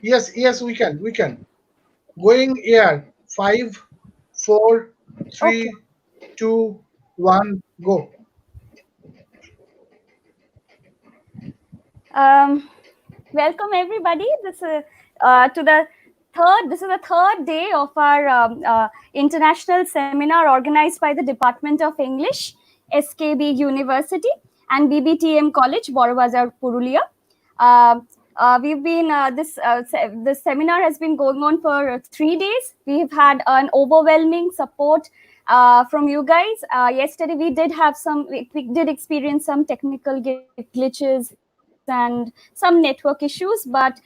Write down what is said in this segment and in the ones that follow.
Yes, we can. Going here. 5, 4, Okay. 3, 2, 1, go. Um, Welcome everybody. This is to the third. This is the third day of our international seminar organized by the Department of English, SKB University, and BBTM College, Barabazar, Purulia. We've been this seminar has been going on for 3 days. We've had an overwhelming support from you guys. Yesterday we did have we did experience some technical glitches and some network issues, but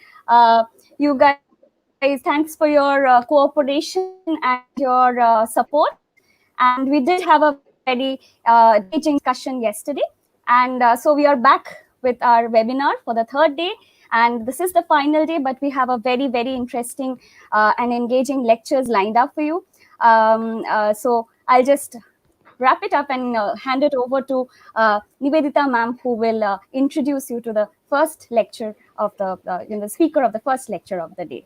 you guys, thanks for your cooperation and your support. And we did have a very engaging discussion yesterday. And so we are back with our webinar for the third day. And this is the final day, but we have a very interesting and engaging lectures lined up for you. So I'll just wrap it up and hand it over to Nivedita ma'am, who will introduce you to the first lecture of the speaker of the first lecture of the day.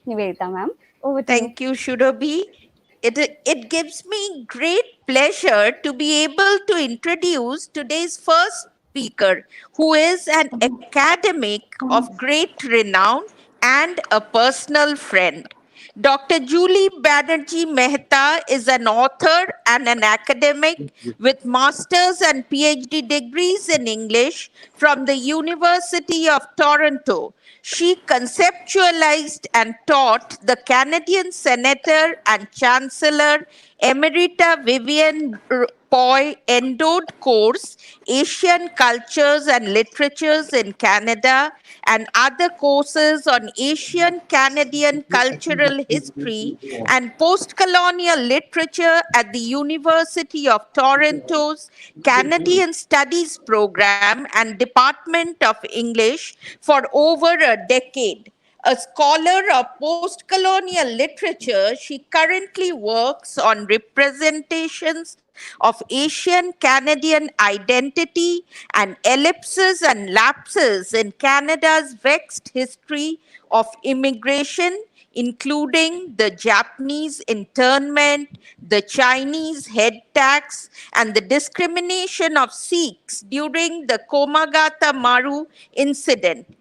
Nivedita ma'am, over to you. Thank you, Shudobi. It gives me great pleasure to be able to introduce today's first speaker, who is an academic of great renown and a personal friend. Dr. Julie Banerjee Mehta is an author and an academic with master's and PhD degrees in English from the University of Toronto. She conceptualized and taught the Canadian Senator and Chancellor Emerita Vivian Poi endowed course, Asian Cultures and Literatures in Canada, and other courses on Asian Canadian cultural history and postcolonial literature at the University of Toronto's Canadian Studies program and Department of English for over a decade. A scholar of postcolonial literature, she currently works on representations of Asian Canadian identity and ellipses and lapses in Canada's vexed history of immigration, including the Japanese internment, the Chinese head tax, and the discrimination of Sikhs during the Komagata Maru incident.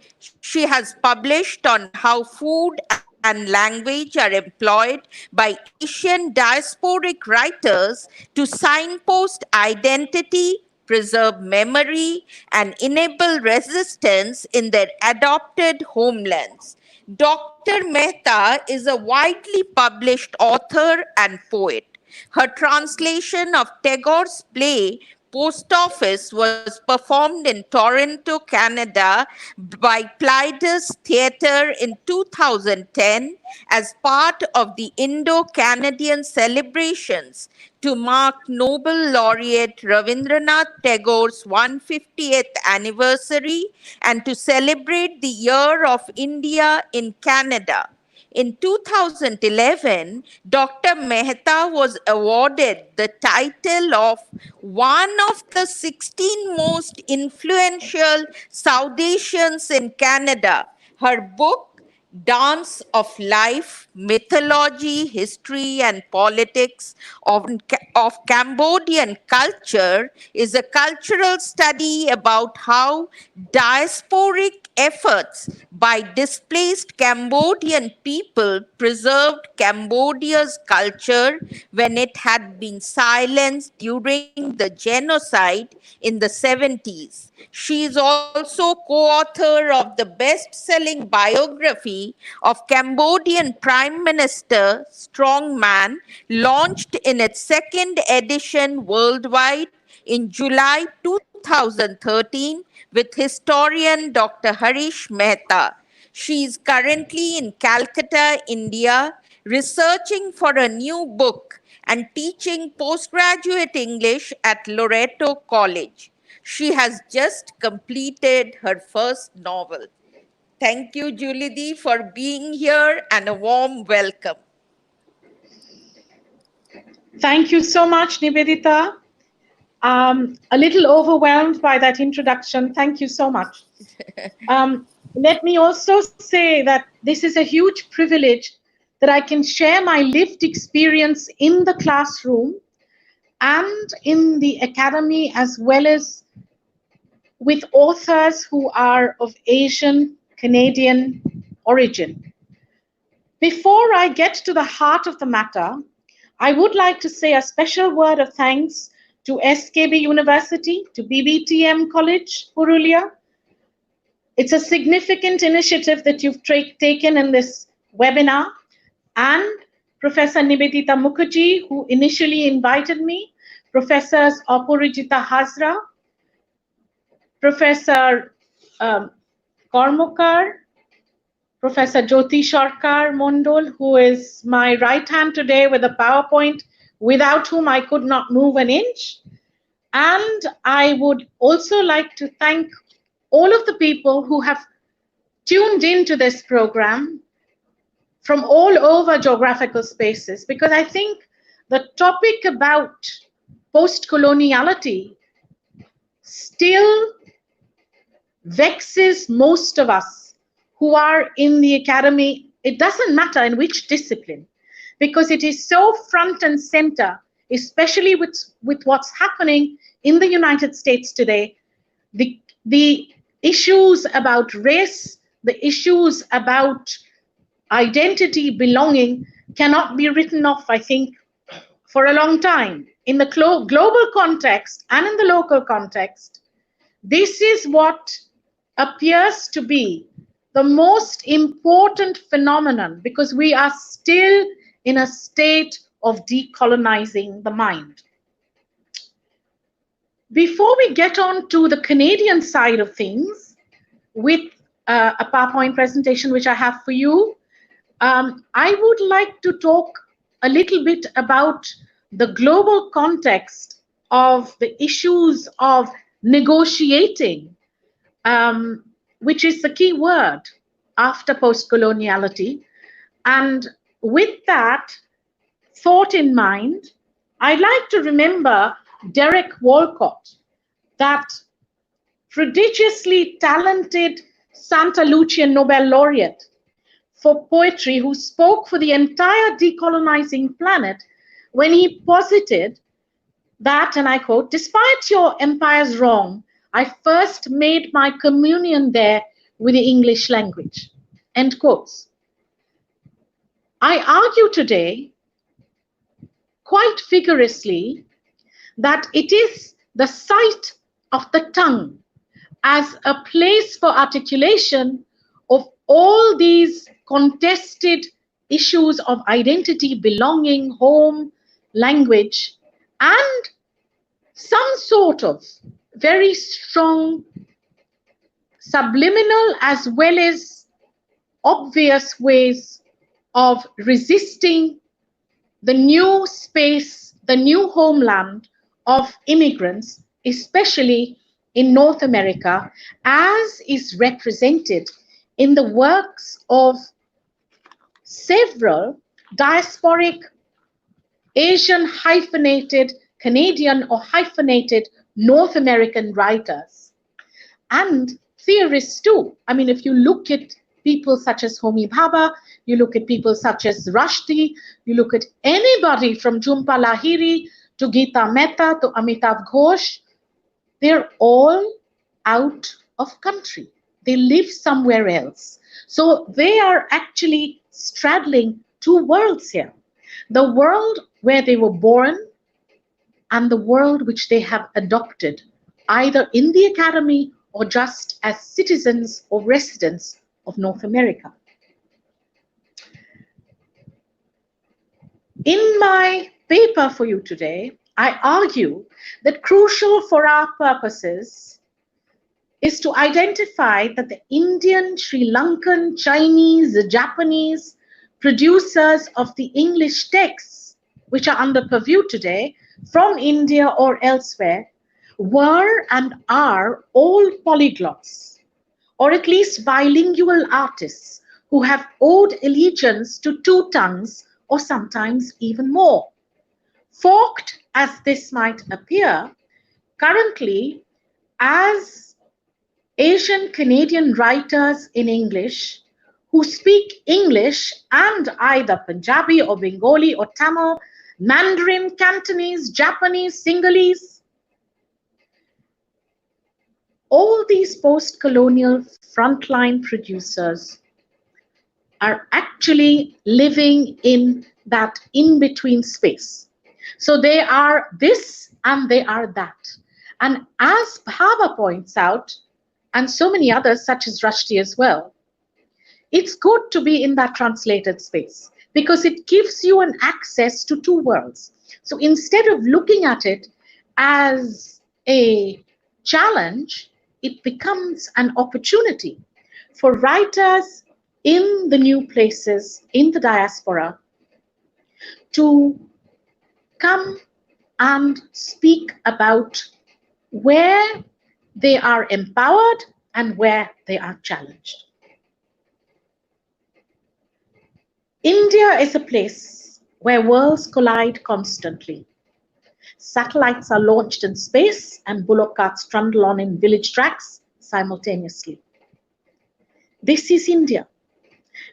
She has published on how food and language are employed by Asian diasporic writers to signpost identity, preserve memory, and enable resistance in their adopted homelands. Dr. Mehta is a widely published author and poet. Her translation of Tagore's play Post Office was performed in Toronto, Canada by Plaidas Theatre in 2010 as part of the Indo-Canadian celebrations to mark Nobel laureate Rabindranath Tagore's 150th anniversary and to celebrate the Year of India in Canada. In 2011, Dr. Mehta was awarded the title of one of the 16 most influential South Asians in Canada. Her book, Dance of Life, Mythology, History and Politics of Cambodian Culture is a cultural study about how diasporic efforts by displaced Cambodian people preserved Cambodia's culture when it had been silenced during the genocide in the 70s. She is also co-author of the best-selling biography of Cambodian Prime Minister Strongman, launched in its second edition worldwide in July 2013 with historian Dr. Harish Mehta. She is currently in Calcutta, India, researching for a new book and teaching postgraduate English at Loreto College. She has just completed her first novel. Thank you, Judy, for being here and a warm welcome. Thank you so much, Nivedita. A little overwhelmed by that introduction. Thank you so much. Let me also say that this is a huge privilege that I can share my lived experience in the classroom and in the academy, as well as with authors who are of Asian Canadian origin. Before I get to the heart of the matter, I would like to say a special word of thanks to SKB University, to BBTM College, Purulia. It's a significant initiative that you've taken in this webinar, and Professor Nivedita Mukherjee, who initially invited me, Professors Aparijita Hazra, Professor Kormukar, Professor Jyoti Sarkar Mondol, who is my right hand today with a PowerPoint, without whom I could not move an inch. And I would also like to thank all of the people who have tuned into this program from all over geographical spaces, because I think the topic about post-coloniality still vexes most of us who are in the academy. It doesn't matter in which discipline, because it is so front and center, especially with what's happening in the United States today. The issues about race, the issues about identity, belonging, cannot be written off, I think, for a long time. In the global context and in the local context, this is what appears to be the most important phenomenon, because we are still in a state of decolonizing the mind. Before we get on to the Canadian side of things, with a PowerPoint presentation which I have for you, I would like to talk a little bit about the global context of the issues of negotiating, which is the key word after post-coloniality. And with that thought in mind, I'd like to remember Derek Walcott, that prodigiously talented Santa Lucian Nobel laureate for poetry, who spoke for the entire decolonizing planet when he posited that, and I quote, "Despite your empire's wrong, I first made my communion there with the English language." End quotes. I argue today quite vigorously that it is the site of the tongue as a place for articulation of all these contested issues of identity, belonging, home, language, and some sort of very strong subliminal as well as obvious ways of resisting the new space, the new homeland of immigrants, especially in North America, as is represented in the works of several diasporic Asian hyphenated Canadian or hyphenated North American writers and theorists too. I mean, if you look at people such as Homi Bhabha, you look at people such as Rajshahi, you look at anybody from Jhumpa Lahiri to Geeta Mehta to Amitav Ghosh, they're all out of country. They live somewhere else. So they are actually straddling two worlds here. The world where they were born and the world which they have adopted, either in the academy or just as citizens or residents of North America. In my paper for you today, I argue that crucial for our purposes is to identify that the Indian, Sri Lankan, Chinese, Japanese producers of the English texts, which are under purview today from India or elsewhere, were and are all polyglots, or at least bilingual artists who have owed allegiance to two tongues or sometimes even more. Forked as this might appear, currently, as Asian Canadian writers in English who speak English and either Punjabi or Bengali or Tamil, Mandarin, Cantonese, Japanese, Sinhalese, all these post-colonial frontline producers are actually living in that in-between space. So they are this and they are that. And as Bhava points out, and so many others such as Rushdie as well, it's good to be in that translated space because it gives you an access to two worlds. So instead of looking at it as a challenge, it becomes an opportunity for writers in the new places, in the diaspora, to come and speak about where they are empowered and where they are challenged. India is a place where worlds collide constantly. Satellites are launched in space and bullock carts trundle on in village tracks simultaneously. This is India.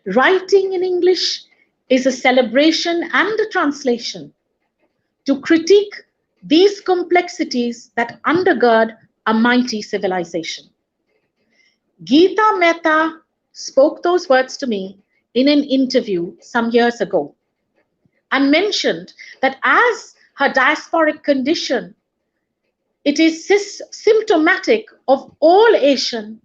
Writing in English is a celebration and a translation to critique these complexities that undergird a mighty civilization. Geeta Mehta spoke those words to me in an interview some years ago and mentioned that as her diasporic condition, it is symptomatic of all Asian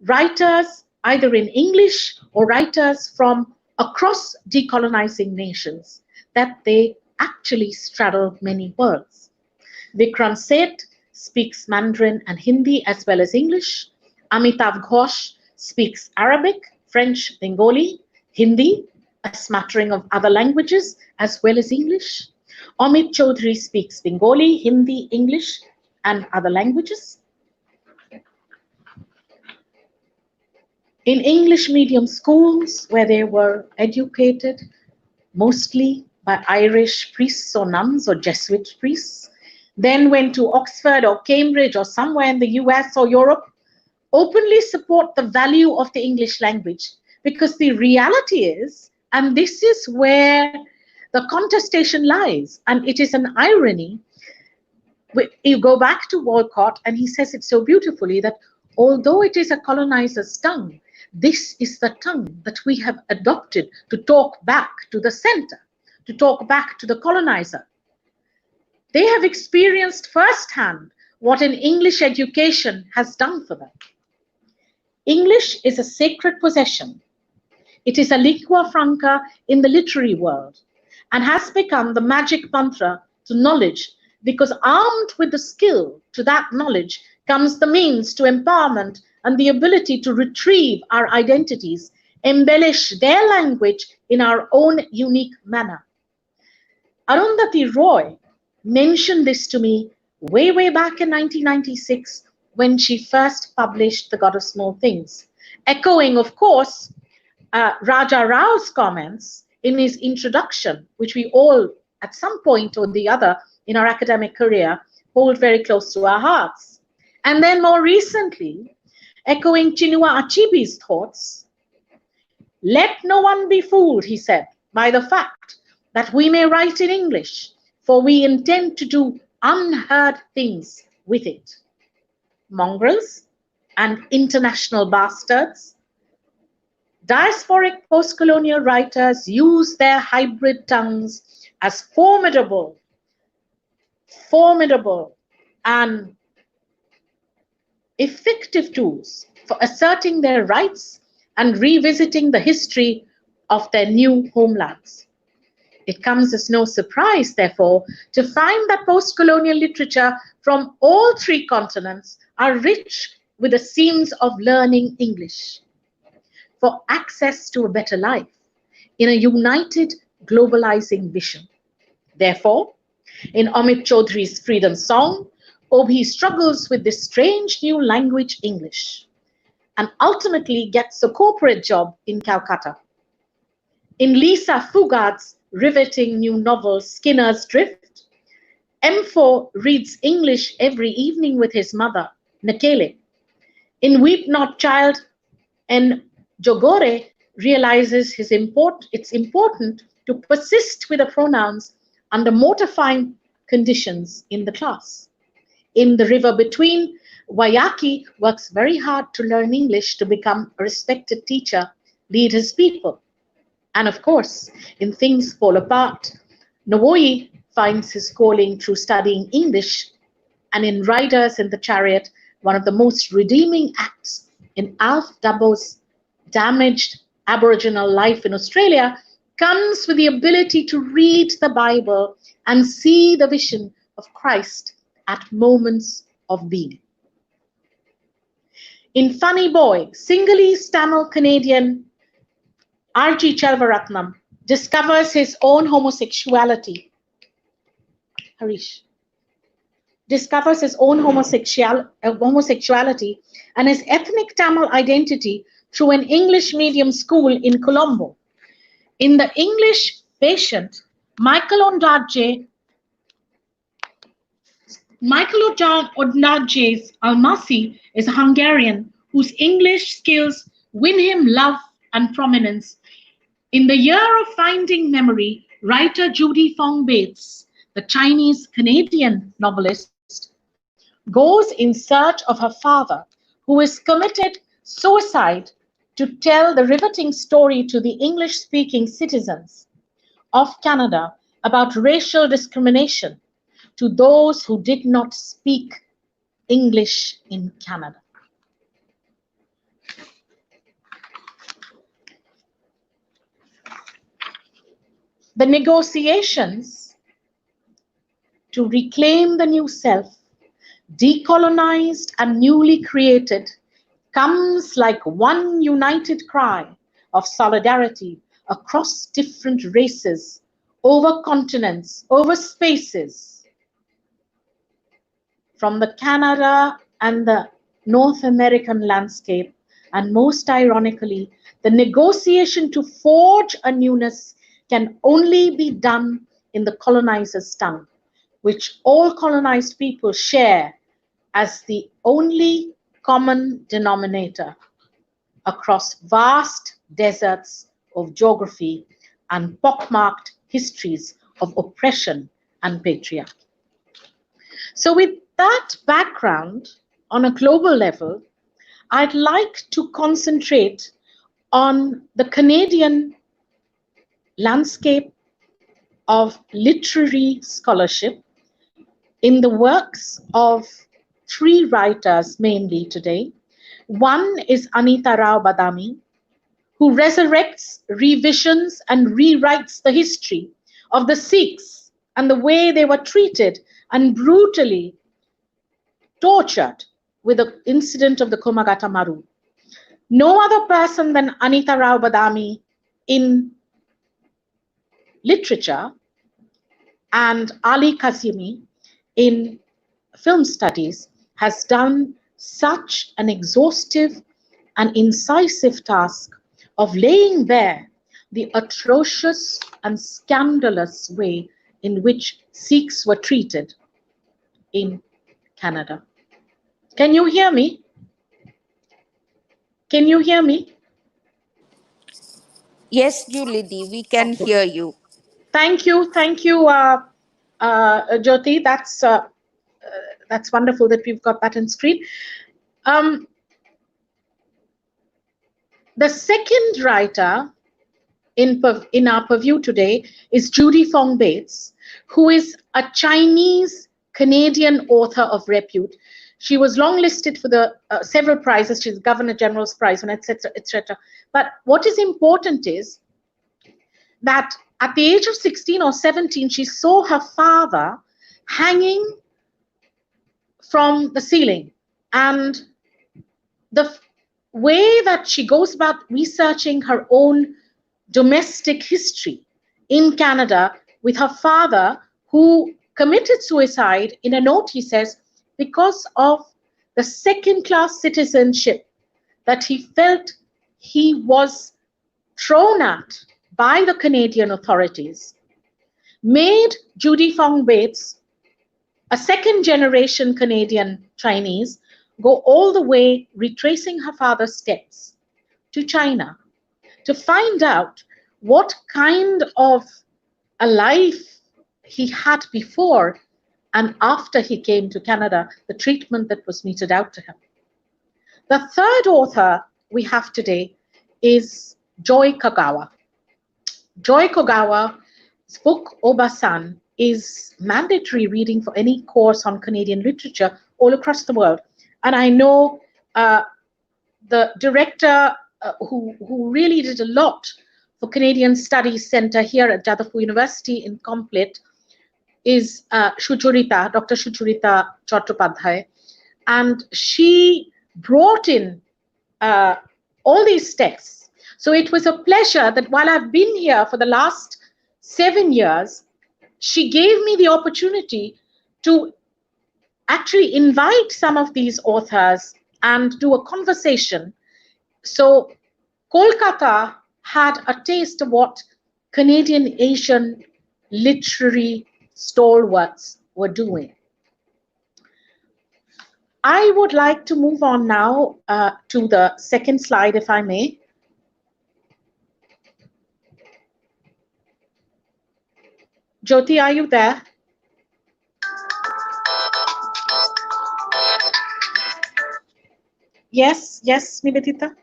writers, either in English or writers from across decolonizing nations, that they actually straddle many worlds. Vikram Seth speaks Mandarin and Hindi as well as English. Amitav Ghosh speaks Arabic, French, Bengali, Hindi, a smattering of other languages as well as English. Amit Chaudhary speaks Bengali, Hindi, English, and other languages. In English medium schools where they were educated mostly by Irish priests or nuns or Jesuit priests, then went to Oxford or Cambridge or somewhere in the US or Europe, openly support the value of the English language. Because the reality is, and this is where the contestation lies, and it is an irony, you go back to Walcott and he says it so beautifully that although it is a colonizer's tongue, this is the tongue that we have adopted to talk back to the center, to talk back to the colonizer. They have experienced firsthand what an English education has done for them. English is a sacred possession. It is a lingua franca in the literary world and has become the magic mantra to knowledge, because armed with the skill to that knowledge comes the means to empowerment and the ability to retrieve our identities, embellish their language in our own unique manner. Arundhati Roy mentioned this to me way back in 1996 when she first published The God of Small Things, echoing, of course, Raja Rao's comments in his introduction, which we all, at some point or the other in our academic career, hold very close to our hearts. And then more recently, echoing Chinua Achebe's thoughts, let no one be fooled, he said, by the fact that we may write in English, for we intend to do unheard things with it. Mongrels and international bastards, diasporic post-colonial writers use their hybrid tongues as formidable and effective tools for asserting their rights and revisiting the history of their new homelands. It comes as no surprise, therefore, to find that post-colonial literature from all three continents are rich with the seams of learning English for access to a better life in a united globalizing vision. Therefore, in Amit Chaudhary's Freedom Song, Obi struggles with this strange new language English and ultimately gets a corporate job in Calcutta. In Lisa Fugard's riveting new novel Skinner's Drift, M4 reads English every evening with his mother, Nakele. In Weep Not Child, and Tagore realizes it's important to persist with the pronouns under mortifying conditions in the class. In The River Between, Wayaki works very hard to learn English to become a respected teacher, lead his people. And of course, in Things Fall Apart, Nowoi finds his calling through studying English, and in Riders in the Chariot, one of the most redeeming acts in Alf Dubbo's damaged Aboriginal life in Australia comes with the ability to read the Bible and see the vision of Christ at moments of being. In Funny Boy, Sinhalese Tamil Canadian R.G. Chelvaratnam discovers his own homosexuality. Harish discovers his own homosexuality and his ethnic Tamil identity through an English medium school in Colombo. In The English Patient, Michael Odnadje's Almasi is a Hungarian whose English skills win him love and prominence. In The Year of Finding Memory, writer Judy Fung Bates, the Chinese-Canadian novelist, goes in search of her father, who has committed suicide, to tell the riveting story to the English-speaking citizens of Canada about racial discrimination to those who did not speak English in Canada. The negotiations to reclaim the new self, decolonized and newly created, comes like one united cry of solidarity across different races, over continents, over spaces. From the Canada and the North American landscape, and most ironically, the negotiation to forge a newness can only be done in the colonizer's tongue, which all colonized people share as the only common denominator across vast deserts of geography and pockmarked histories of oppression and patriarchy. So with that background on a global level, I'd like to concentrate on the Canadian landscape of literary scholarship in the works of three writers mainly today. One is Anita Rao Badami, who resurrects, revisions, and rewrites the history of the Sikhs and the way they were treated and brutally tortured with the incident of the Komagata Maru. No other person than Anita Rao Badami in literature and Ali Kazimi in film studies has done such an exhaustive and incisive task of laying bare the atrocious and scandalous way in which Sikhs were treated in Canada. Can you hear me? Can you hear me? Yes, Judy, we can hear you. Thank you, Jyoti. That's wonderful that we've got that on screen. The second writer in our purview today is Judy Fong Bates, who is a Chinese-Canadian author of repute. She was longlisted for the several prizes. She's Governor General's Prize, and etc., etc. But what is important is that at the age of 16 or 17, she saw her father hanging from the ceiling. And the way that she goes about researching her own domestic history in Canada with her father, who committed suicide, in a note he says, because of the second-class citizenship that he felt he was thrown at by the Canadian authorities, made Judy Fong Bates a second generation Canadian Chinese, go all the way, retracing her father's steps to China to find out what kind of a life he had before and after he came to Canada, the treatment that was meted out to him. The third author we have today is Joy Kagawa. Joy Kagawa's book, Obasan, is mandatory reading for any course on Canadian literature all across the world. And I know the director who really did a lot for Canadian Studies Center here at Jadavpur University in Complet is Sucharita, Dr. Sucharita Chattopadhyay. And she brought in all these texts. So it was a pleasure that while I've been here for the last 7 years, she gave me the opportunity to actually invite some of these authors and do a conversation. So Kolkata had a taste of what Canadian Asian literary stalwarts were doing. I would like to move on now to the second slide, if I may. Jyoti, are you there? Yes, yes, Nivedita.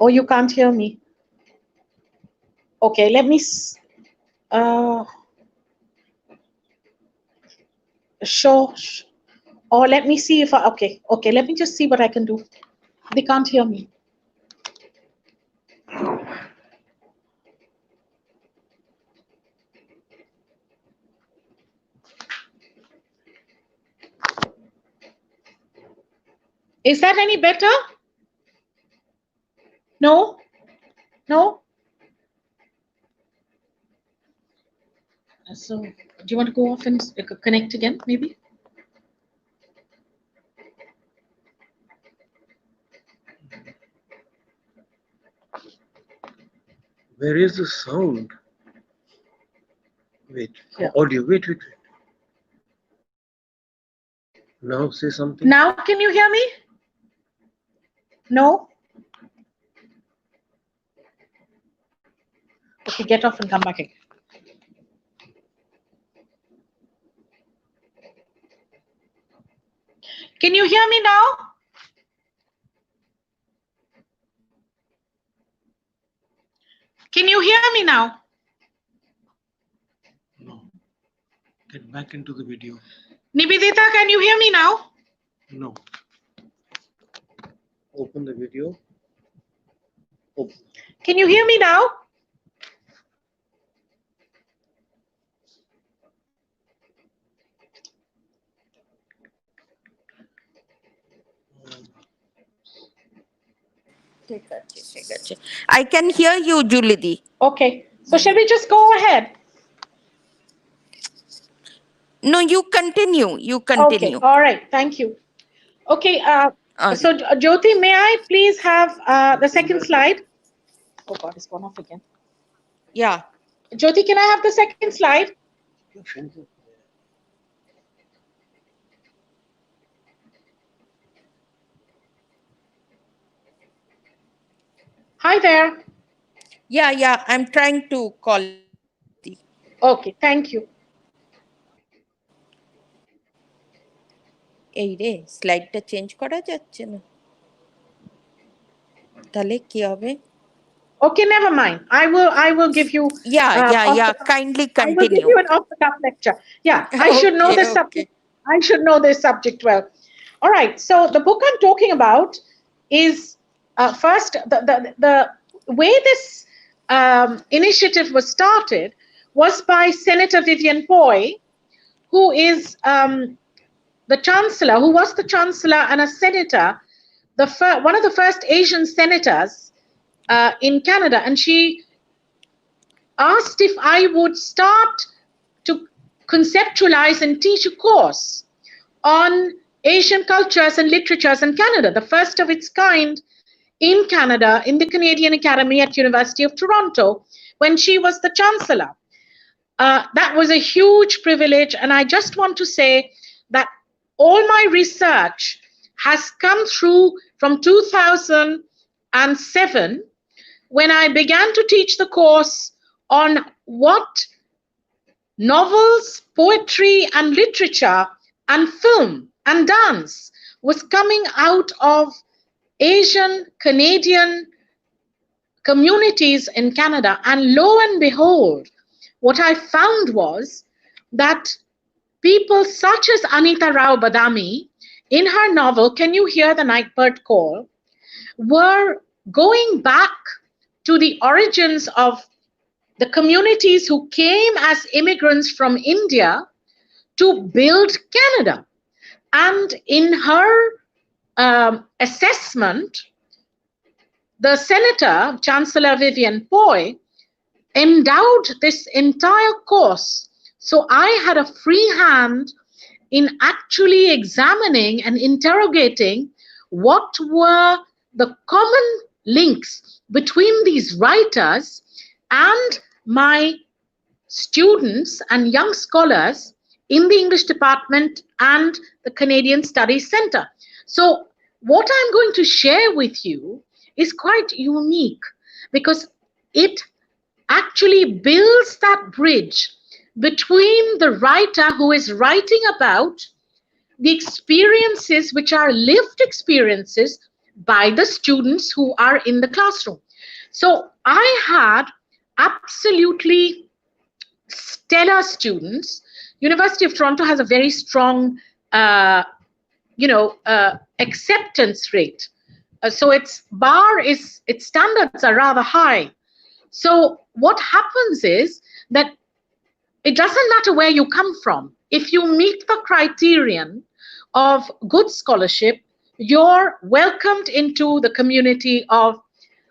Oh, you can't hear me. Okay, let me. Sure. Or let me see if I. Okay, let me just see what I can do. They can't hear me. Is that any better? No? No? So, do you want to go off and connect again, maybe? Where is the sound? Wait, Yeah. audio, wait. Now say something. Now, can you hear me? No? Okay, get off and come back again. Can you hear me now? Can you hear me now? No. Get back into the video. Nivedita, can you hear me now? No. Open the video. Open. Can you hear me now? I can hear you, Julie. Okay, so shall we just go ahead? No, you continue. Okay, all right, thank you. Okay, so Jyoti, may I please have the second slide? Oh God, it's gone off again. Yeah. Jyoti, can I have the second slide? Hi there. Yeah, I'm trying to call. Okay, thank you. এই রে স্লাইডটা change করা যাচ্ছে না তাহলে কি হবে Okay, never mind. I will give you. Yeah. Kindly I will give continue. you an off-the-cuff lecture. Yeah, I should know this subject. I should know this subject well. All right. So the book I'm talking about is first the way this initiative was started was by Senator Vivian Poi, who is the chancellor, who was the chancellor and a senator, one of the first Asian senators in Canada, and she asked if I would start to conceptualize and teach a course on Asian cultures and literatures in Canada, the first of its kind in Canada, in the Canadian Academy at University of Toronto, when she was the chancellor. That was a huge privilege, and I just want to say that all my research has come through from 2007 when I began to teach the course on what novels, poetry, and literature, and film and dance was coming out of Asian Canadian communities in Canada. And lo and behold, what I found was that people such as Anita Rao Badami, in her novel, Can You Hear the Nightbird Call, were going back to the origins of the communities who came as immigrants from India to build Canada. And in her assessment, the Senator, Chancellor Vivian Poi, endowed this entire course. So I had a free hand in actually examining and interrogating what were the common links between these writers and my students and young scholars in the English department and the Canadian Studies Center. So what I'm going to share with you is quite unique because it actually builds that bridge between the writer who is writing about the experiences which are lived experiences by the students who are in the classroom. So I had absolutely stellar students. University of Toronto has a very strong acceptance rate. So its standards are rather high. So what happens is that it doesn't matter where you come from. If you meet the criterion of good scholarship, you're welcomed into the community of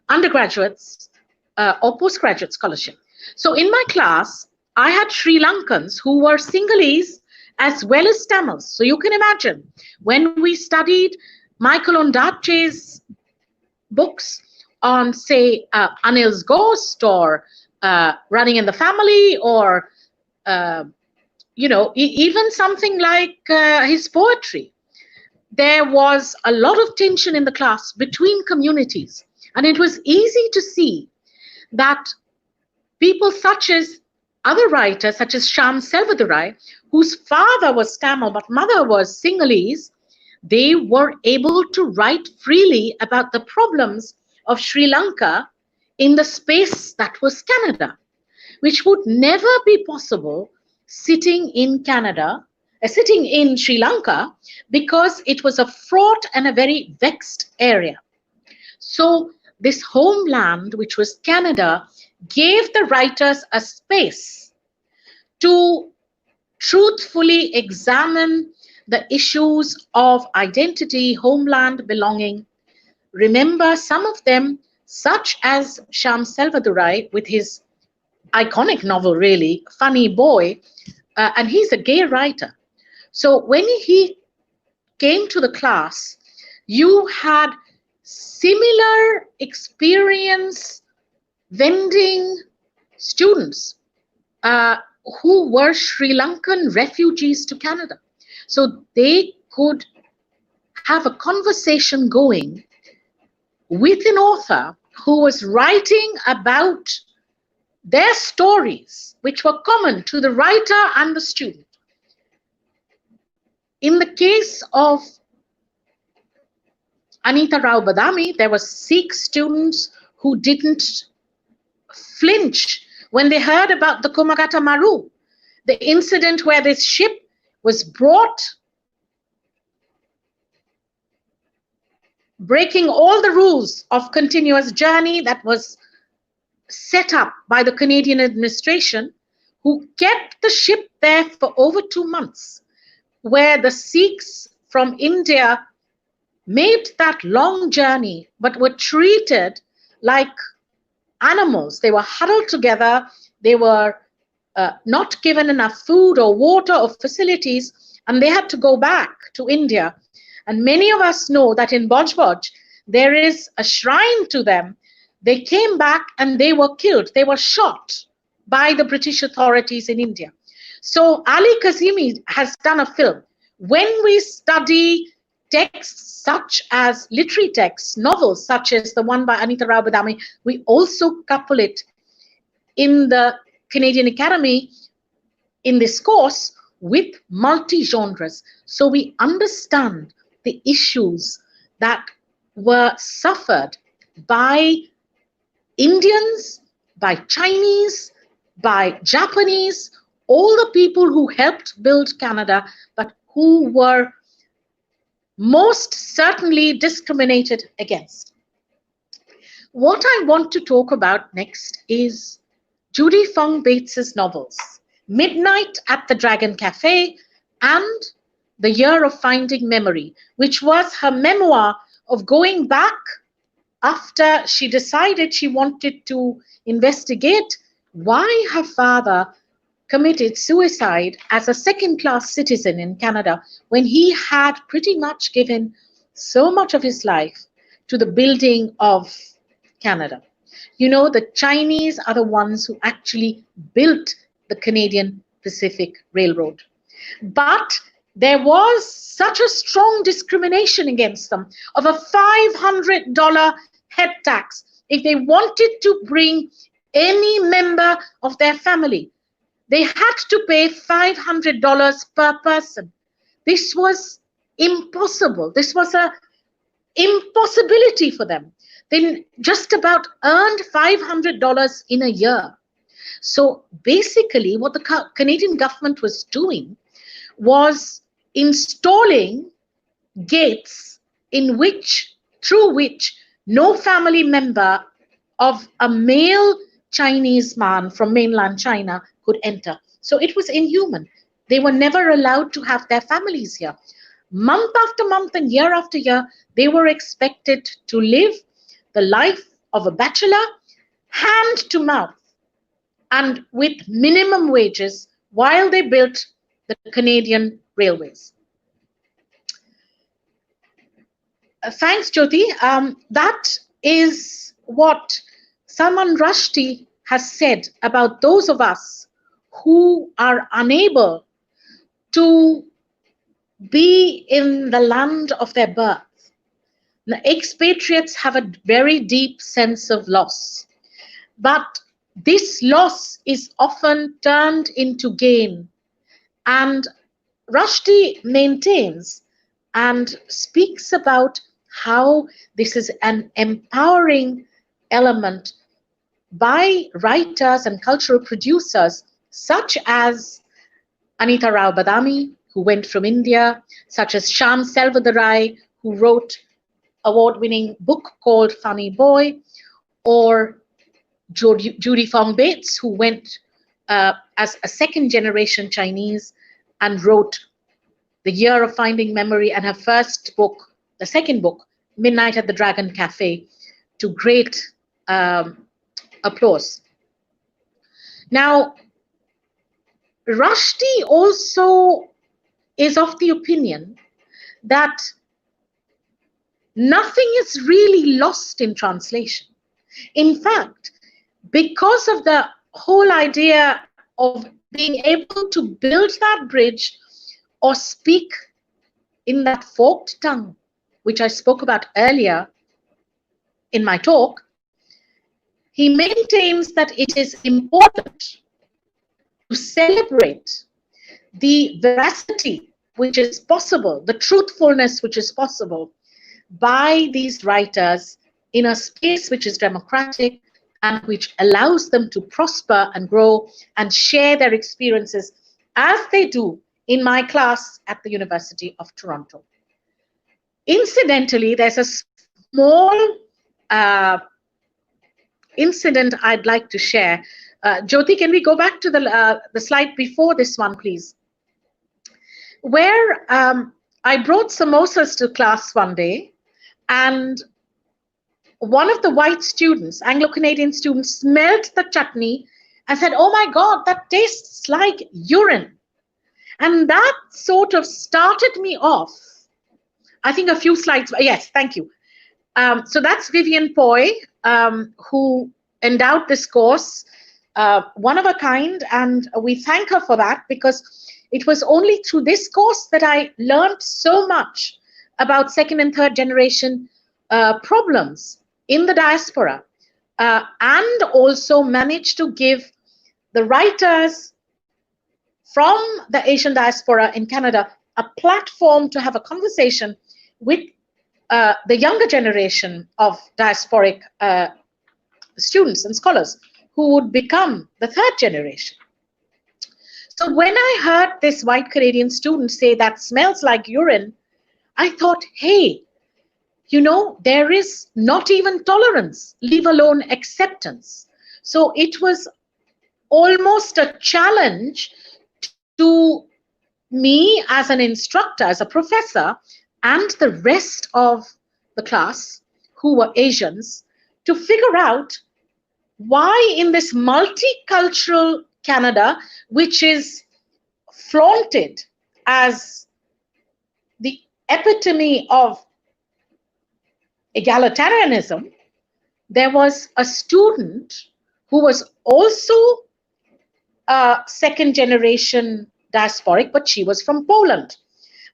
undergraduates or postgraduate scholarship. So in my class, I had Sri Lankans who were Sinhalese as well as Tamils. So you can imagine when we studied Michael Ondaatje's books on, say, Anil's Ghost or Running in the Family, or even something like his poetry, there was a lot of tension in the class between communities. And it was easy to see that people such as other writers, such as Shyam Selvadurai, whose father was Tamil but mother was Sinhalese, they were able to write freely about the problems of Sri Lanka in the space that was Canada, which would never be possible sitting in Sri Lanka, because it was a fraught and a very vexed area. So this homeland, which was Canada, gave the writers a space to truthfully examine the issues of identity, homeland, belonging. Remember some of them, such as Shyam Selvadurai with his iconic novel, really, Funny Boy, and he's a gay writer. So when he came to the class, you had similar experience vending students who were Sri Lankan refugees to Canada. So they could have a conversation going with an author who was writing about their stories, which were common to the writer and the student. In the case of Anita Rao Badami, there were Sikh students who didn't flinch when they heard about the Komagata Maru, the incident where this ship was brought, breaking all the rules of continuous journey that was set up by the Canadian administration, who kept the ship there for over 2 months, where the Sikhs from India made that long journey but were treated like animals. They were huddled together, they were not given enough food or water or facilities, and they had to go back to India. And many of us know that in Boj there is a shrine to them. They came back and they were killed, they were shot by the British authorities in India. So Ali Kazimi has done a film. When we study texts such as literary texts, novels such as the one by Anita Rao Badami, we also couple it in the Canadian Academy in this course with multi-genres. So we understand the issues that were suffered by Indians, by Chinese, by Japanese, all the people who helped build Canada, but who were most certainly discriminated against. What I want to talk about next is Judy Fung Bates's novels, Midnight at the Dragon Cafe and The Year of Finding Memory, which was her memoir of going back after she decided she wanted to investigate why her father committed suicide as a second-class citizen in Canada when he had pretty much given so much of his life to the building of Canada. You know, the Chinese are the ones who actually built the Canadian Pacific Railroad. But there was such a strong discrimination against them of a $500 head tax if they wanted to bring any member of their family. They had to pay $500 per person. This was impossible. This was an impossibility for them. They just about earned $500 in a year. So basically what the Canadian government was doing was installing gates through which no family member of a male Chinese man from mainland China could enter. So it was inhuman. They were never allowed to have their families here. Month after month and year after year, they were expected to live the life of a bachelor, hand to mouth, and with minimum wages while they built the Canadian railways. Thanks, Jyoti. That is what Salman Rushdie has said about those of us who are unable to be in the land of their birth. The expatriates have a very deep sense of loss, but this loss is often turned into gain. And Rushdie maintains and speaks about how this is an empowering element by writers and cultural producers such as Anita Rao Badami, who went from India, such as Shyam Selvadurai, who wrote award-winning book called Funny Boy, or Judy Fong Bates, who went as a second-generation Chinese and wrote The Year of Finding Memory and her first book, the second book, Midnight at the Dragon Cafe, to great applause. Now, Rushdie also is of the opinion that nothing is really lost in translation. In fact, because of the whole idea of being able to build that bridge or speak in that forked tongue, which I spoke about earlier in my talk, he maintains that it is important to celebrate the veracity which is possible, the truthfulness which is possible by these writers in a space which is democratic and which allows them to prosper and grow and share their experiences as they do in my class at the University of Toronto. Incidentally, there's a small incident I'd like to share. Jyoti, can we go back to the slide before this one, please? Where I brought samosas to class one day, and one of the white students, Anglo-Canadian students, smelled the chutney and said, "Oh my God, that tastes like urine." And that sort of started me off. I think a few slides, yes, thank you. So that's Vivian Poi, who endowed this course one of a kind, and we thank her for that, because it was only through this course that I learned so much about second and third generation problems in the diaspora, and also managed to give the writers from the Asian diaspora in Canada a platform to have a conversation with the younger generation of diasporic students and scholars who would become the third generation. So when I heard this white Canadian student say that smells like urine, I thought, hey, you know, there is not even tolerance, leave alone acceptance. So it was almost a challenge to me as an instructor, as a professor, and the rest of the class who were Asians, to figure out why in this multicultural Canada, which is flaunted as the epitome of egalitarianism, there was a student who was also a second generation diasporic, but she was from Poland.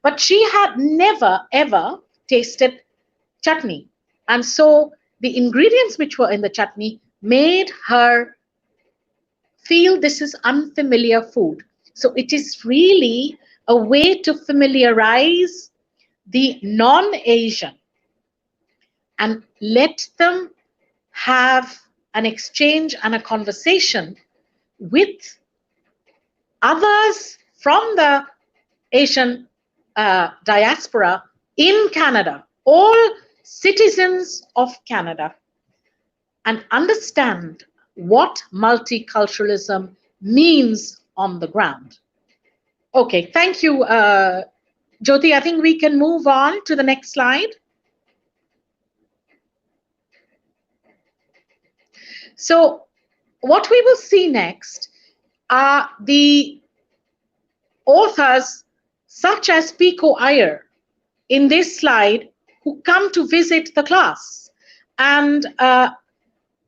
But she had never, ever tasted chutney. And so the ingredients which were in the chutney made her feel this is unfamiliar food. So it is really a way to familiarize the non-Asian and let them have an exchange and a conversation with others from the Asian diaspora in Canada, all citizens of Canada, and understand what multiculturalism means on the ground. Okay, thank you, Jyoti. I think we can move on to the next slide. So what we will see next are the authors such as Pico Iyer in this slide who come to visit the class. And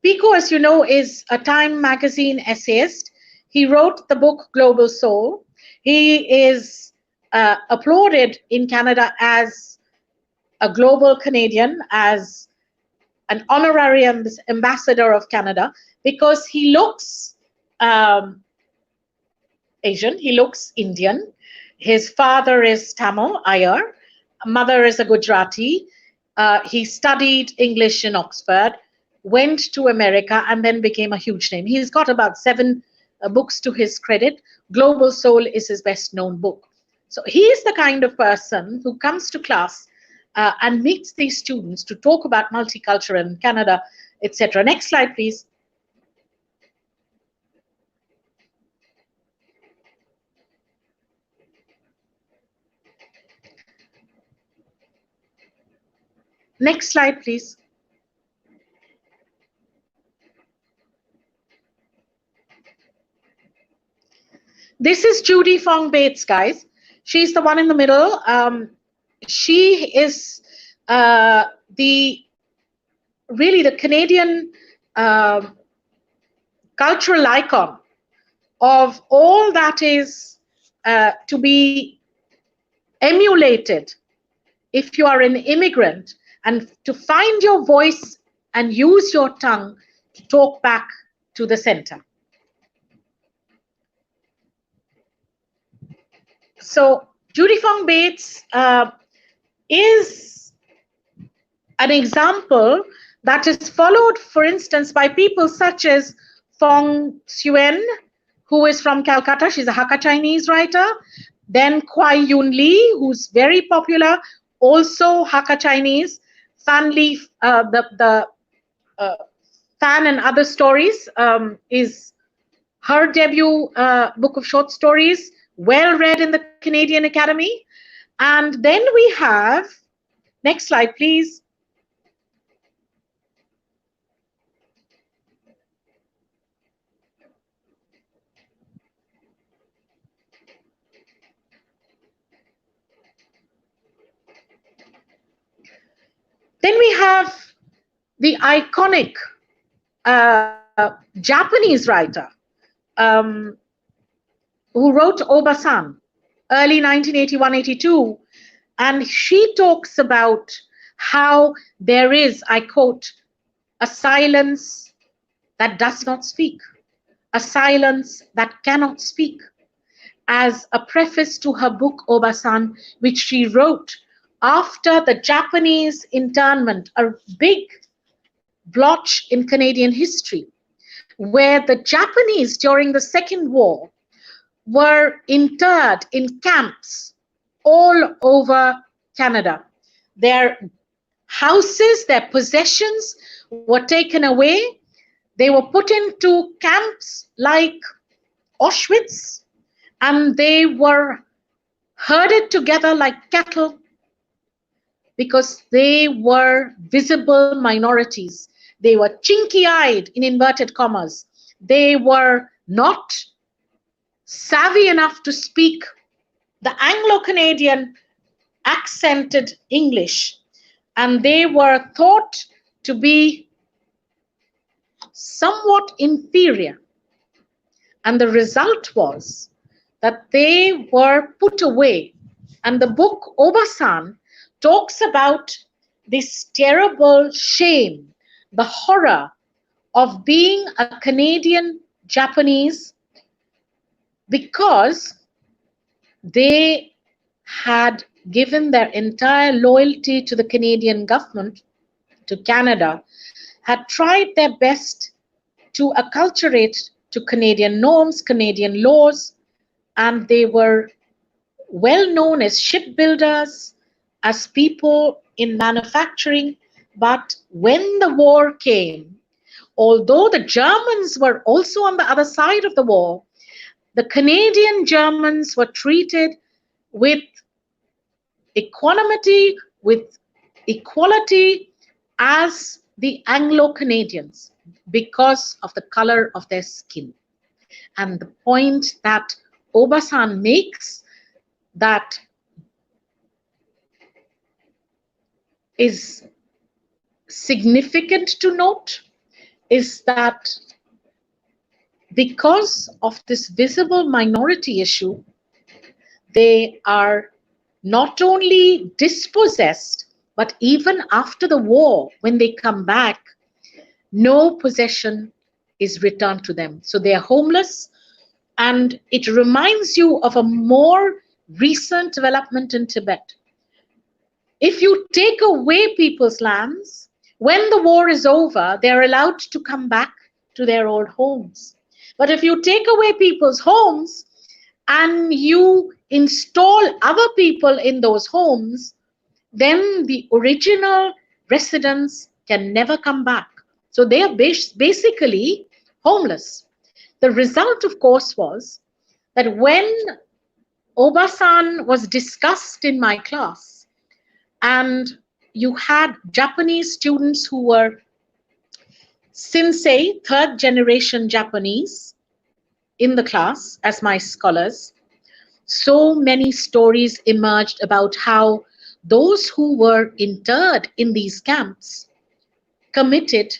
Pico, as you know, is a Time magazine essayist. He wrote the book Global Soul. He is applauded in Canada as a global Canadian, as an honorary ambassador of Canada, because he looks Asian, he looks Indian. His father is Tamil, Iyer. Mother is a Gujarati. He studied English in Oxford, went to America, and then became a huge name. He's got about 7 books to his credit. Global Soul is his best known book. So he is the kind of person who comes to class and meets these students to talk about multicultural in Canada, etc. Next slide, please. Next slide, please. This is Judy Fung Bates, guys. She's the one in the middle. She is really the Canadian cultural icon of all that is to be emulated if you are an immigrant, and to find your voice and use your tongue to talk back to the center. So Judy Fung Bates is an example that is followed, for instance, by people such as Fong Suen, who is from Calcutta. She's a Hakka Chinese writer. Then Kwai Yun Lee, who's very popular, also Hakka Chinese. Fan Lee, the Fan and Other Stories is her debut book of short stories, well read in the Canadian Academy. And then we have, next slide, please. Then we have the iconic Japanese writer, um, who wrote Obasan, early 1981-82, and she talks about how there is, I quote, a silence that does not speak, a silence that cannot speak, as a preface to her book Obasan, which she wrote after the Japanese internment, a big blotch in Canadian history, where the Japanese during the Second War were interred in camps all over Canada. Their houses, their possessions were taken away. They were put into camps like Auschwitz, and they were herded together like cattle because they were visible minorities. They were chinky-eyed, in inverted commas. They were not savvy enough to speak the Anglo-Canadian accented English, and they were thought to be somewhat inferior. And the result was that they were put away. And the book Obasan talks about this terrible shame, the horror of being a Canadian Japanese, because they had given their entire loyalty to the Canadian government, to Canada, had tried their best to acculturate to Canadian norms, Canadian laws, and they were well known as shipbuilders, as people in manufacturing. But when the war came, although the Germans were also on the other side of the war, the Canadian Germans were treated with equanimity, with equality as the Anglo-Canadians because of the color of their skin. And the point that Obasan makes that is significant to note is that because of this visible minority issue, they are not only dispossessed, but even after the war, when they come back, no possession is returned to them. So they are homeless, and it reminds you of a more recent development in Tibet. If you take away people's lands, when the war is over, they're allowed to come back to their old homes. But if you take away people's homes and you install other people in those homes, then the original residents can never come back. So they are basically homeless. The result, of course, was that when Obasan was discussed in my class, and you had Japanese students who were Shinsei, third generation Japanese, in the class as my scholars, so many stories emerged about how those who were interred in these camps committed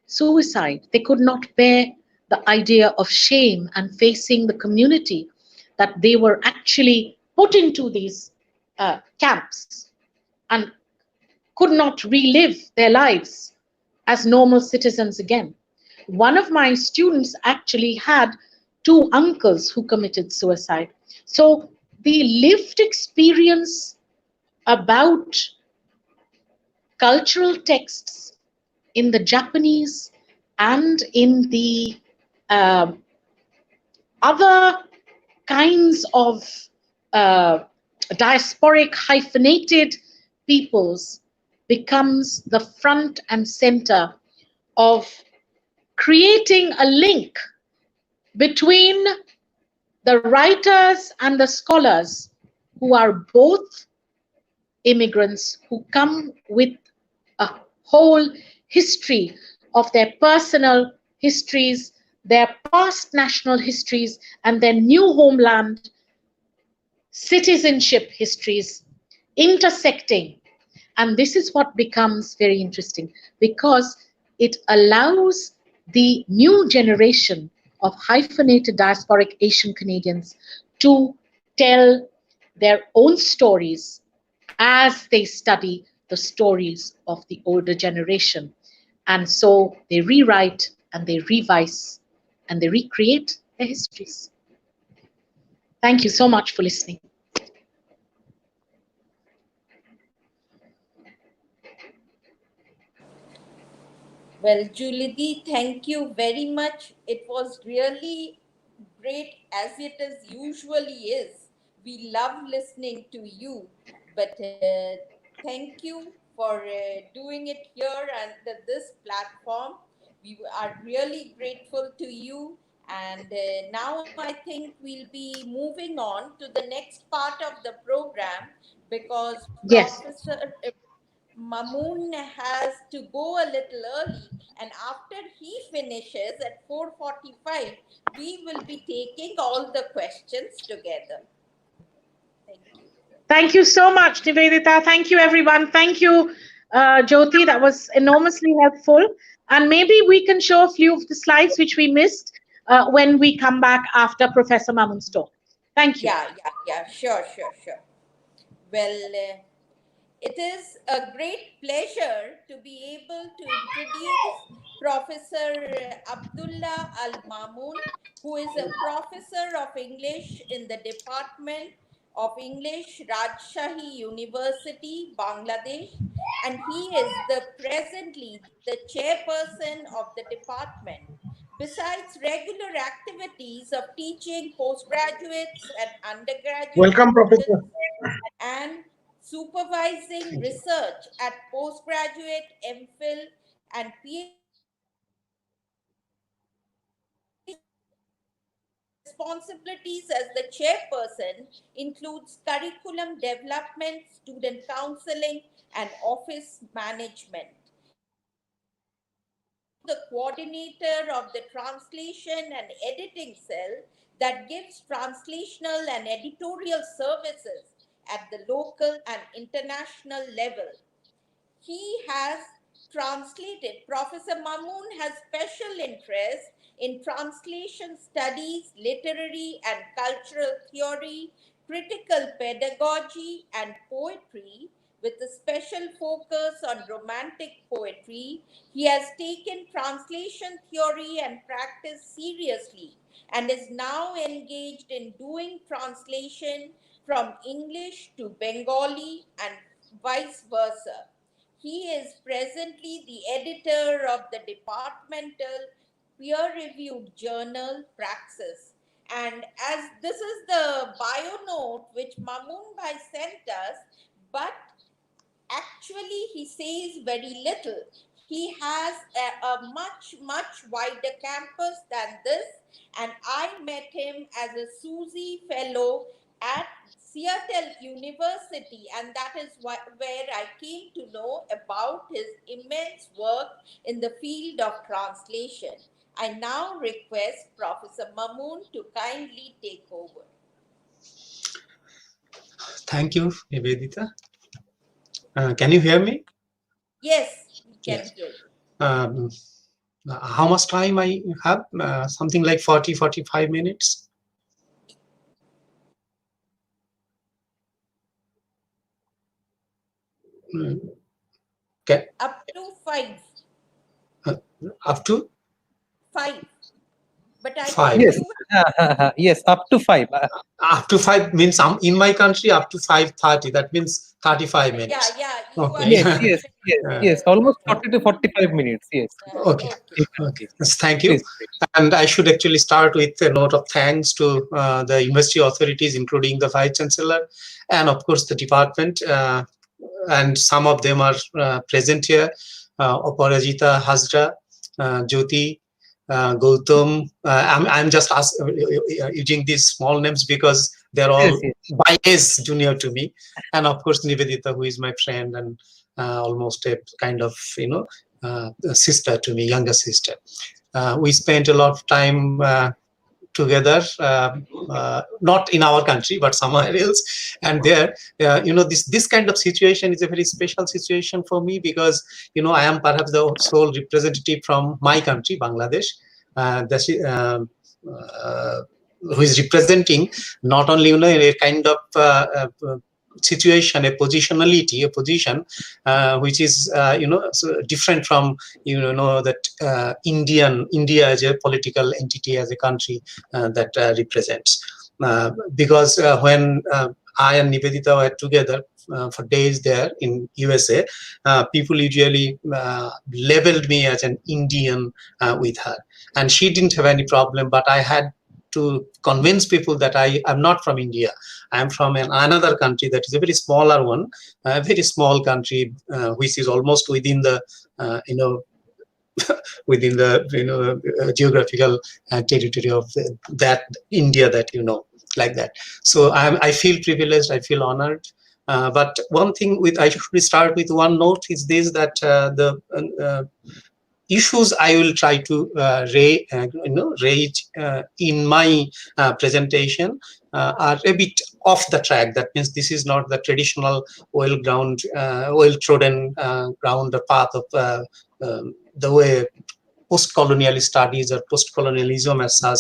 suicide. They could not bear the idea of shame and facing the community that they were actually put into these camps and could not relive their lives as normal citizens again. One of my students actually had two uncles who committed suicide. So the lived experience about cultural texts in the Japanese and in the other kinds of diasporic hyphenated peoples becomes the front and center of creating a link between the writers and the scholars who are both immigrants, who come with a whole history of their personal histories, their past national histories, and their new homeland citizenship histories intersecting. And this is what becomes very interesting, because it allows the new generation of hyphenated diasporic Asian Canadians to tell their own stories as they study the stories of the older generation. And so they rewrite and they revise and they recreate their histories. Thank you so much for listening. Well, Julie, thank you very much. It was really great, as it is usually is. We love listening to you, but thank you for doing it here and this platform. We are really grateful to you. And now I think we'll be moving on to the next part of the program because Yes. Professor Mahmoon has to go a little early, and after he finishes at 4:45, we will be taking all the questions together. Thank you. Thank you so much, Nivedita. Thank you, everyone. Thank you, Jyoti. That was enormously helpful. And maybe we can show a few of the slides which we missed when we come back after Professor Mamun's talk. Thank you. Yeah. Sure. Well, it is a great pleasure to be able to introduce Professor Abdullah Al Mamun, who is a professor of English in the Department of English, Rajshahi University, Bangladesh, and he is presently the chairperson of the department. Besides regular activities of teaching postgraduates and undergraduate Welcome, Professor. students and supervising research at postgraduate, MPhil, and PhD responsibilities as the chairperson includes curriculum development, student counseling, and office management. He is also the coordinator of the translation and editing cell that gives translational and editorial services at the local and international level. He has translated, Professor Mahmoon has special interest in translation studies, literary and cultural theory, critical pedagogy, and poetry, with a special focus on romantic poetry. He has taken translation theory and practice seriously and is now engaged in doing translation from English to Bengali and vice versa. He is presently the editor of the departmental peer-reviewed journal Praxis. And as this is the bio note which Mamoon Bhai sent us, but actually he says very little. He has a much wider campus than this, and I met him as a Susie Fellow at Seattle University, and that is where I came to know about his immense work in the field of translation. I now request Professor Mamoon to kindly take over. Thank you, Nivedita. Can you hear me? Yes, we can Yes. hear you. How much time I have? Something like 45 minutes. Okay. Up to 5. Up to 5. But I 5. think Yes, yes, up to 5. Up to 5 means in my country up to 5:30. That means 35 minutes. Yeah. You Okay. Yes, yes. Almost 40 to 45 minutes. Yes. Okay. Thank you. Please. And I should actually start with a note of thanks to the university authorities, including the Vice Chancellor, and of course the department. And some of them are present here. Aparajita Hazra, Jyoti, Gautam. I'm just using these small names because they're all by age junior to me, and of course Nivedita, who is my friend and almost a kind of sister to me, younger sister. We spent a lot of time together, not in our country but somewhere else, and there this kind of situation is a very special situation for me because I am perhaps the sole representative from my country, Bangladesh. who is representing not only a kind of situation, a positionality, a position which is so different from that India as a political entity, as a country that represents. Because when I and Nivedita were together for days there in USA, people usually labeled me as an Indian with her, and she didn't have any problem, but I had to convince people that I am not from India. I am from another country that is a very smaller one, a very small country, which is almost within the within the geographical territory of that India that like that. So I feel privileged, I feel honored. But one thing I should start with one note is this, that the issues I will try to raise in my presentation are a bit off the track. That means this is not the traditional well-trodden ground or path of the way post-colonial studies or post-colonialism as such,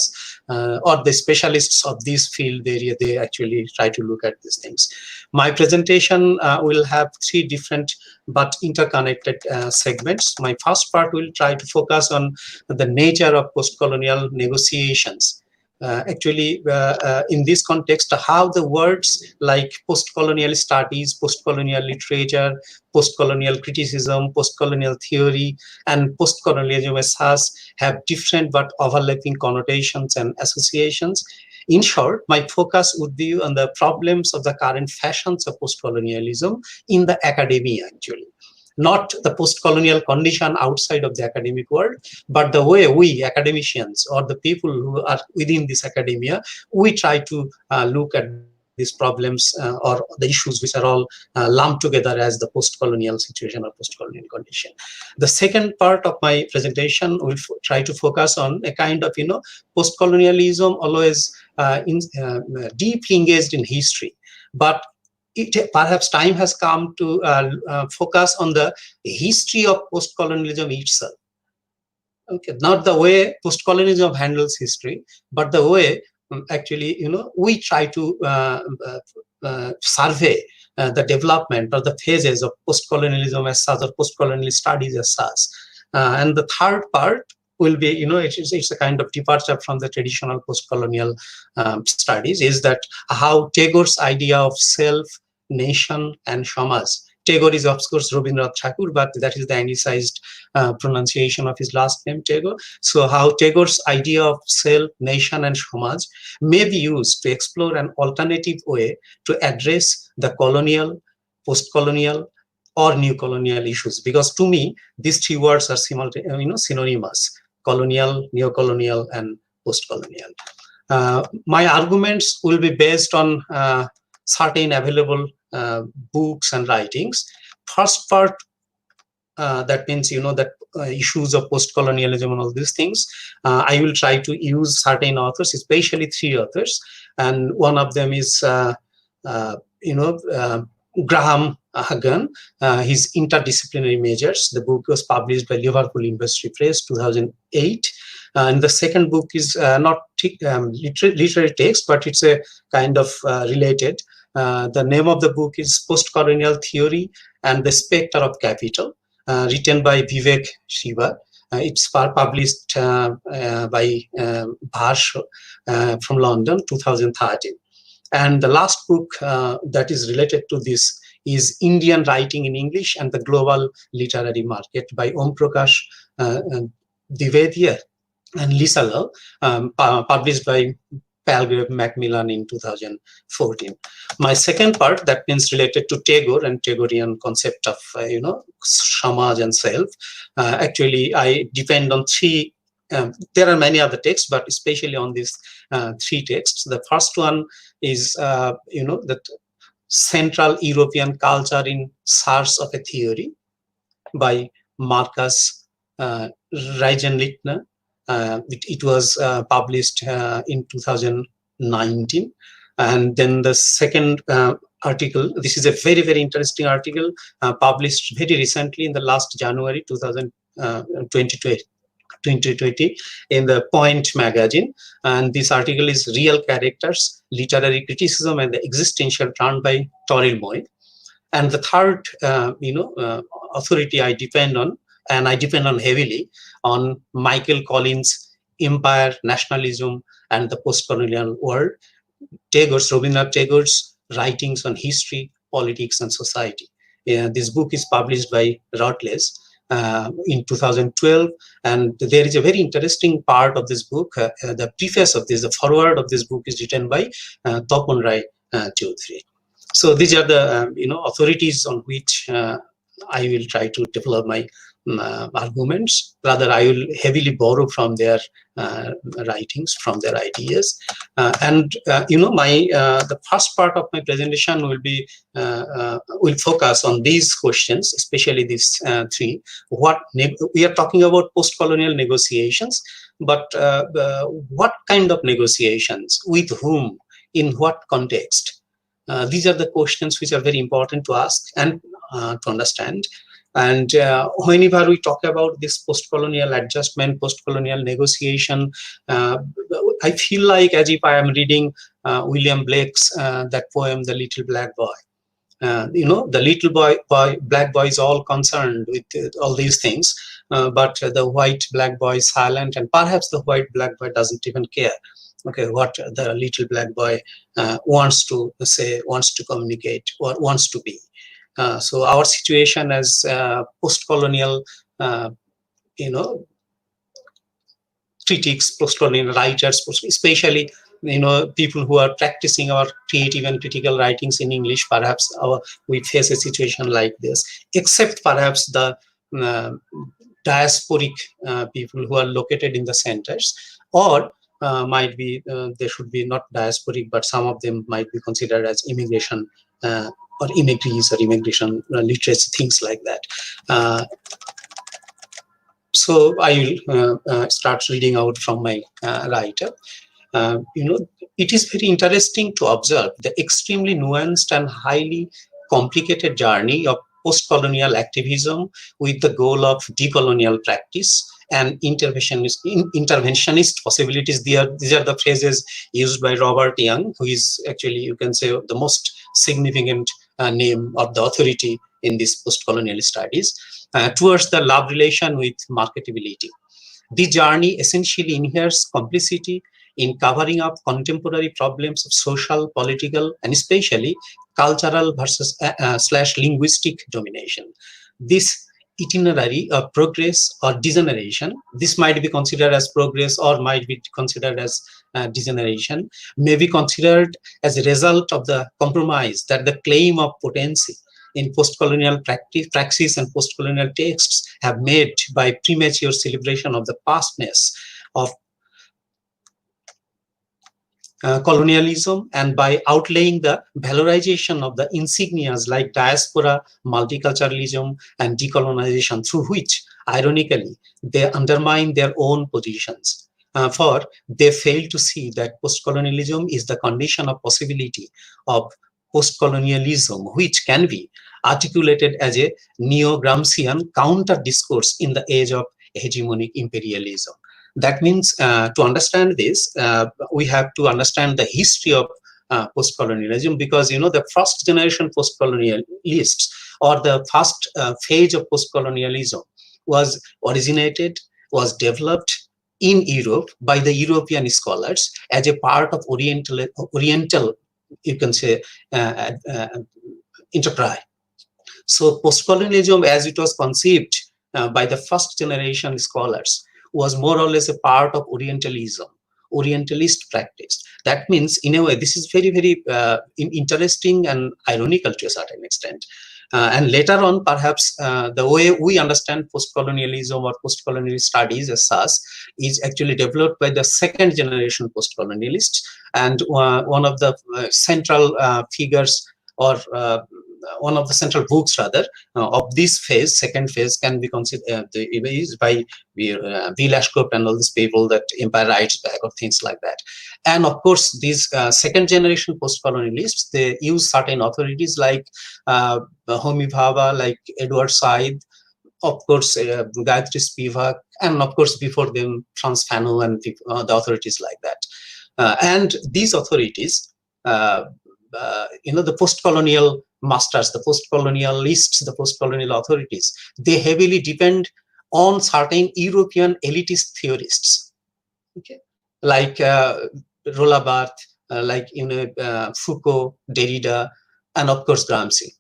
or the specialists of this field area, they actually try to look at these things. My presentation will have 3 different but interconnected segments. My first part will try to focus on the nature of post-colonial negotiations. In this context, how the words like post-colonial studies, post-colonial literature, post-colonial criticism, post-colonial theory, and post-colonialism as such have different but overlapping connotations and associations. In short, my focus would be on the problems of the current fashions of post-colonialism in the academia, actually. Not the post-colonial condition outside of the academic world, but the way we academicians or the people who are within this academia, we try to look at these problems or the issues which are all lumped together as the post-colonial situation or post-colonial condition. The second part of my presentation will try to focus on a kind of post-colonialism always deeply engaged in history, but perhaps time has come to focus on the history of post-colonialism itself. Okay, not the way post-colonialism handles history, but the way actually, we try to survey the development or the phases of post-colonialism as such, or post-colonial studies as such. And the third part will be, it's a kind of departure from the traditional post-colonial studies, is that how Tagore's idea of self, nation, and Samaj. Tagore is, of course, Rabindranath Thakur, but that is the anglicized pronunciation of his last name, Tagore. So how Tagore's idea of self, nation, and Samaj may be used to explore an alternative way to address the colonial, post-colonial, or new colonial issues. Because to me, these 3 words are synonymous: colonial, neo-colonial, and post-colonial. My arguments will be based on certain available books and writings. First part, that means that issues of post-colonialism and all these things, I will try to use certain authors, especially 3 authors, and one of them is Graham Hagan, his Interdisciplinary Measures. The book was published by Liverpool University Press, 2008. And the second book is not literary text, but it's a kind of related. The name of the book is Postcolonial Theory and the Spectre of Capital, written by Vivek Shiva. It's published by Bharsh from London, 2013. And the last book that is related to this is Indian Writing in English and the Global Literary Market by Om Prakash Dwivedi and Lisa Love, published by Palgrave Macmillan in 2014. My second part, that means related to Tagore and Tagorean concept of Samaj and self. Actually, I depend on 3. There are many other texts, but especially on these 3 texts. The first one is that Central European Culture in Search of a Theory by Marcus Reigenlichtner. It was published in 2019. And then the second article, this is a very, very interesting article published very recently in the last January 2022. 2020 in the Point magazine, and this article is Real Characters, Literary Criticism and the Existential Turn by Toril Moy. And the third, authority I depend on, and I depend on heavily, on Michael Collins' Empire, Nationalism, and the Postcolonial World, Rabindranath Tagore's writings on history, politics, and society. This book is published by Routledge in 2012, and there is a very interesting part of this book. The preface of this, the foreword of this book, is written by Tapan Rai Chaudhary. So these are the authorities on which I will try to develop my arguments. Rather, I will heavily borrow from their writings, from their ideas, the first part of my presentation will be will focus on these questions, especially these three. We are talking about post-colonial negotiations, but what kind of negotiations, with whom, in what context? These are the questions which are very important to ask and to understand. And whenever we talk about this post-colonial adjustment, post-colonial negotiation, I feel like as if I am reading William Blake's that poem, The Little Black Boy. The little black boy is all concerned with all these things, but the white black boy is silent, and perhaps the white black boy doesn't even care. Okay, what the little black boy wants to say, wants to communicate, or wants to be. So our situation as post-colonial, critics, post-colonial writers, especially people who are practicing our creative and critical writings in English, perhaps we face a situation like this. Except perhaps the diasporic people who are located in the centers, or might be they should be not diasporic, but some of them might be considered as immigration. Or immigrees or immigration literacy, things like that. So I will start reading out from my writer. It is very interesting to observe the extremely nuanced and highly complicated journey of post-colonial activism with the goal of decolonial practice and interventionist possibilities. These are the phrases used by Robert Young, who is actually, you can say, the most significant name of the authority in this post-colonial studies, towards the love relation with marketability. The journey essentially inheres complicity in covering up contemporary problems of social, political, and especially cultural versus / linguistic domination. This itinerary of progress or degeneration, this might be considered as progress or might be considered as degeneration, may be considered as a result of the compromise that the claim of potency in post-colonial praxis and post-colonial texts have made by premature celebration of the pastness of colonialism, and by outlaying the valorization of the insignias like diaspora, multiculturalism, and decolonization, through which, ironically, they undermine their own positions. For they fail to see that post-colonialism is the condition of possibility of post-colonialism, which can be articulated as a neo-Gramscian counter-discourse in the age of hegemonic imperialism. That means to understand this, we have to understand the history of post-colonialism, because the first generation post-colonialists, or the first phase of post-colonialism, was developed in Europe by the European scholars as a part of Oriental, you can say, enterprise. So post-colonialism, as it was conceived by the first generation scholars, was more or less a part of Orientalism, Orientalist practice. That means, in a way, this is very, very interesting and ironical to a certain extent. And later on, perhaps the way we understand post-colonialism or post-colonial studies as such is actually developed by the second generation post-colonialists. And one of the central figures, or one of the central books rather of this phase, second phase, can be considered is by Bill Ashcroft and all these people, that Empire Writes Back or things like that. And of course, these second generation post-colonialists, they use certain authorities like Homi Bhabha, like Edward Said, of course, Gayatri Spivak, and of course, before them, Frans Fanon and the authorities like that. And these authorities, the post-colonial masters, the post-colonialists, the post-colonial authorities, they heavily depend on certain European elitist theorists, okay, like Roland Barthes, like Foucault, Derrida, and of course Gramsci.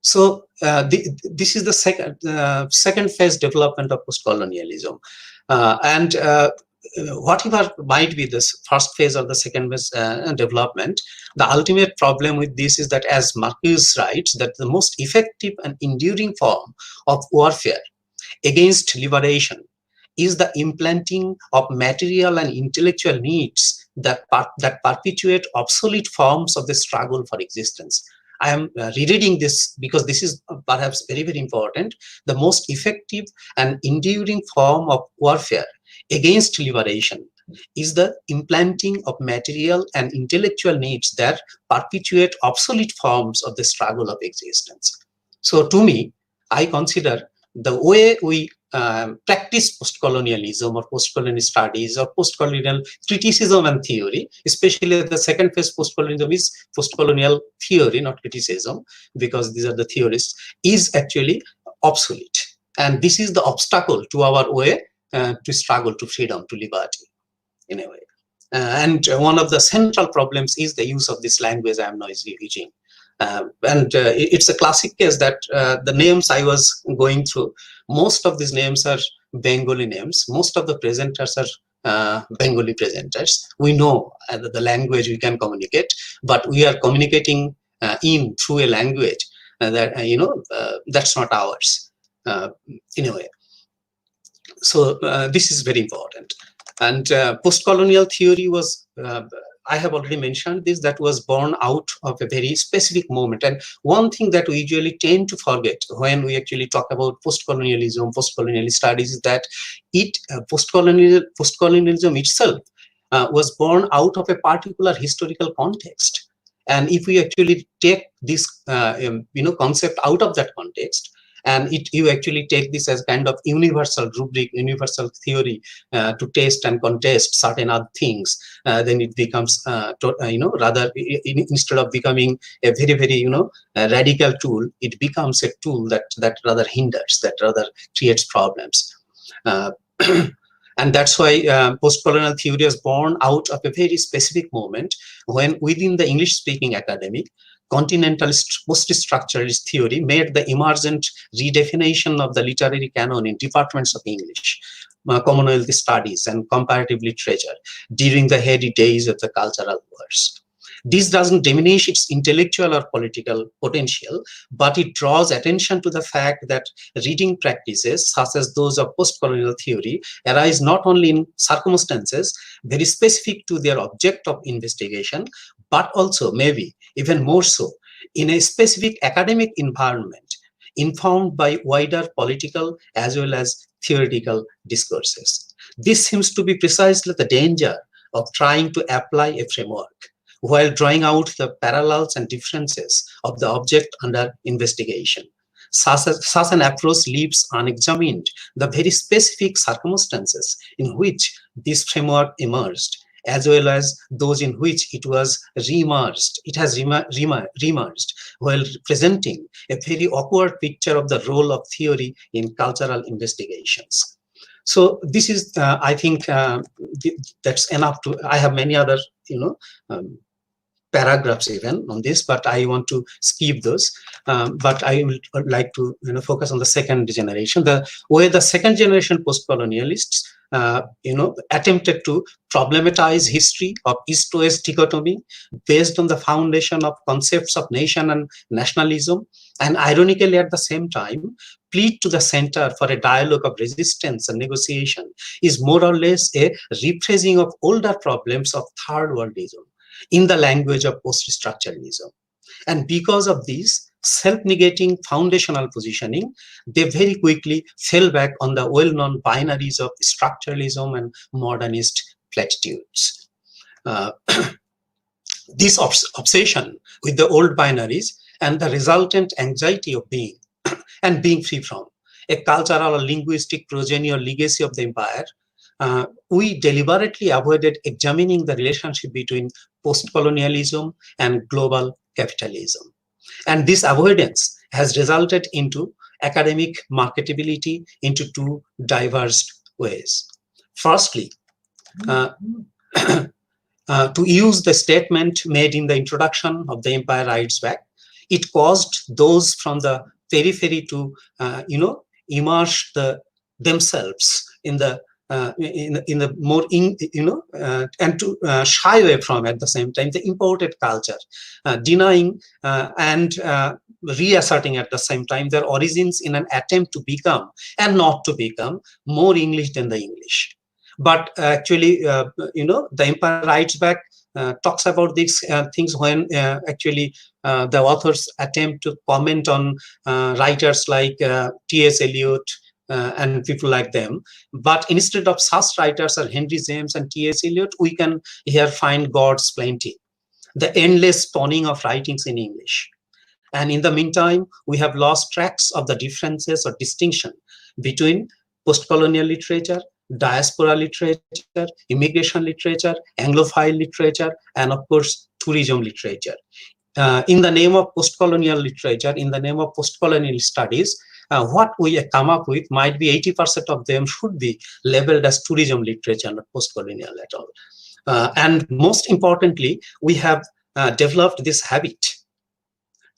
So this is the second phase development of post-colonialism, and whatever might be this first phase or the second phase development, the ultimate problem with this is that, as Marcuse writes, that the most effective and enduring form of warfare against liberation is the implanting of material and intellectual needs that perpetuate obsolete forms of the struggle for existence. I am rereading this because this is perhaps very, very important. The most effective and enduring form of warfare against liberation is the implanting of material and intellectual needs that perpetuate obsolete forms of the struggle of existence. So to me, I consider the way we practice post-colonialism or post-colonial studies or post-colonial criticism and theory, especially the second phase post-colonialism is post-colonial theory, not criticism, because these are the theorists, is actually obsolete. And this is the obstacle to our way to struggle to freedom, to liberty, in a way. And one of the central problems is the use of this language I am now using. It's a classic case that the names I was going through, most of these names are Bengali names. Most of the presenters are Bengali presenters. We know the language we can communicate, but we are communicating through a language that that's not ours in a way. So this is very important. And post-colonial theory was, I have already mentioned this, that was born out of a very specific moment. And one thing that we usually tend to forget when we actually talk about post-colonialism, post-colonial studies, is that post-colonialism itself was born out of a particular historical context. And if we actually take this concept out of that context, and you actually take this as kind of universal rubric, universal theory to test and contest certain other things, then it becomes, rather, instead of becoming a very, very, radical tool, it becomes a tool that rather hinders, that rather creates problems. And that's why post-colonial theory is born out of a very specific moment when, within the English-speaking academic, continentalist post-structuralist theory made the emergent redefinition of the literary canon in departments of English, Commonwealth studies, and comparative literature during the heady days of the cultural wars. This doesn't diminish its intellectual or political potential, but it draws attention to the fact that reading practices, such as those of post-colonial theory, arise not only in circumstances very specific to their object of investigation, but also, maybe even more so, in a specific academic environment informed by wider political as well as theoretical discourses. This seems to be precisely the danger of trying to apply a framework while drawing out the parallels and differences of the object under investigation. Such an approach leaves unexamined the very specific circumstances in which this framework emerged, as well as those in which it was remerged. It has remerged while presenting a very awkward picture of the role of theory in cultural investigations. So this is, I think, that's enough to. I have many other, paragraphs even on this, but I want to skip those. But I would like to focus on the second generation, the way the second generation post-colonialists attempted to problematize history of East-West dichotomy based on the foundation of concepts of nation and nationalism, and ironically at the same time plead to the center for a dialogue of resistance and negotiation, is more or less a rephrasing of older problems of third worldism in the language of post-structuralism. And because of this self-negating foundational positioning, they very quickly fell back on the well-known binaries of structuralism and modernist platitudes. This obsession with the old binaries and the resultant anxiety of being and being free from a cultural or linguistic progeny or legacy of the empire, we deliberately avoided examining the relationship between post-colonialism and global capitalism. And this avoidance has resulted into academic marketability into two diverse ways. Firstly, to use the statement made in the introduction of The Empire Writes Back, it caused those from the periphery to, immerse themselves in the more, and to shy away from at the same time the imported culture, denying and reasserting at the same time their origins in an attempt to become and not to become more English than the English. But actually, The Empire Writes Back talks about these things when actually the authors attempt to comment on writers like T.S. Eliot and people like them. But instead of such writers as Henry James and T.S. Eliot, we can here find God's plenty, the endless spawning of writings in English. And in the meantime, we have lost tracks of the differences or distinction between post-colonial literature, diaspora literature, immigration literature, Anglophile literature, and of course, tourism literature. In the name of post-colonial literature, in the name of post-colonial studies, what we come up with might be 80% of them should be labeled as tourism literature, not post-colonial at all. And most importantly, we have developed this habit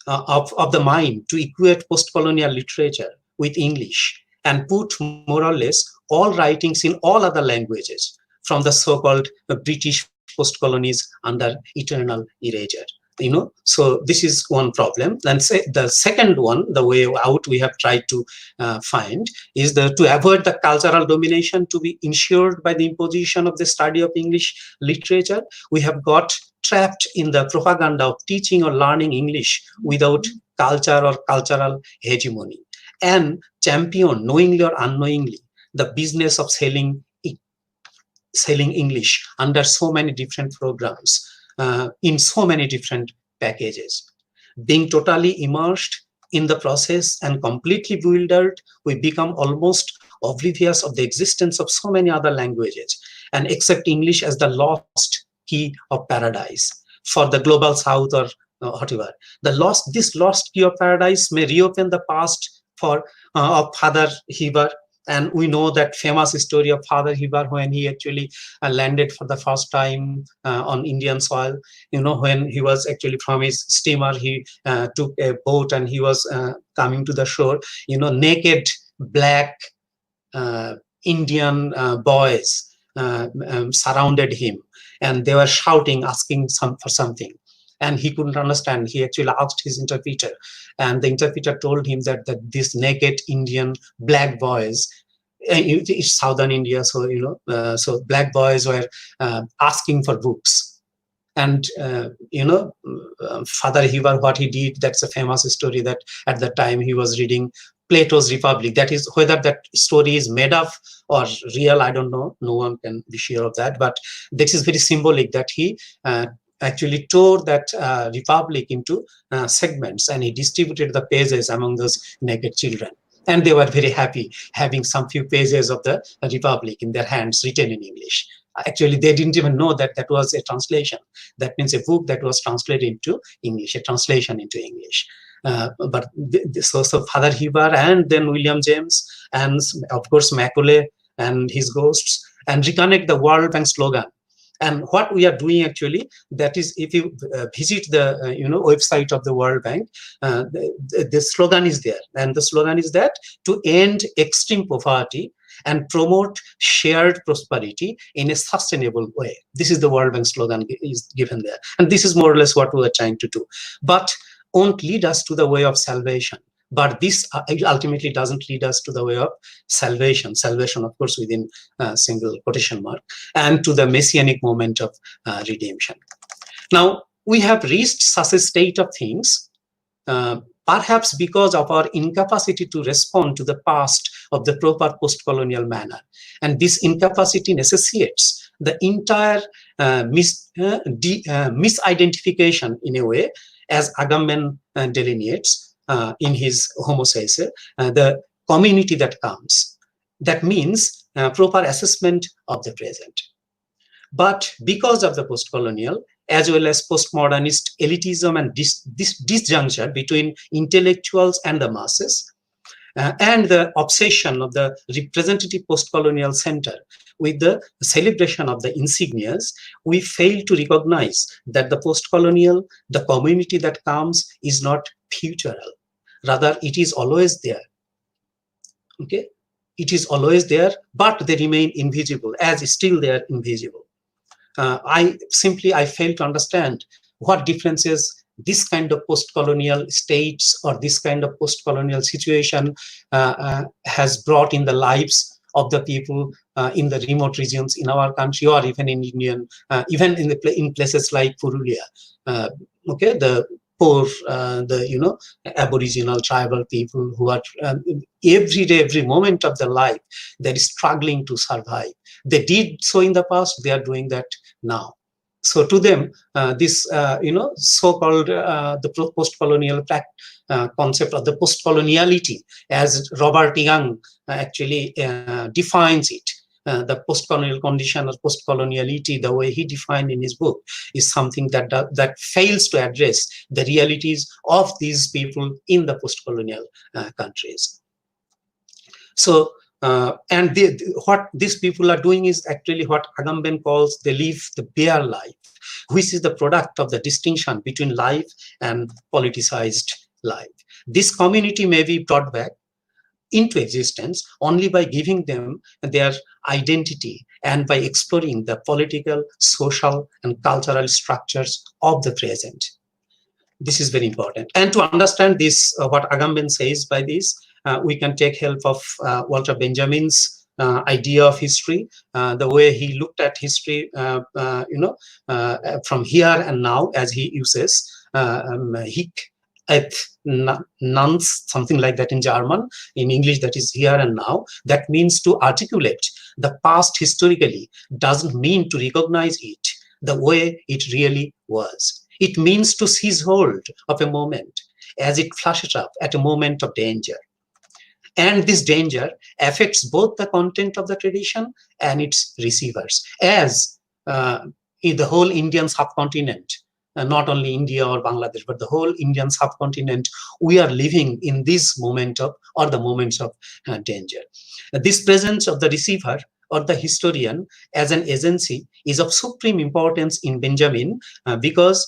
of the mind to equate post-colonial literature with English and put more or less all writings in all other languages from the so-called British post-colonies under eternal erasure. So this is one problem. And the second one, the way out we have tried to find is to avoid the cultural domination to be ensured by the imposition of the study of English literature. We have got trapped in the propaganda of teaching or learning English without culture or cultural hegemony, and champion, knowingly or unknowingly, the business of selling English under so many different programs, in so many different packages. Being totally immersed in the process and completely bewildered, we become almost oblivious of the existence of so many other languages and accept English as the lost key of paradise for the global south or whatever. This lost key of paradise may reopen the past for of Father Heber. And we know that famous story of Father Heber when he actually landed for the first time on Indian soil. When he was actually from his steamer, he took a boat and he was coming to the shore. Naked black Indian boys surrounded him, and they were shouting, asking for something. And he couldn't understand. He actually asked his interpreter, and the interpreter told him that these naked Indian black boys, it's southern India, so so black boys were asking for books. And Father Heber, what he did, that's a famous story that at the time he was reading Plato's Republic. That is, whether that story is made up or real, I don't know. No one can be sure of that. But this is very symbolic that he actually tore that Republic into segments, and he distributed the pages among those naked children. And they were very happy having some few pages of the Republic in their hands written in English. Actually, they didn't even know that that was a translation. That means a book that was translated into English, a translation into English. So Father Heber and then William James and of course Macaulay and his ghosts, and reconnect the World Bank slogan. And what we are doing actually, that is, if you visit the website of the World Bank, the slogan is there, and the slogan is that to end extreme poverty and promote shared prosperity in a sustainable way. This is the World Bank slogan is given there, and this is more or less what we are trying to do. But won't lead us to the way of salvation. But this ultimately doesn't lead us to the way of salvation. Salvation, of course, within single quotation mark, and to the messianic moment of redemption. Now, we have reached such a state of things, perhaps because of our incapacity to respond to the past of the proper post-colonial manner. And this incapacity necessitates the entire misidentification, in a way, as Agamben delineates in his Homo Sacer, the community that comes. That means proper assessment of the present. But because of the post-colonial as well as postmodernist elitism and this disjuncture between intellectuals and the masses, and the obsession of the representative post-colonial center with the celebration of the insignias, we fail to recognize that the post-colonial, the community that comes, is not futural. Rather, it is always there. Okay, it is always there, but they remain invisible, as still they are invisible. I fail to understand what differences this kind of post-colonial states or this kind of post-colonial situation has brought in the lives of the people in the remote regions in our country, or even in Indian, even in places like Purulia. Okay, the poor, the Aboriginal tribal people who are every day, every moment of their life, they're struggling to survive. They did so in the past; they are doing that now. So to them, this so-called the post-colonial concept of the post-coloniality, as Robert Young actually defines it, the post-colonial condition or post-coloniality, the way he defined in his book, is something that fails to address the realities of these people in the post-colonial countries. So. And what these people are doing is actually what Agamben calls they live the bare life, which is the product of the distinction between life and politicized life. This community may be brought back into existence only by giving them their identity and by exploring the political, social, and cultural structures of the present. This is very important. And to understand this, what Agamben says by this, we can take help of Walter Benjamin's idea of history, the way he looked at history, from here and now, as he uses hic et nunc, something like that in German. In English, that is here and now. That means to articulate the past historically doesn't mean to recognize it the way it really was. It means to seize hold of a moment as it flashes up at a moment of danger. And this danger affects both the content of the tradition and its receivers, as in the whole Indian subcontinent, not only India or Bangladesh, but the whole Indian subcontinent, we are living in this moment of, or the moments of danger. This presence of the receiver or the historian as an agency is of supreme importance in Benjamin because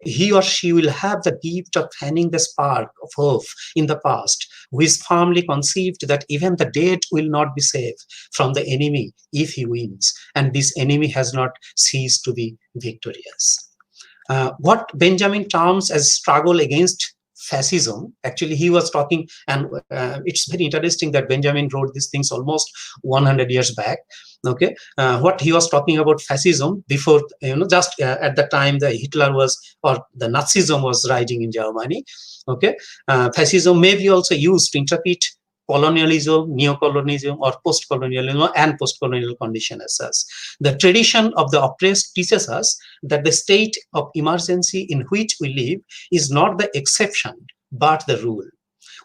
he or she will have the gift of fanning the spark of hope in the past, who is firmly conceived that even the dead will not be safe from the enemy if he wins, and this enemy has not ceased to be victorious. What Benjamin terms as struggle against fascism, actually he was talking, and it's very interesting that Benjamin wrote these things almost 100 years back. Okay, what he was talking about fascism before, just at the time the Hitler was, or the Nazism was rising in Germany. Okay, fascism may be also used to interpret colonialism, neocolonialism, or post-colonialism and post-colonial condition as such. The tradition of the oppressed teaches us that the state of emergency in which we live is not the exception, but the rule.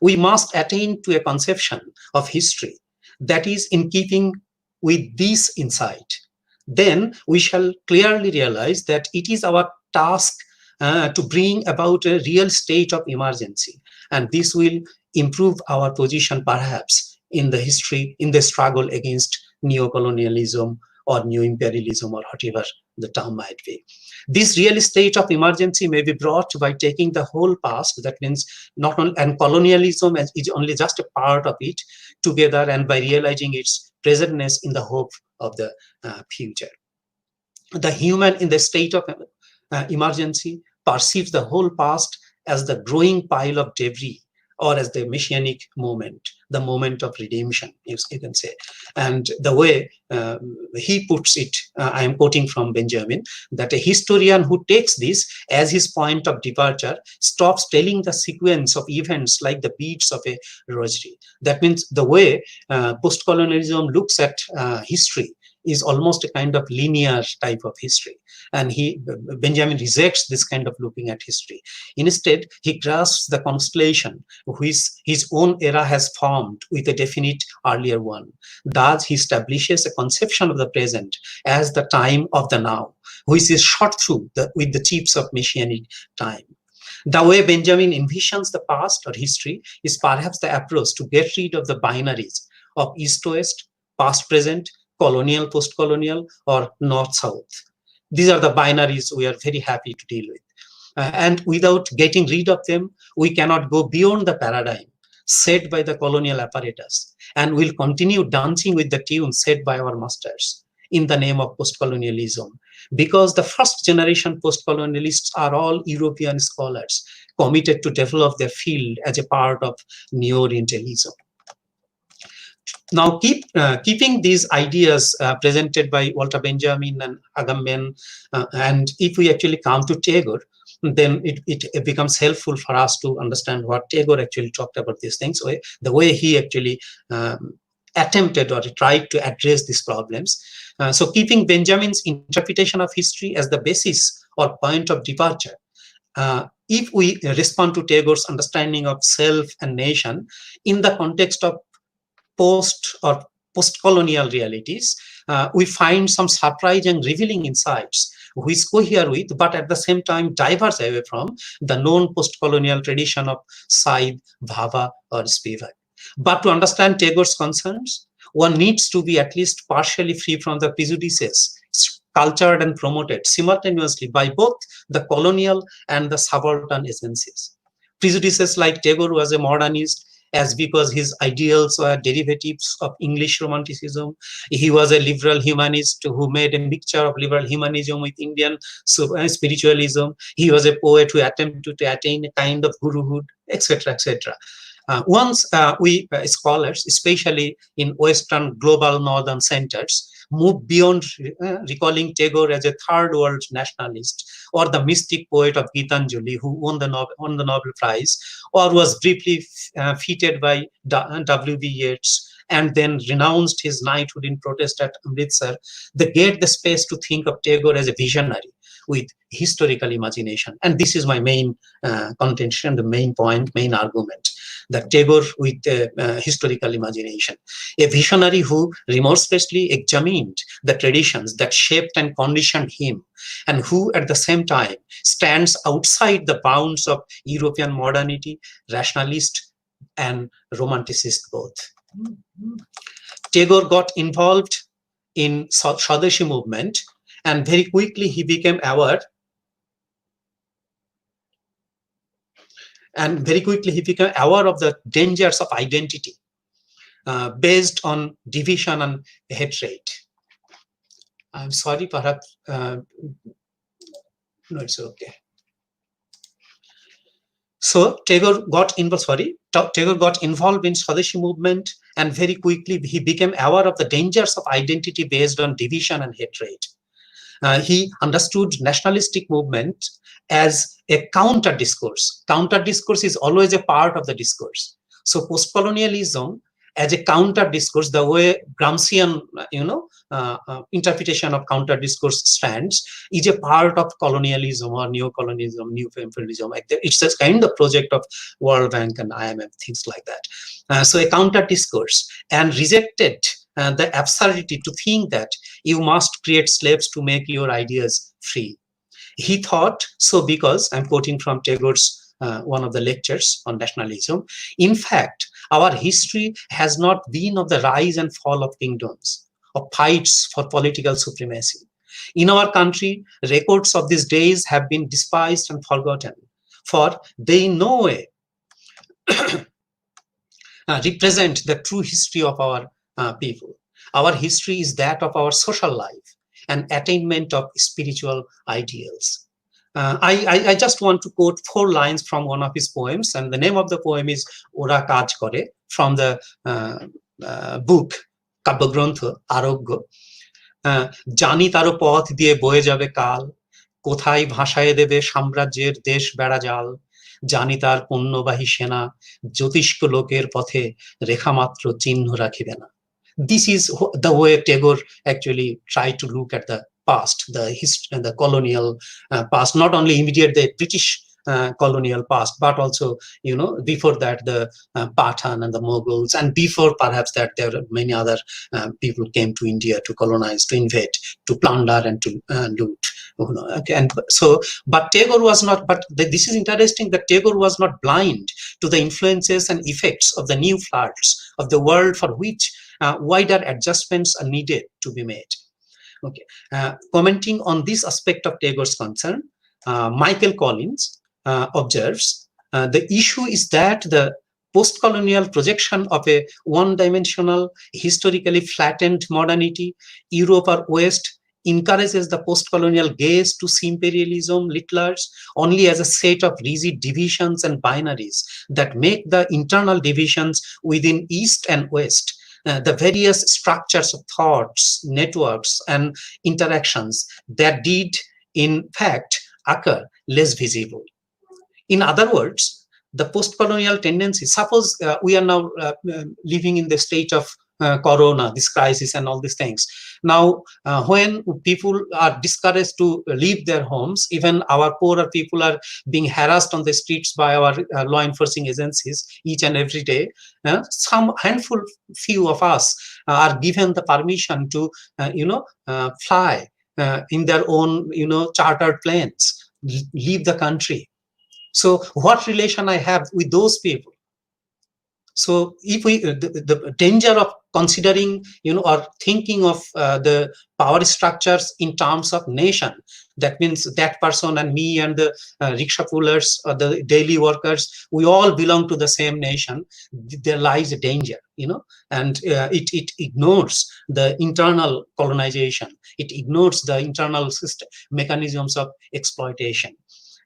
We must attain to a conception of history that is in keeping with this insight. Then we shall clearly realize that it is our task to bring about a real state of emergency, and this will improve our position perhaps in the history, in the struggle against neocolonialism or new imperialism, or whatever the term might be. This real state of emergency may be brought by taking the whole past, that means not only, and colonialism is only just a part of it, together, and by realizing its presentness in the hope of the future. The human in the state of emergency perceives the whole past as the growing pile of debris, or as the messianic moment, the moment of redemption, you can say. And the way he puts it, I am quoting from Benjamin, that a historian who takes this as his point of departure stops telling the sequence of events like the beads of a rosary. That means the way post-colonialism looks at history is almost a kind of linear type of history. And Benjamin rejects this kind of looking at history. Instead, he grasps the constellation which his own era has formed with a definite earlier one. Thus, he establishes a conception of the present as the time of the now, which is shot through with the tips of messianic time. The way Benjamin envisions the past or history is perhaps the approach to get rid of the binaries of East-West, past-present, colonial, post-colonial, or North-South. These are the binaries we are very happy to deal with. And without getting rid of them, we cannot go beyond the paradigm set by the colonial apparatus, and will continue dancing with the tune set by our masters in the name of postcolonialism. Because the first generation postcolonialists are all European scholars committed to develop their field as a part of neo-Orientalism. Now, keeping these ideas presented by Walter Benjamin and Agamben, and if we actually come to Tagore, then it becomes helpful for us to understand what Tagore actually talked about these things, the way he actually attempted or tried to address these problems. So keeping Benjamin's interpretation of history as the basis or point of departure, if we respond to Tagore's understanding of self and nation in the context of post or post-colonial realities, we find some surprising revealing insights which go here with, but at the same time diverge away from the known post-colonial tradition of Said, Bhabha, or Spivak. But to understand Tagore's concerns, one needs to be at least partially free from the prejudices cultured and promoted simultaneously by both the colonial and the subaltern agencies. Prejudices like Tagore was a modernist, as because his ideals were derivatives of English Romanticism. He was a liberal humanist who made a mixture of liberal humanism with Indian spiritualism. He was a poet who attempted to attain a kind of guruhood, etc., etc. Once we scholars, especially in Western global northern centers, move beyond recalling Tagore as a third world nationalist or the mystic poet of Gitanjali who won the Nobel Prize, or was briefly feted by W.B. Yeats and then renounced his knighthood in protest at Amritsar, they get the space to think of Tagore as a visionary with historical imagination. And this is my main contention, the main point, main argument, that Tagore with historical imagination, a visionary who remorselessly examined the traditions that shaped and conditioned him, and who at the same time stands outside the bounds of European modernity, rationalist and romanticist both. Tagore got involved in Swadeshi movement, and very quickly he became aware of the dangers of identity based on division and hatred. I'm sorry, perhaps, no, it's okay. So Tagore got involved in Swadeshi movement, and very quickly he became aware of the dangers of identity based on division and hatred. He understood nationalistic movement as a counter discourse. Counter discourse is always a part of the discourse. So postcolonialism as a counter discourse, the way Gramscian, interpretation of counter discourse stands, is a part of colonialism or neo-colonialism, neo-imperialism. It's a kind of project of World Bank and IMF, things like that. So a counter discourse, and rejected the absurdity to think that you must create slaves to make your ideas free. He thought so because, I'm quoting from Tagore's one of the lectures on nationalism, in fact, our history has not been of the rise and fall of kingdoms, of fights for political supremacy. In our country, records of these days have been despised and forgotten, for they in no way represent the true history of our people. Our history is that of our social life and attainment of spiritual ideals. I just want to quote 4 lines from one of his poems, and the name of the poem is Ora Kaj Kore, from the book Kabbograntha Arogya. Jani taro poth diye boye jabe kal, কোথায় ভাসায় দেবে সাম্রাজ্যের দেশ বেড়া জাল, জানি তার পণ্যবাহী সেনা জ্যোতিষ্ক লোকের পথে রেখামাত্র চিহ্ন রাখিবে না. This is the way Tagore actually tried to look at the past, the history and the colonial past, not only immediate the British colonial past, but also, before that, the Pathan and the Mughals, and before perhaps that there were many other people came to India to colonize, to invade, to plunder, and to loot. Okay, and so, but Tagore was not. But this is interesting that Tagore was not blind to the influences and effects of the new floods of the world, for which wider adjustments are needed to be made. Okay, commenting on this aspect of Tagore's concern, Michael Collins observes, the issue is that the post-colonial projection of a one-dimensional, historically flattened modernity, Europe or West, encourages the post-colonial gaze to see imperialism writ large only as a set of rigid divisions and binaries that make the internal divisions within East and West, the various structures of thoughts, networks, and interactions that did, in fact, occur less visible. In other words, the post-colonial tendency, suppose we are now living in the state of corona, this crisis and all these things. Now, when people are discouraged to leave their homes, even our poorer people are being harassed on the streets by our law enforcing agencies each and every day. Some handful few of us are given the permission to, fly in their own, chartered planes, leave the country. So what relation I have with those people? So if we, the danger of considering, or thinking of the power structures in terms of nation, that means that person and me and the rickshaw pullers or the daily workers, we all belong to the same nation. There lies a danger, and it ignores the internal colonization. It ignores the internal system, mechanisms of exploitation.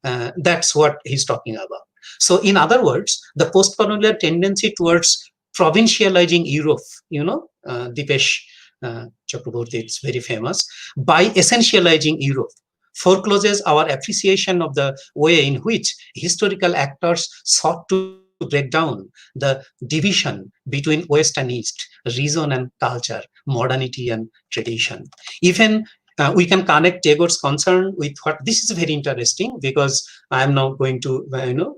That's what he's talking about. So in other words, the post-colonial tendency towards provincializing Europe, Dipesh Chakraborty, it's very famous, by essentializing Europe, forecloses our appreciation of the way in which historical actors sought to break down the division between West and East, reason and culture, modernity and tradition. Even we can connect Tagore's concern with what, this is very interesting, because I am now going to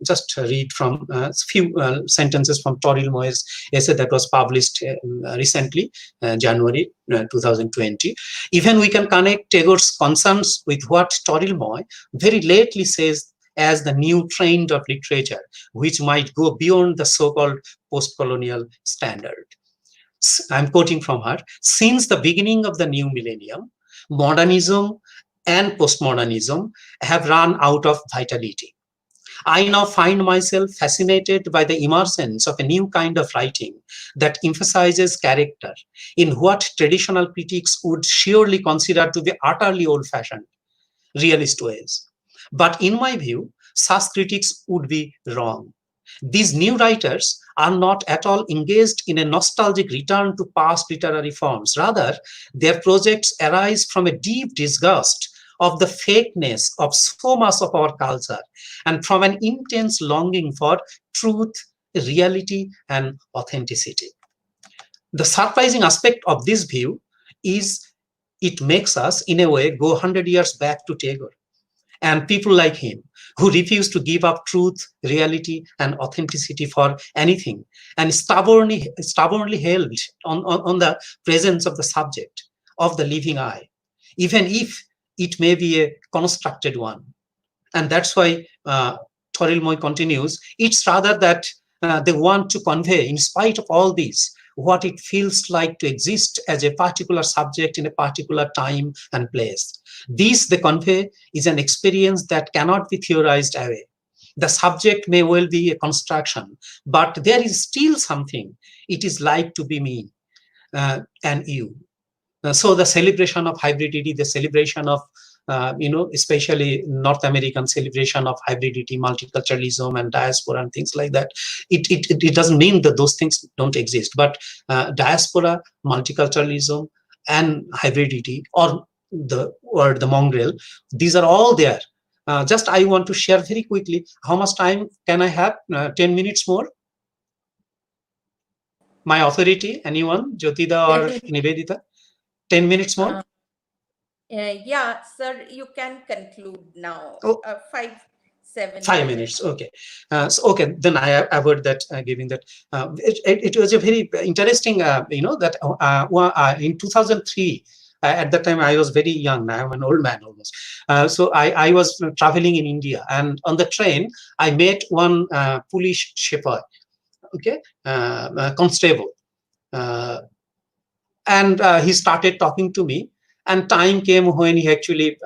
just read from a few sentences from Toril Moy's essay that was published recently, January 2020. Even we can connect Tagore's concerns with what Toril Moy very lately says as the new trend of literature, which might go beyond the so-called post-colonial standard. I'm quoting from her: since the beginning of the new millennium, modernism and postmodernism have run out of vitality. I now find myself fascinated by the emergence of a new kind of writing that emphasizes character in what traditional critics would surely consider to be utterly old-fashioned, realist ways. But in my view, such critics would be wrong. These new writers are not at all engaged in a nostalgic return to past literary forms. Rather, their projects arise from a deep disgust of the fakeness of so much of our culture, and from an intense longing for truth, reality, and authenticity. The surprising aspect of this view is it makes us, in a way, go 100 years back to Tagore and people like him, who refuse to give up truth, reality, and authenticity for anything, and stubbornly held on the presence of the subject, of the living eye, even if it may be a constructed one. And that's why Toril Moy continues, it's rather that they want to convey, in spite of all this, what it feels like to exist as a particular subject in a particular time and place. This, they convey, is an experience that cannot be theorized away. The subject may well be a construction, but there is still something. It is like to be me and you. So the celebration of hybridity, the celebration of especially North American celebration of hybridity, multiculturalism, and diaspora and things like that. It doesn't mean that those things don't exist, but diaspora, multiculturalism, and hybridity, or the word the mongrel, these are all there. Just I want to share very quickly. How much time can I have? 10 minutes more? My authority, anyone? Jyotida or Nivedita? 10 minutes more? Yeah, sir, you can conclude now. Oh. 5 minutes. Okay. Okay, then I avoid that, giving that. It was a very interesting, that in 2003, at that time I was very young. Now I'm an old man almost. So I was traveling in India, and on the train I met one police shepherd, okay, constable, and he started talking to me. And time came when he actually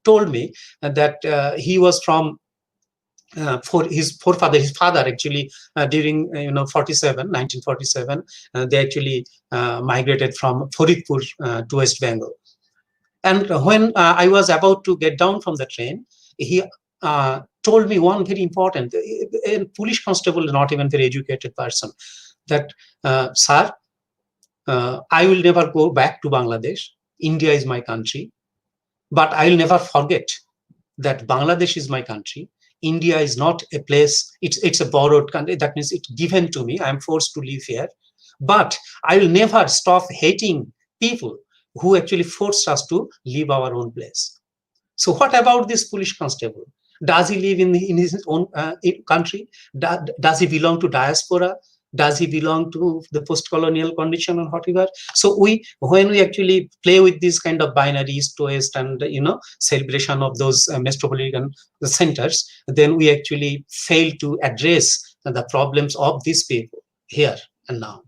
told me that he was from for his forefather, his father actually during 1947, they actually migrated from Faridpur to West Bengal. And when I was about to get down from the train, he told me one very important, a police constable, not even very educated person, that sir, I will never go back to Bangladesh. India is my country, but I will never forget that Bangladesh is my country. India is not a place, it's a borrowed country. That means it's given to me. I'm forced to live here. But I will never stop hating people who actually forced us to leave our own place. So what about this police constable? Does he live in his own country? Does he belong to diaspora? Does he belong to the post-colonial condition or whatever? So when we actually play with this kind of binary east to west and celebration of those metropolitan centers, then we actually fail to address the problems of these people here and now.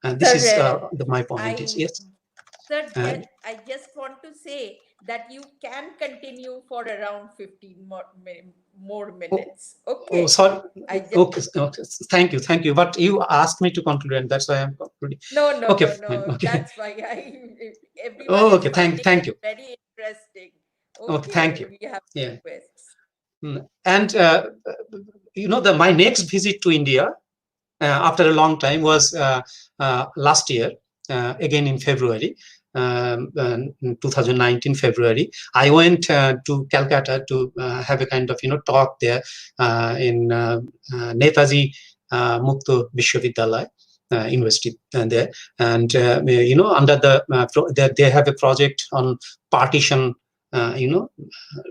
And this is my point. Yes. Sir, I just want to say that you can continue for around 15 more minutes. Okay. Oh, sorry. Okay. Thank you. But you asked me to conclude, and that's why I'm concluding. No. Okay. That's why everyone okay. Thank you. Very interesting. Okay. Thank you. We have requests. And my next visit to India after a long time was last year, again in February. 2019 February, I went to Calcutta to have a kind of talk there in Netaji Mukto Vishwavidyalaya University there, and under the they have a project on partition.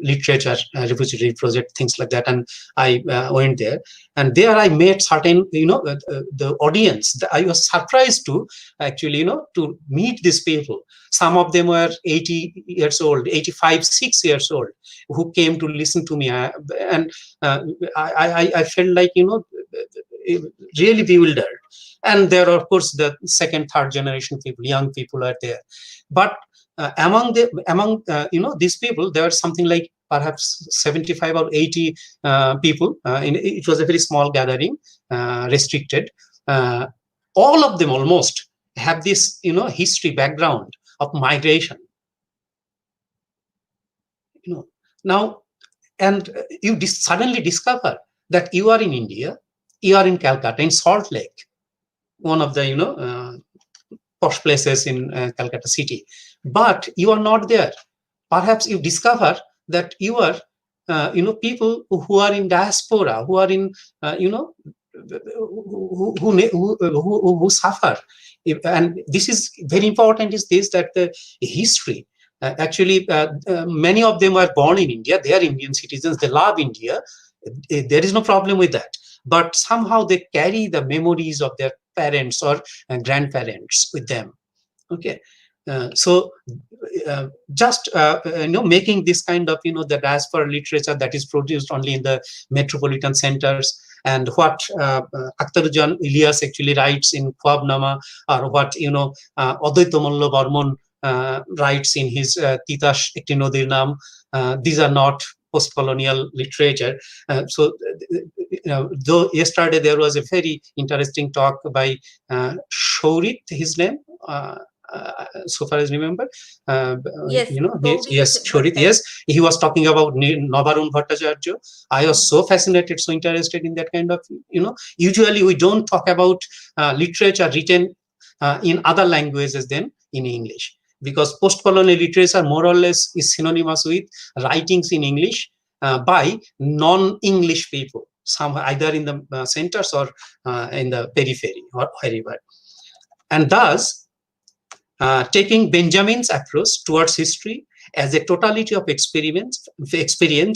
Literature repository project, things like that, and I went there, and there I met certain, the audience. I was surprised to actually, to meet these people. Some of them were 80 years old, 85, 6 years old, who came to listen to me, and I felt like, really bewildered. And there are, of course, the second, third generation people, young people are there, but among these people, there are something like perhaps 75 or 80 people. It was a very small gathering, restricted. All of them almost have this, history background of migration. Now, and you suddenly discover that you are in India, you are in Calcutta, in Salt Lake, one of the posh places in Calcutta city, but you are not there. Perhaps you discover that you are, people who are in diaspora, who are in, who suffer. And this is very important. Is this that the history? Actually, many of them are born in India. They are Indian citizens. They love India. There is no problem with that. But somehow they carry the memories of their parents or grandparents with them. Okay, so just making this kind of the diaspora literature that is produced only in the metropolitan centers, and what Akhtarujan Ilyas actually writes in Khwabnama, or what Advaita Malla Barman writes in his Titash Ekti Nodir Naam. These are not post-colonial literature. So, though yesterday there was a very interesting talk by Shourit, his name, so far as I remember. Yes, Shourit, yes. He was talking about Nabarun Bhattacharya. I was so fascinated, so interested in that kind of, usually we don't talk about literature written in other languages than in English, because post-colonial literature more or less is synonymous with writings in English by non-English people, some either in the centers or in the periphery or wherever. And thus, taking Benjamin's approach towards history as a totality of experience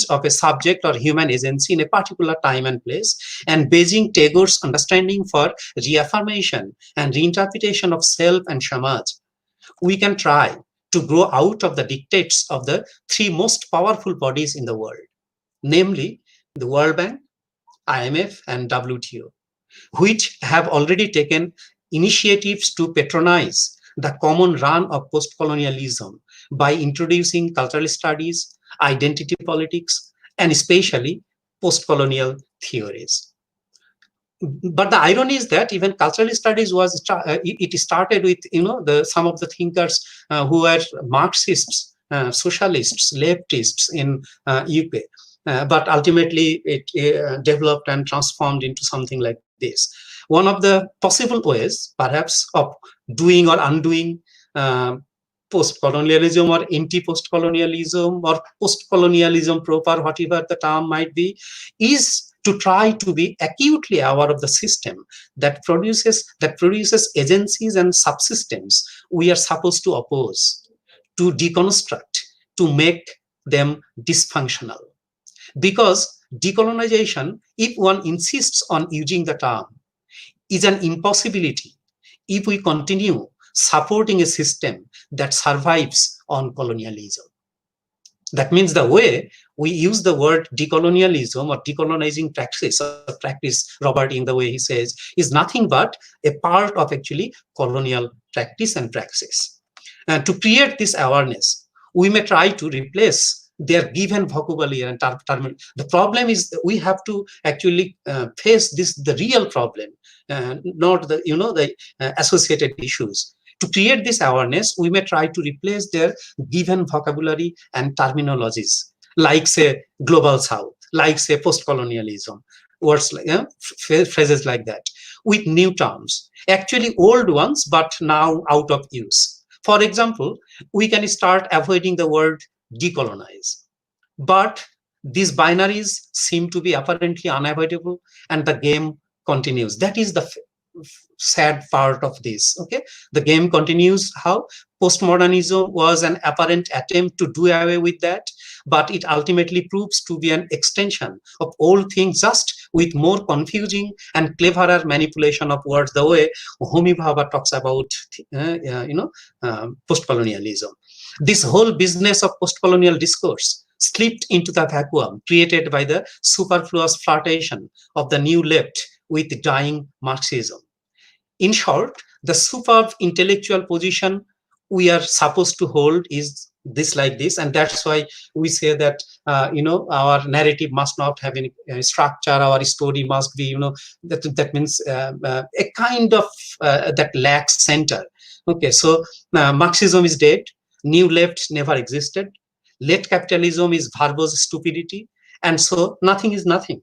of a subject or human agency in a particular time and place, and basing Tagore's understanding for reaffirmation and reinterpretation of self and samaj, we can try to grow out of the dictates of the three most powerful bodies in the world, namely the World Bank, IMF, and WTO, which have already taken initiatives to patronize the common run of post-colonialism by introducing cultural studies, identity politics, and especially post-colonial theories. But the irony is that even cultural studies was it started with some of the thinkers who were Marxists, socialists, leftists in UK, but ultimately it developed and transformed into something like this. One of the possible ways, perhaps, of doing or undoing post-colonialism or anti-post-colonialism or post-colonialism proper, whatever the term might be, is to try to be acutely aware of the system that produces agencies and subsystems we are supposed to oppose, to deconstruct, to make them dysfunctional. Because decolonization, if one insists on using the term, is an impossibility if we continue supporting a system that survives on colonialism. That means the way we use the word decolonialism or decolonizing practice, Robert, in the way he says, is nothing but a part of actually colonial practice and praxis. And to create this awareness, we may try to replace their given vocabulary and terminology. The problem is that we have to actually face the real problem, not the associated issues. To create this awareness, we may try to replace their given vocabulary and terminologies, like say global south, like say post-colonialism, words like phrases like that, with new terms, actually old ones, but now out of use. For example, we can start avoiding the word decolonize, but these binaries seem to be apparently unavoidable, and the game continues. That is the sad part of this. Okay, the game continues. How postmodernism was an apparent attempt to do away with that, but it ultimately proves to be an extension of old things, just with more confusing and cleverer manipulation of words, the way Homi Bhabha talks about post-colonialism. This whole business of post-colonial discourse slipped into the vacuum created by the superfluous flirtation of the new left with dying Marxism. In short, the superb intellectual position we are supposed to hold is this, like this, and that's why we say that our narrative must not have any structure. Our story must be that means a kind of that lacks center. Okay, so Marxism is dead. New left never existed. Late capitalism is verbose stupidity, and so nothing is nothing.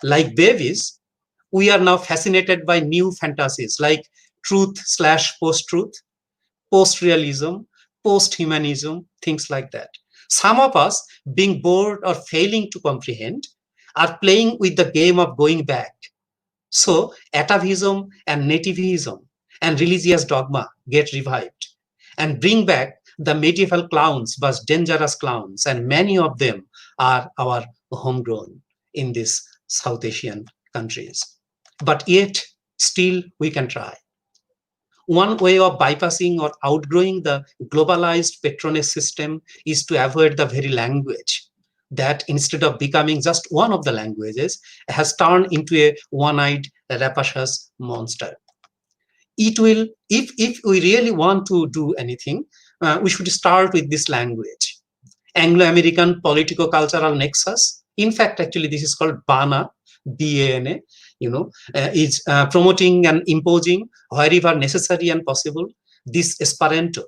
Like babies, we are now fascinated by new fantasies like truth/post-truth, post-realism, post-humanism, things like that. Some of us, being bored or failing to comprehend, are playing with the game of going back. So atavism and nativism and religious dogma get revived and bring back the medieval clowns, but dangerous clowns, and many of them are our homegrown in these South Asian countries. But yet, still we can try. One way of bypassing or outgrowing the globalized patronage system is to avoid the very language that, instead of becoming just one of the languages, has turned into a one-eyed rapacious monster. It will, if we really want to do anything, we should start with this language. Anglo-American politico-cultural nexus. In fact, actually, this is called BANA, B-A-N-A, is promoting and imposing, wherever necessary and possible, this Esperanto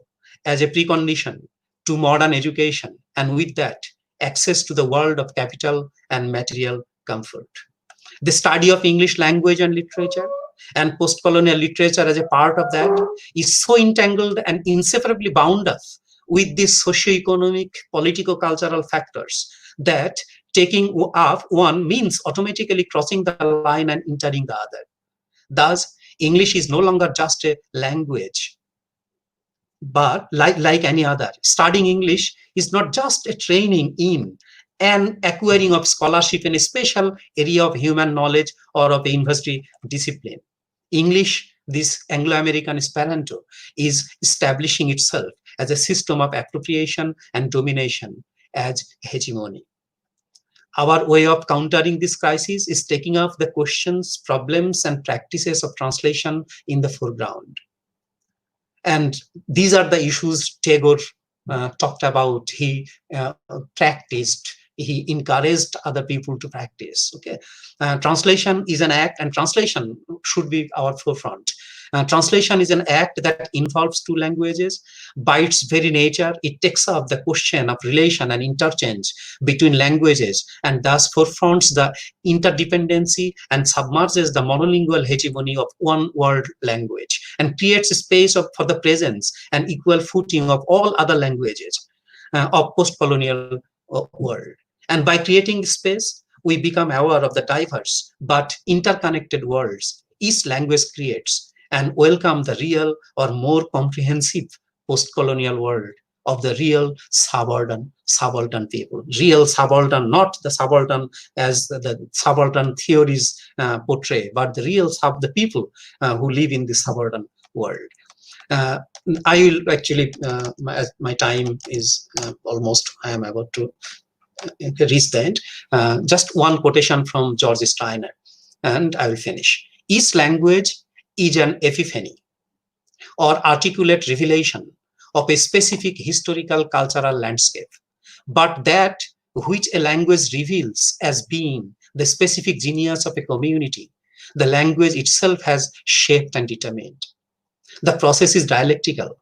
as a precondition to modern education, and with that, access to the world of capital and material comfort. The study of English language and literature and post-colonial literature as a part of that is so entangled and inseparably bound up with these socio-economic, politico-cultural factors that taking up one means automatically crossing the line and entering the other. Thus, English is no longer just a language, but like any other. Studying English is not just a training in and acquiring of scholarship in a special area of human knowledge or of a university discipline. English, this Anglo-American Esperanto, is establishing itself as a system of appropriation and domination as hegemony. Our way of countering this crisis is taking up the questions, problems, and practices of translation in the foreground. And these are the issues Tagore talked about. He practiced, he encouraged other people to practice. Okay, translation is an act, and translation should be our forefront. Translation is an act that involves two languages. By its very nature, it takes up the question of relation and interchange between languages, and thus forefronts the interdependency and submerges the monolingual hegemony of one world language, and creates a space for the presence and equal footing of all other languages of post-colonial world. And by creating space, we become aware of the diverse but interconnected worlds each language creates, and welcome the real or more comprehensive post-colonial world of the real subaltern people. Real subaltern, not the subaltern as the subaltern theories portray, but the real the people who live in the subaltern world. I will actually, my time is almost, I am about to reach the end. Just one quotation from George Steiner, and I will finish. Each language is an epiphany or articulate revelation of a specific historical cultural landscape, but that which a language reveals as being the specific genius of a community, the language itself has shaped and determined. The process is dialectical,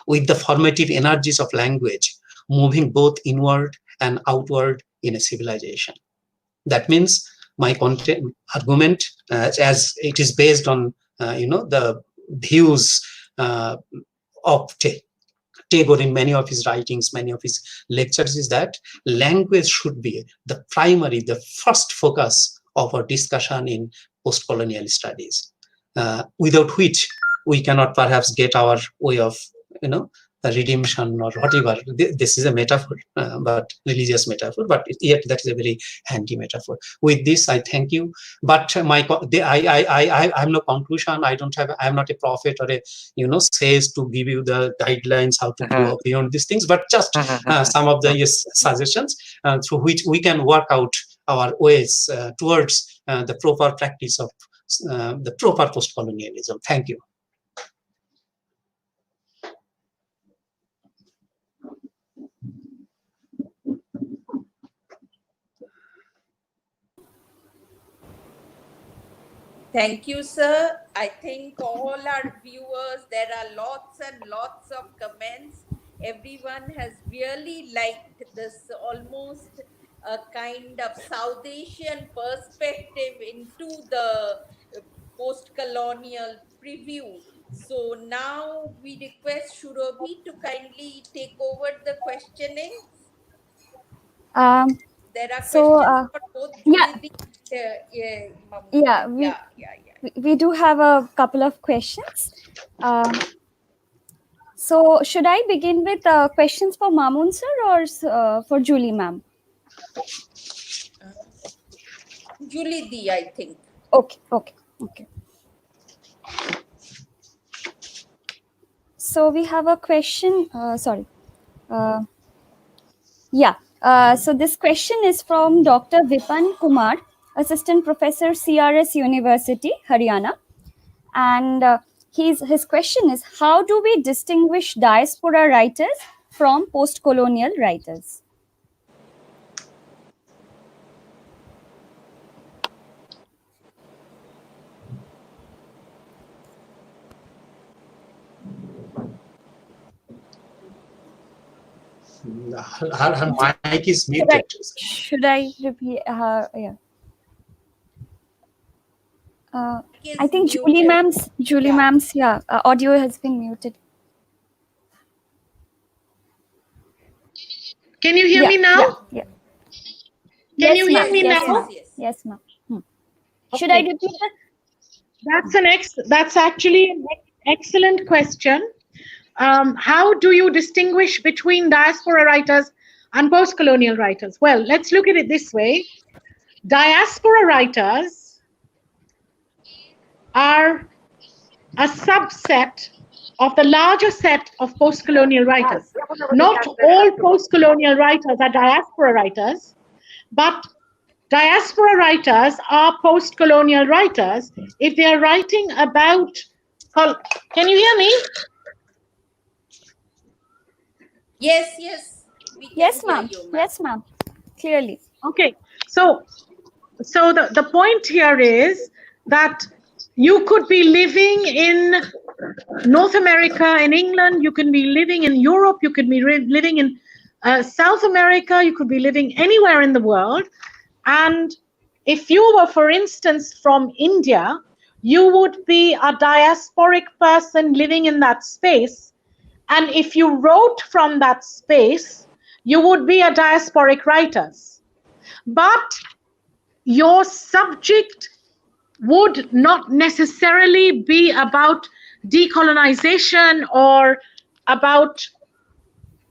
with the formative energies of language moving both inward and outward in a civilization. That means my content argument, as it is based on the views of Tagore in many of his writings, many of his lectures, is that language should be the primary, the first focus of our discussion in post-colonial studies, without which we cannot perhaps get our way of, redemption or whatever. This is a metaphor, but religious metaphor, but yet that is a very handy metaphor. With this, I thank you. But I have no conclusion. I'm not a prophet or a, says to give you the guidelines how to go beyond these things, but just some of the suggestions through which we can work out our ways towards the proper practice of the proper post-colonialism. Thank you. Thank you, sir. I think all our viewers, there are lots and lots of comments. Everyone has really liked this, almost a kind of South Asian perspective into the post-colonial preview. So now we request Shurobi to kindly take over the questioning. There are questions for both Judy and we do have a couple of questions. So should I begin with questions for Mamun sir or for Julie ma'am? Julie D, I think. Okay. So we have a question. So this question is from Dr. Vipan Kumar, Assistant Professor, CRS University, Haryana. And his question is, how do we distinguish diaspora writers from post-colonial writers? Her mic is muted. Should I repeat? Yeah. I think Julie ma'am's audio has been muted. Can you hear me now? Yeah. Can you hear me now? Yes, ma'am. Should I repeat that? That's actually an excellent question. How do you distinguish between diaspora writers and post-colonial writers? Well, let's look at it this way. Diaspora writers are a subset of the larger set of post-colonial writers. Not all post-colonial writers are diaspora writers, but diaspora writers are post-colonial writers if they are writing about... Can you hear me? Yes, yes. Yes, ma'am. Yes, ma'am. Clearly. Okay. So the point here is that you could be living in North America, in England, you can be living in Europe, you could be living in South America, you could be living anywhere in the world. And if you were, for instance, from India, you would be a diasporic person living in that space. And if you wrote from that space, you would be a diasporic writer. But your subject would not necessarily be about decolonization or about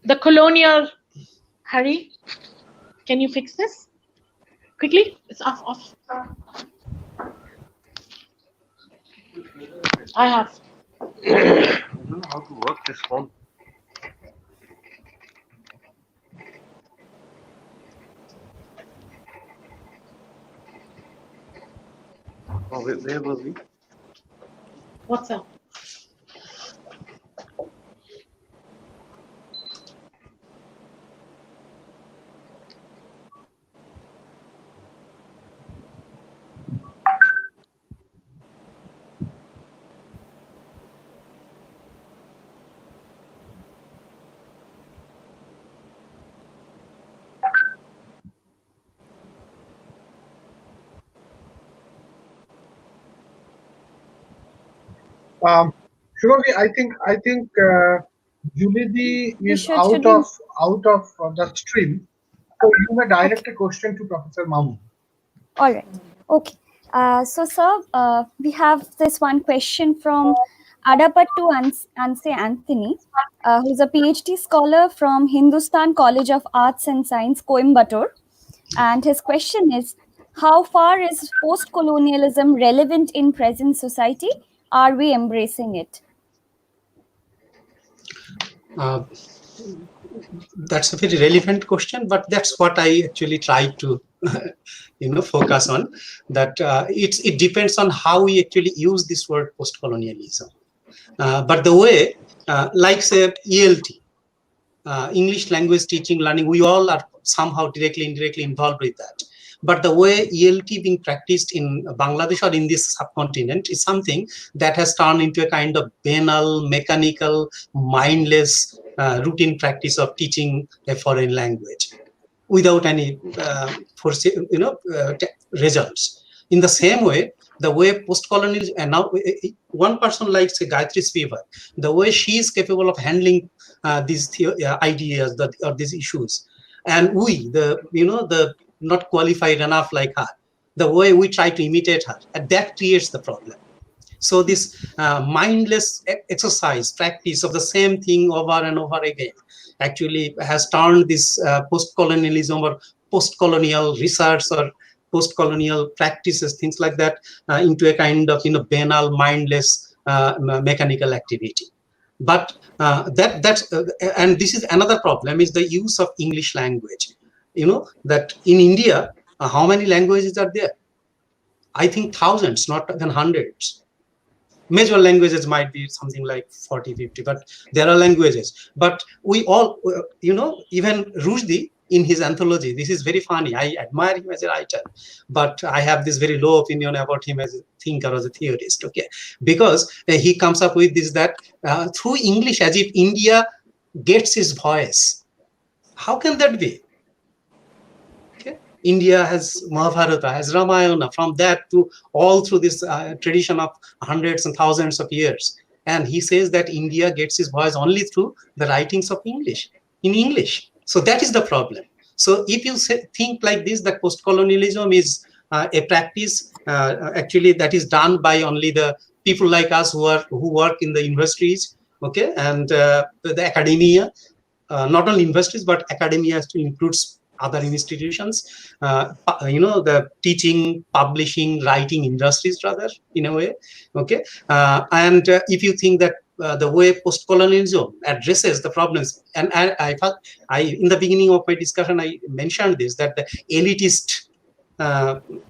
the colonial... Harry, can you fix this quickly? It's off. I have. I don't know how to work this phone. Oh, where were we? What's up? Shubhavi, I think Judy is out of the stream, so you may direct a question to Professor Mamun. All right. Okay. So, sir, we have this one question from Adapattu Anse Anthony, who's a PhD scholar from Hindustan College of Arts and Science, Coimbatore. And his question is, how far is post-colonialism relevant in present society? Are we embracing it? That's a very relevant question, but that's what I actually try to focus on, that it depends on how we actually use this word post-colonialism. But the way, like say ELT, English language teaching, learning, we all are somehow directly, indirectly involved with that. But the way ELT being practiced in Bangladesh or in this subcontinent is something that has turned into a kind of banal, mechanical, mindless, routine practice of teaching a foreign language without any results. In the same way, the way post-colonialism, and now one person like say Gayatri Spivak, the way she is capable of handling these ideas or these issues, and we, the not qualified enough like her, the way we try to imitate her, and that creates the problem. So this mindless exercise, practice of the same thing over and over again, actually has turned this post-colonialism or post-colonial research or post-colonial practices, things like that, into a kind of banal, mindless, mechanical activity. But and this is another problem, is the use of English language. That in India, how many languages are there? I think thousands, not even hundreds. Major languages might be something like 40, 50, but there are languages. But we all, even Rushdie in his anthology, this is very funny. I admire him as a writer, but I have this very low opinion about him as a thinker, as a theorist, okay? Because he comes up with this, that through English, as if India gets his voice. How can that be? India has Mahabharata, has Ramayana, from that to all through this tradition of hundreds and thousands of years. And he says that India gets his voice only through the writings of English, in English. So that is the problem. So if you think like this, that post-colonialism is a practice actually that is done by only the people like us who work in the universities, okay, and the academia, not only universities but academia still includes other institutions, the teaching, publishing, writing industries rather, in a way, okay. And if you think that the way postcolonialism addresses the problems, and I in the beginning of my discussion I mentioned this, that the elitist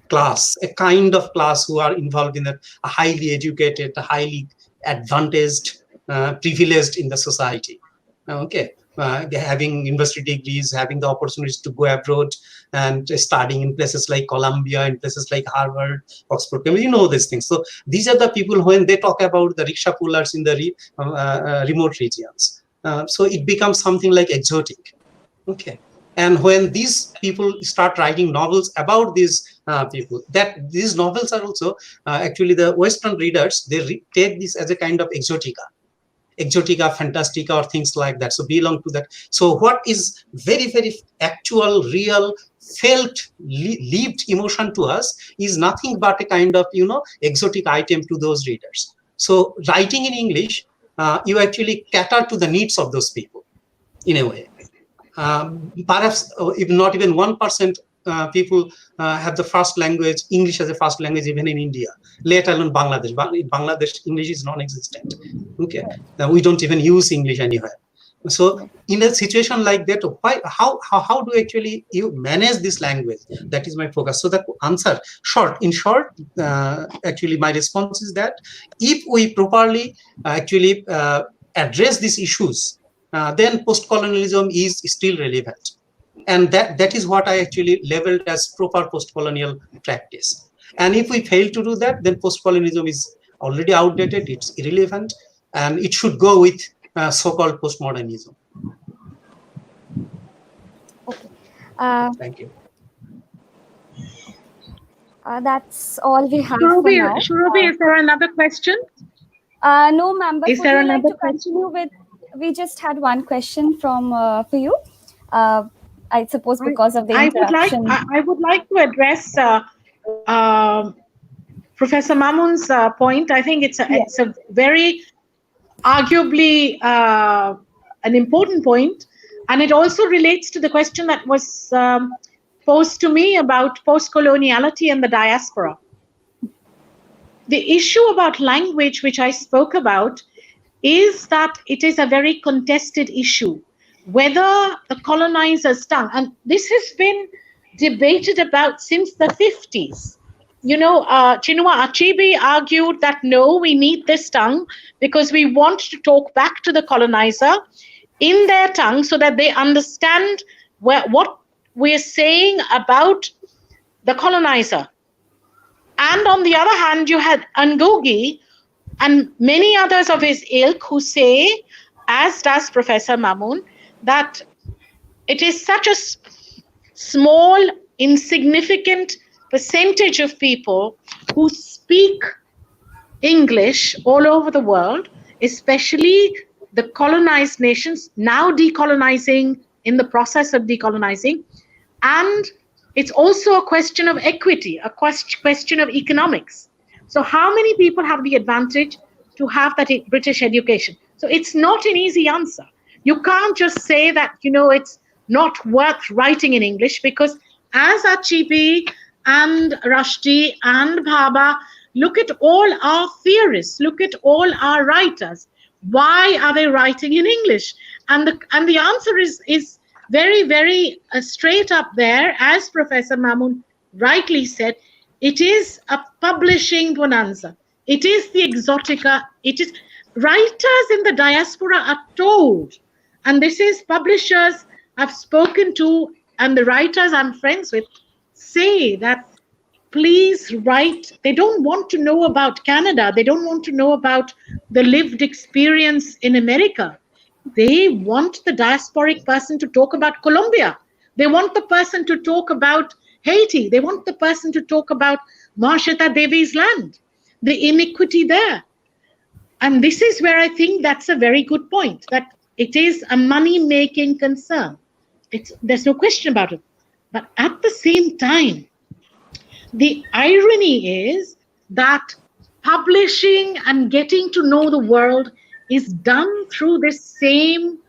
class, a kind of class who are involved in a highly educated, highly advantaged, privileged in the society, okay, having university degrees, having the opportunities to go abroad and studying in places like Columbia, in places like Harvard, Oxford, you know these things. So these are the people when they talk about the rickshaw pullers in the remote regions. So it becomes something like exotic, okay. And when these people start writing novels about these people, that these novels are also actually the Western readers, they take this as a kind of exotica, fantastica, or things like that. So belong to that. So what is very, very actual, real, felt, lived emotion to us is nothing but a kind of, exotic item to those readers. So writing in English, you actually cater to the needs of those people in a way. Perhaps if not even 1% people have the first language, English as a first language, even in India, let alone Bangladesh. In Bangladesh, English is non-existent. Okay, we don't even use English anywhere. So in a situation like that, how do actually you manage this language? That is my focus. So the answer, in short, actually my response is that if we properly actually address these issues, then postcolonialism is still relevant. And that is what I actually labeled as proper postcolonial practice. And if we fail to do that, then postcolonialism is already outdated, it's irrelevant, and it should go with so-called postmodernism. Okay. Thank you. That's all we have for now. Shurubi, is there another question? No, ma'am. But Is there another question? Continue with? We just had one question from for you. I suppose because of the interruption. I would like to address Professor Mamun's point. I think it's a very arguably an important point, and it also relates to the question that was posed to me about post-coloniality and the diaspora. The issue about language, which I spoke about, is that it is a very contested issue. Whether the colonizers' tongue, and this has been debated about since the 50s. Chinua Achebe argued that no, we need this tongue because we want to talk back to the colonizer in their tongue so that they understand what we're saying about the colonizer. And on the other hand, you had Ngugi and many others of his ilk who say, as does Professor Mamun, that it is such a small, insignificant percentage of people who speak English all over the world, especially the colonized nations, now decolonizing, in the process of decolonizing. And it's also a question of equity, a question of economics. So how many people have the advantage to have that British education? So it's not an easy answer. You can't just say that, it's not worth writing in English, because as Achebe and Rushdie and Bhabha, look at all our theorists, look at all our writers. Why are they writing in English? And the answer is very, very straight up there. As Professor Mamun rightly said, it is a publishing bonanza. It is the exotica. It is writers in the diaspora are told, and this is publishers I've spoken to and the writers I'm friends with say that please write. They don't want to know about Canada. They don't want to know about the lived experience in America. They want the diasporic person to talk about Colombia. They want the person to talk about Haiti. They want the person to talk about Marshata Devi's land, the inequity there. And this is where I think that's a very good point, that it is a money-making concern. There's no question about it. But at the same time, The irony is that publishing and getting to know the world is done through this same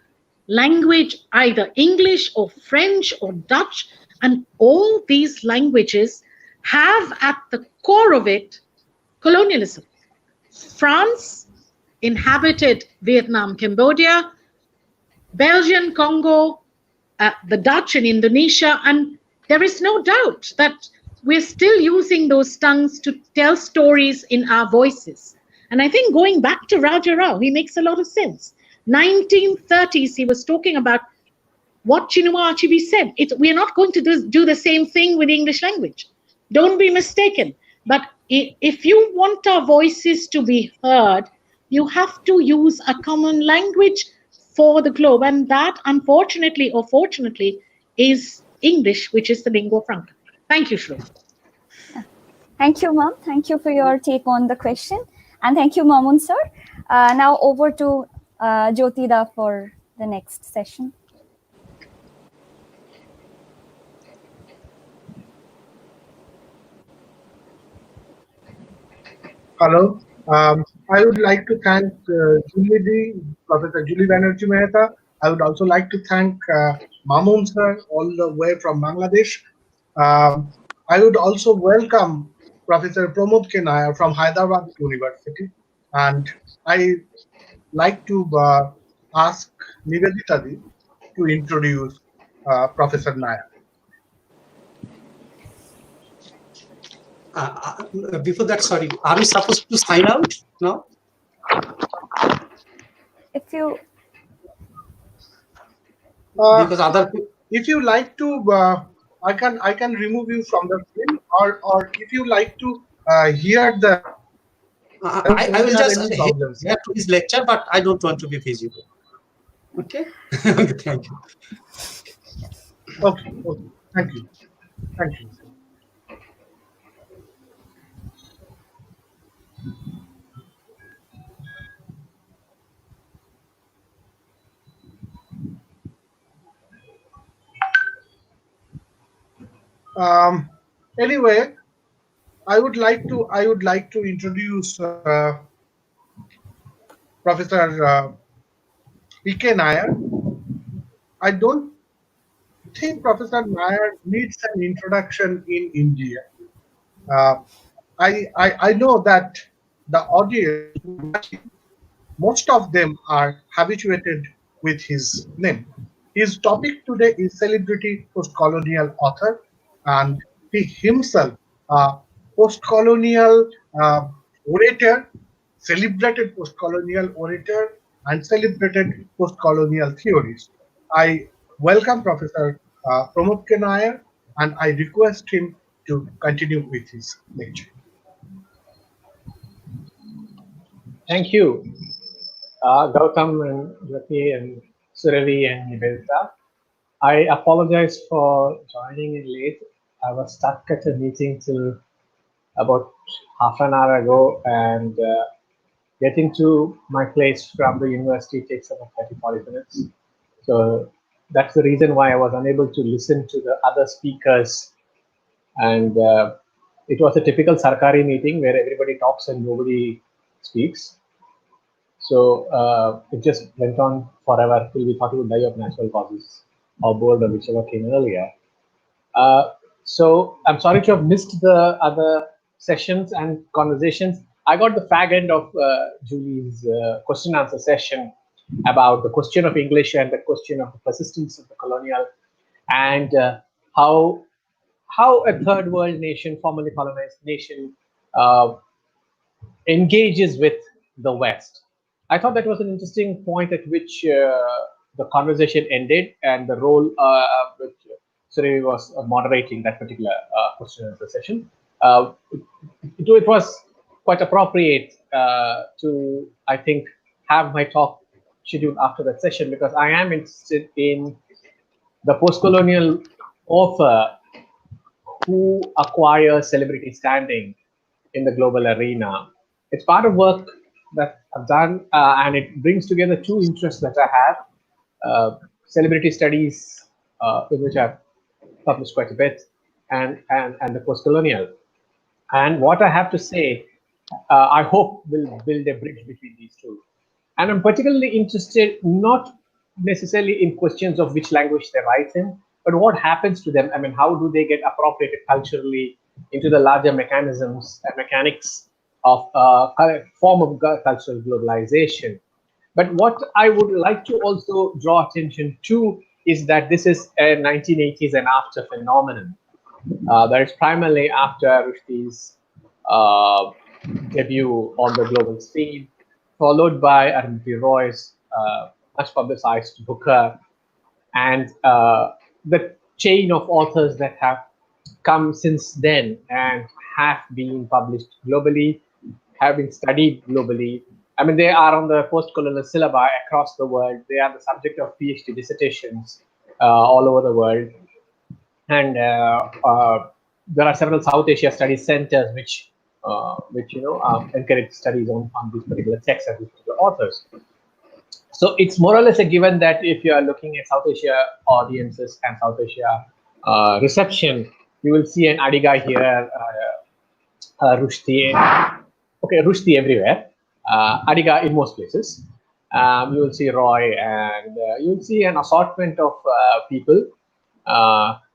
language, either English or French or Dutch, and all these languages have at the core of it colonialism. France inhabited Vietnam, Cambodia, Belgian Congo, the Dutch in Indonesia, and there is no doubt that we're still using those tongues to tell stories in our voices. And I think going back to Raja Rao, he makes a lot of sense. 1930s, he was talking about what Chinua Achebe said. We're not going to do the same thing with English language. Don't be mistaken. But if you want our voices to be heard, you have to use a common language for the globe. And that, unfortunately or fortunately, is English, which is the lingua franca. Thank you, Shloka. Thank you, ma'am. Thank you for your take on the question. And thank you, Mamun, sir. Now over to Jyotida for the next session. Hello. I would like to thank Judy, Professor Judy Banerjee Mehta. I would also like to thank Mahmoon sir, all the way from Bangladesh. I would also welcome Professor Pramod Nayar from Hyderabad University. And I like to ask Nivedita Di to introduce Professor Nayar. Before that, sorry, are we supposed to sign out now? If you Because other if you like to, I can remove you from the film, or if you like to hear the. I will just hear to his lecture, but I don't want to be visible. Okay. Okay, thank you. Okay. Thank you. Thank you. Anyway, I would like to introduce Professor Pico Iyer. I don't think Professor Nayar needs an introduction in India. I know that the audience, most of them are habituated with his name. His topic today is celebrity post-colonial author, and he himself, post-colonial orator, celebrated post-colonial orator, and celebrated post-colonial theorist. I welcome Professor Pramod Nayar, and I request him to continue with his lecture. Thank you, Gautam and Jyoti and Suravi and Nivedita. I apologize for joining in late. I was stuck at a meeting till about half an hour ago, and getting to my place from the university takes about 30-40 minutes. So that's the reason why I was unable to listen to the other speakers. And it was a typical Sarkari meeting where everybody talks and nobody speaks. So it just went on forever till we thought it would die of natural causes or bored or whichever came earlier. So I'm sorry to have missed the other sessions and conversations. I got the fag end of Julie's question answer session about the question of English and the question of the persistence of the colonial, and how a third world nation, formerly colonized nation, engages with the West. I thought that was an interesting point at which the conversation ended, and the role which Suravi was moderating that particular question and answer session. It was quite appropriate to, I think, have my talk scheduled after that session, because I am interested in the post-colonial author who acquires celebrity standing in the global arena. It's part of work that I've done, and it brings together two interests that I have: celebrity studies, in which I've published quite a bit, and the post-colonial. And what I have to say, I hope will build a bridge between these two. And I'm particularly interested not necessarily in questions of which language they write in, but what happens to them. I mean, how do they get appropriated culturally into the larger mechanisms and mechanics of form of cultural globalization? But what I would like to also draw attention to is that this is a 1980s and after phenomenon. That is primarily after Rushdie's debut on the global scene, followed by Arundhati Roy's much publicized Booker, and the chain of authors that have come since then and have been published globally, have been studied globally. I mean, they are on the post-colonial syllabi across the world. They are the subject of PhD dissertations all over the world. And there are several South Asia study centers which encourage studies on these particular texts and these particular authors. So it's more or less a given that if you are looking at South Asia audiences and South Asia reception, you will see an Adiga here, Rushdie, okay, Rushdie everywhere, Adiga in most places. You will see Roy, and you will see an assortment of people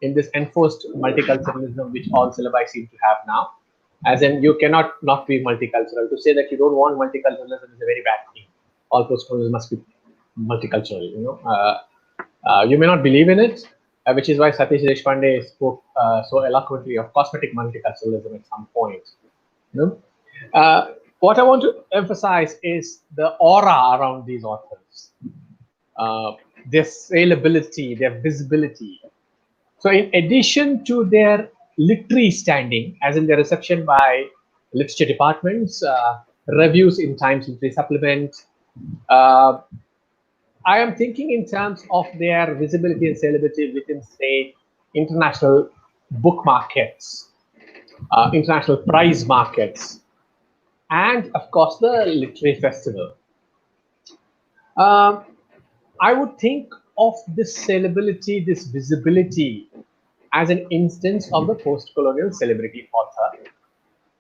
in this enforced multiculturalism which all syllabi seem to have now. As in, you cannot not be multicultural. To say that you don't want multiculturalism is a very bad thing. All postcolonials must be multicultural. You may not believe in it, which is why Satish Deshpande spoke so eloquently of cosmetic multiculturalism at some point. What I want to emphasize is the aura around these authors, their saleability, their visibility. So in addition to their literary standing, as in their reception by literature departments, reviews in Times Literary Supplement, I am thinking in terms of their visibility and saleability within, say, international book markets, international prize markets, and of course the literary festival. I would think of this saleability, this visibility, as an instance of the post-colonial celebrity author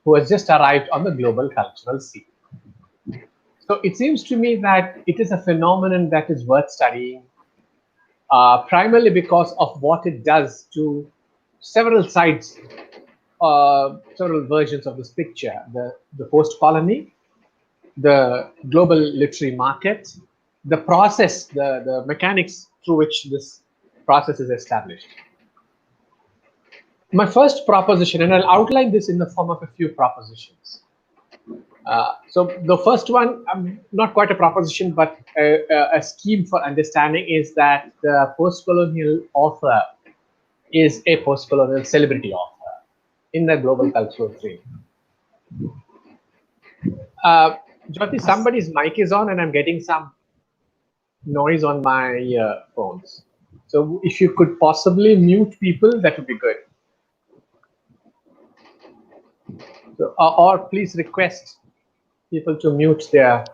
who has just arrived on the global cultural scene. So it seems to me that it is a phenomenon that is worth studying, primarily because of what it does to several sides, several versions of this picture: the post-colony, the global literary market, the process, the mechanics through which this process is established. My first proposition, and I'll outline this in the form of a few propositions. So the first one, not quite a proposition, but a scheme for understanding, is that the post-colonial author is a post-colonial celebrity author in the global cultural scene. Jyoti, somebody's mic is on and I'm getting some noise on my phones. So if you could possibly mute people, that would be good. So, or please request people to mute their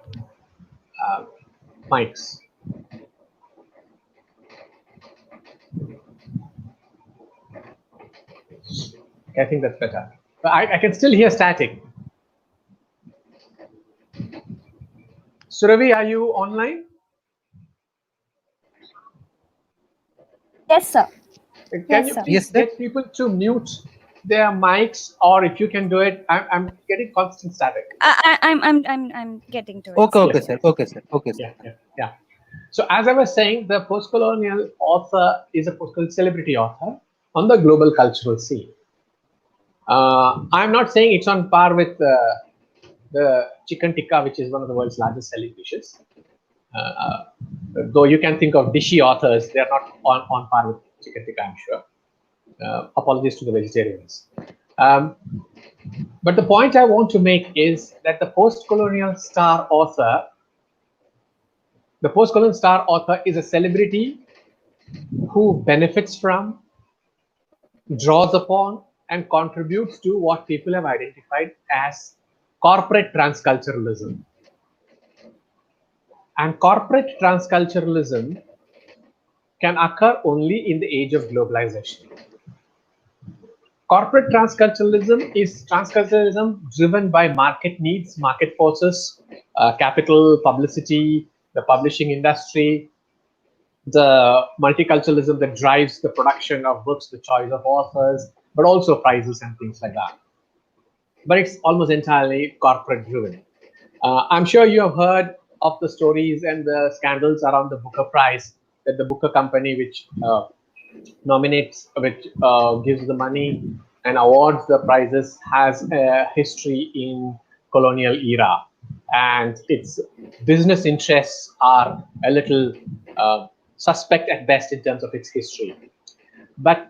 mics. I think that's better. But I can still hear static. Suravi, are you online? Yes, sir. Can you please get people to mute their mics, or if you can do it? I'm getting constant static. I'm getting to it. Okay, sir. Okay, sir. Yeah. So as I was saying, the post-colonial author is a post-colonial celebrity author on the global cultural scene. I'm not saying it's on par with the chicken tikka, which is one of the world's largest selling dishes. Though you can think of dishy authors, they're not on par with chicken tikka, I'm sure. Apologies to the vegetarians. But the point I want to make is that the post-colonial star author is a celebrity who benefits from, draws upon, and contributes to what people have identified as corporate transculturalism. And corporate transculturalism can occur only in the age of globalization. Corporate transculturalism is transculturalism driven by market needs, market forces, capital, publicity, the publishing industry, the multiculturalism that drives the production of books, the choice of authors, but also prices and things like that. But it's almost entirely corporate driven. I'm sure you have heard of the stories and the scandals around the Booker Prize, that the Booker company, which nominates, which gives the money and awards the prizes, has a history in colonial era, and its business interests are a little suspect at best in terms of its history. But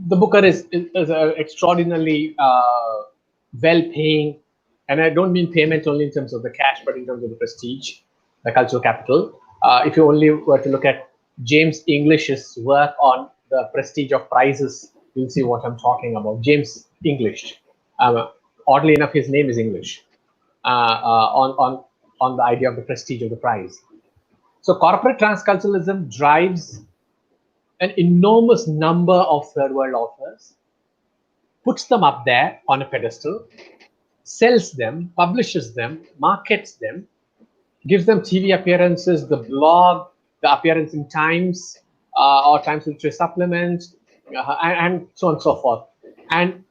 the Booker is extraordinarily well-paying, and I don't mean payment only in terms of the cash, but in terms of the prestige, the cultural capital. If you only were to look at James English's work on the prestige of prizes, you'll see what I'm talking about. James English. Oddly enough, his name is English. On the idea of the prestige of the prize. So corporate transculturalism drives an enormous number of third world authors, puts them up there on a pedestal, sells them, publishes them, markets them, gives them TV appearances, the blog, the appearance in Times or Times Literary Supplement, and so on and so forth. And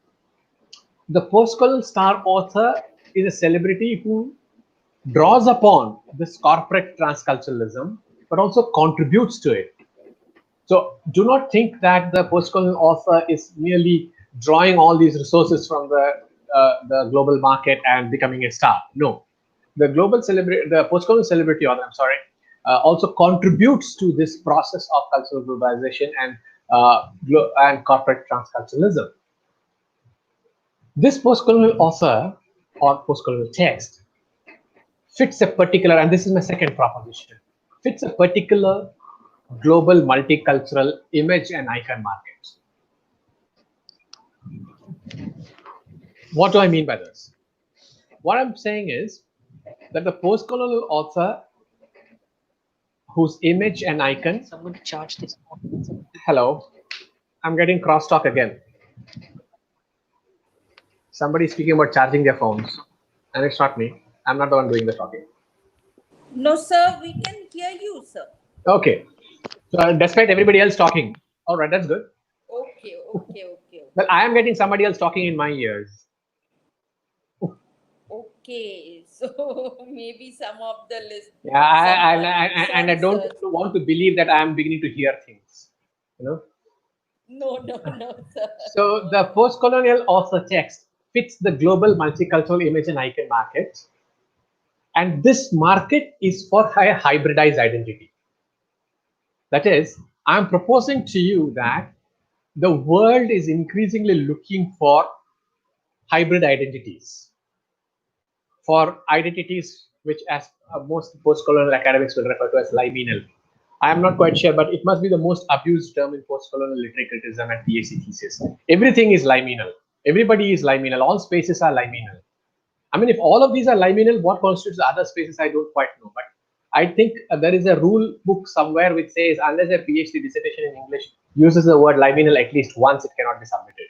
the postcolonial star author is a celebrity who draws upon this corporate transculturalism, but also contributes to it. So do not think that the postcolonial author is merely drawing all these resources from the global market and becoming a star. No, the global celebrity, the postcolonial celebrity author, also contributes to this process of cultural globalization and corporate transculturalism. This postcolonial author or postcolonial text fits a particular, and this is my second proposition, fits a particular global multicultural image and icon markets. What do I mean by this? What I'm saying is that the postcolonial author whose image and icon. Someone charge this. Hello, I'm getting crosstalk again. Somebody speaking about charging their phones, and it's not me. I'm not the one doing the talking. No, sir, we can hear you, sir. Okay. So despite everybody else talking, all right, that's good. Okay. Well, I am getting somebody else talking in my ears. Okay, so maybe some of the list. Yeah, I don't want to believe that I am beginning to hear things. You know. No, sir. So the postcolonial author text fits the global multicultural image and icon market, and this market is for a hybridized identity. That is, I'm proposing to you that the world is increasingly looking for hybrid identities, for identities which, as most postcolonial academics will refer to as liminal. I am not quite sure, but it must be the most abused term in postcolonial literary criticism and PhD thesis. Everything is liminal. Everybody is liminal. All spaces are liminal. I mean, if all of these are liminal, what constitutes the other spaces, I don't quite know. But I think there is a rule book somewhere which says unless a PhD dissertation in English uses the word liminal at least once, it cannot be submitted.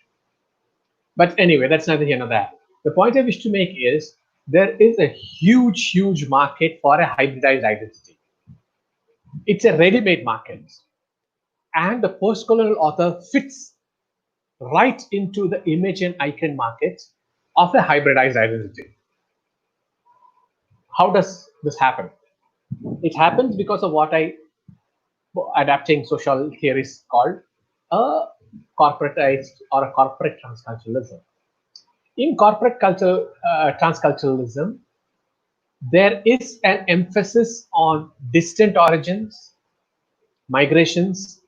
But anyway, that's neither here nor there. The point I wish to make is there is a huge market for a hybridized identity. It's a ready-made market. And the postcolonial author fits right into the image and icon market of a hybridized identity. How does this happen? It happens because of what adapting social theories called a corporatized or a corporate transculturalism. In corporate culture, transculturalism, there is an emphasis on distant origins, migrations,